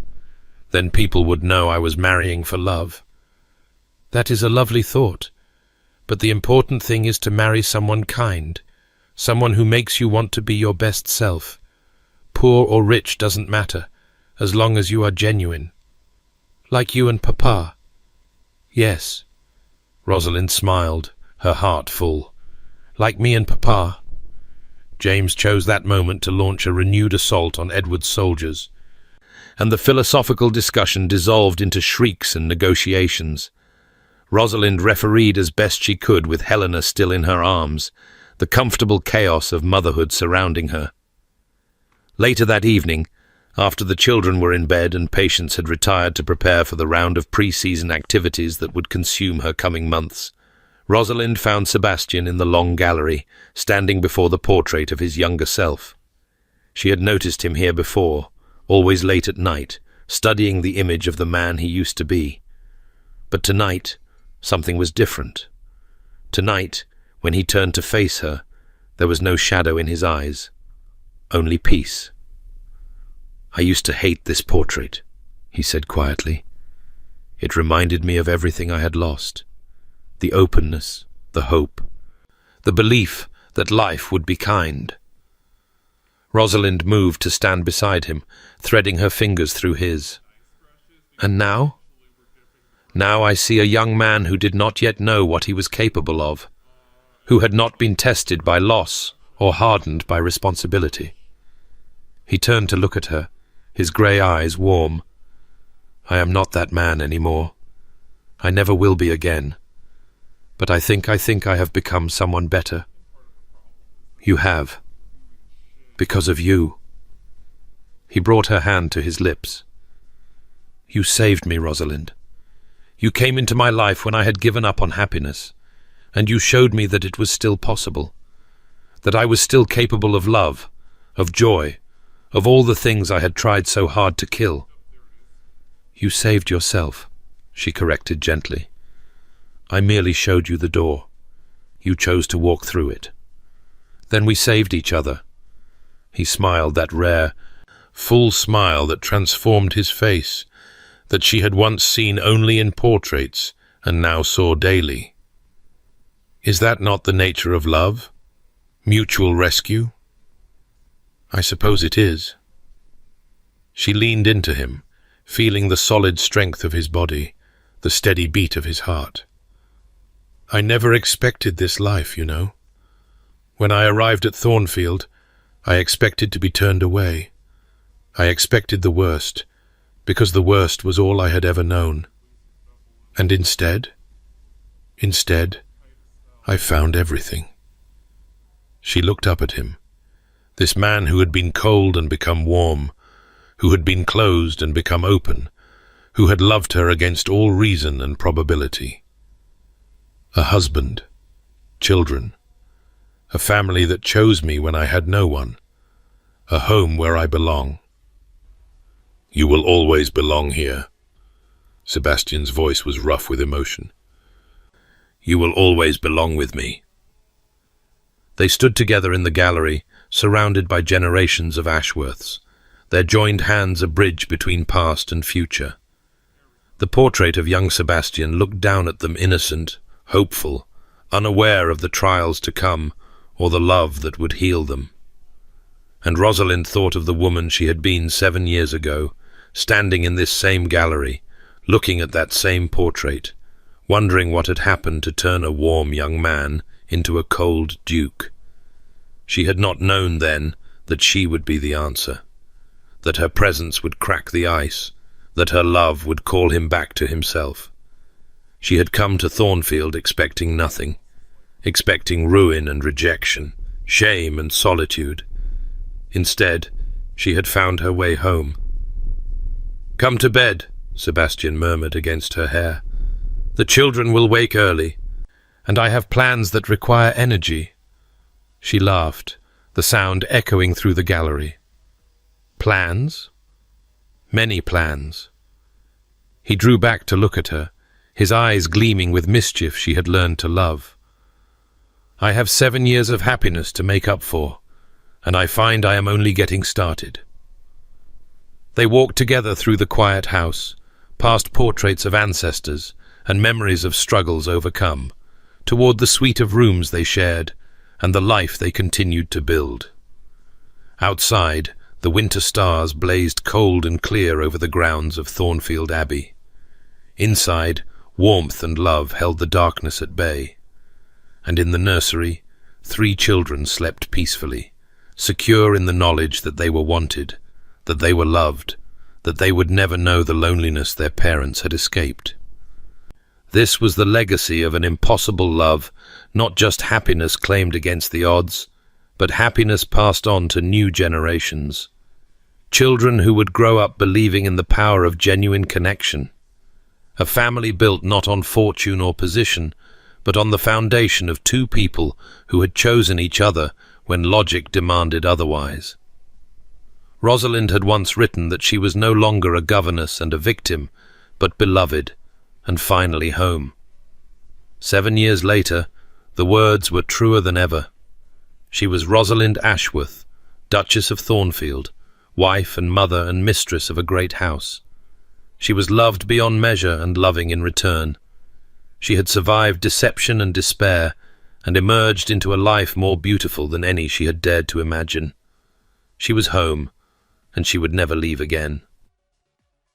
Then people would know I was marrying for love." "That is a lovely thought. But the important thing is to marry someone kind, someone who makes you want to be your best self. Poor or rich doesn't matter, as long as you are genuine. Like you and Papa." "Yes." Rosalind smiled, her heart full. "Like me and Papa." James chose that moment to launch a renewed assault on Edward's soldiers, and the philosophical discussion dissolved into shrieks and negotiations. Rosalind refereed as best she could with Helena still in her arms, the comfortable chaos of motherhood surrounding her. Later that evening, after the children were in bed and Patience had retired to prepare for the round of pre-season activities that would consume her coming months, Rosalind found Sebastian in the long gallery, standing before the portrait of his younger self. She had noticed him here before, always late at night, studying the image of the man he used to be. But tonight, something was different. Tonight, when he turned to face her, there was no shadow in his eyes, only peace. "I used to hate this portrait," he said quietly. "It reminded me of everything I had lost. The openness, the hope, the belief that life would be kind." Rosalind moved to stand beside him, threading her fingers through his. "And now?" "Now I see a young man who did not yet know what he was capable of, who had not been tested by loss or hardened by responsibility. He turned to look at her, his grey eyes warm. I am not that man anymore. I never will be again. But I think I have become someone better. You have. Because of you. He brought her hand to his lips. You saved me, Rosalind. You came into my life when I had given up on happiness, and you showed me that it was still possible, that I was still capable of love, of joy, of all the things I had tried so hard to kill. You saved yourself, she corrected gently. I merely showed you the door. You chose to walk through it. Then we saved each other. He smiled, that rare, full smile that transformed his face, that she had once seen only in portraits and now saw daily. Is that not the nature of love? Mutual rescue? I suppose it is. She leaned into him, feeling the solid strength of his body, the steady beat of his heart. I never expected this life, you know. When I arrived at Thornfield, I expected to be turned away. I expected the worst, because the worst was all I had ever known. And instead, I found everything. She looked up at him. This man who had been cold and become warm, who had been closed and become open, who had loved her against all reason and probability. A husband, children, a family that chose me when I had no one, a home where I belong. You will always belong here. Sebastian's voice was rough with emotion. You will always belong with me. They stood together in the gallery, surrounded by generations of Ashworths, their joined hands a bridge between past and future. The portrait of young Sebastian looked down at them innocent, hopeful, unaware of the trials to come or the love that would heal them. And Rosalind thought of the woman she had been 7 years ago, standing in this same gallery, looking at that same portrait, wondering what had happened to turn a warm young man into a cold duke. She had not known then that she would be the answer, that her presence would crack the ice, that her love would call him back to himself. She had come to Thornfield expecting nothing, expecting ruin and rejection, shame and solitude. Instead, she had found her way home. Come to bed, Sebastian murmured against her hair. The children will wake early, and I have plans that require energy. She laughed, the sound echoing through the gallery. Plans? Many plans. He drew back to look at her, his eyes gleaming with mischief she had learned to love. I have 7 years of happiness to make up for, and I find I am only getting started. They walked together through the quiet house, past portraits of ancestors and memories of struggles overcome, toward the suite of rooms they shared and the life they continued to build. Outside, the winter stars blazed cold and clear over the grounds of Thornfield Abbey. Inside, warmth and love held the darkness at bay. And in the nursery, 3 children slept peacefully, secure in the knowledge that they were wanted, that they were loved, that they would never know the loneliness their parents had escaped. This was the legacy of an impossible love, not just happiness claimed against the odds, but happiness passed on to new generations. Children who would grow up believing in the power of genuine connection. A family built not on fortune or position, but on the foundation of 2 people who had chosen each other when logic demanded otherwise. Rosalind had once written that she was no longer a governess and a victim, but beloved, and finally home. 7 years later, the words were truer than ever. She was Rosalind Ashworth, Duchess of Thornfield, wife and mother and mistress of a great house. She was loved beyond measure and loving in return. She had survived deception and despair, and emerged into a life more beautiful than any she had dared to imagine. She was home, and she would never leave again.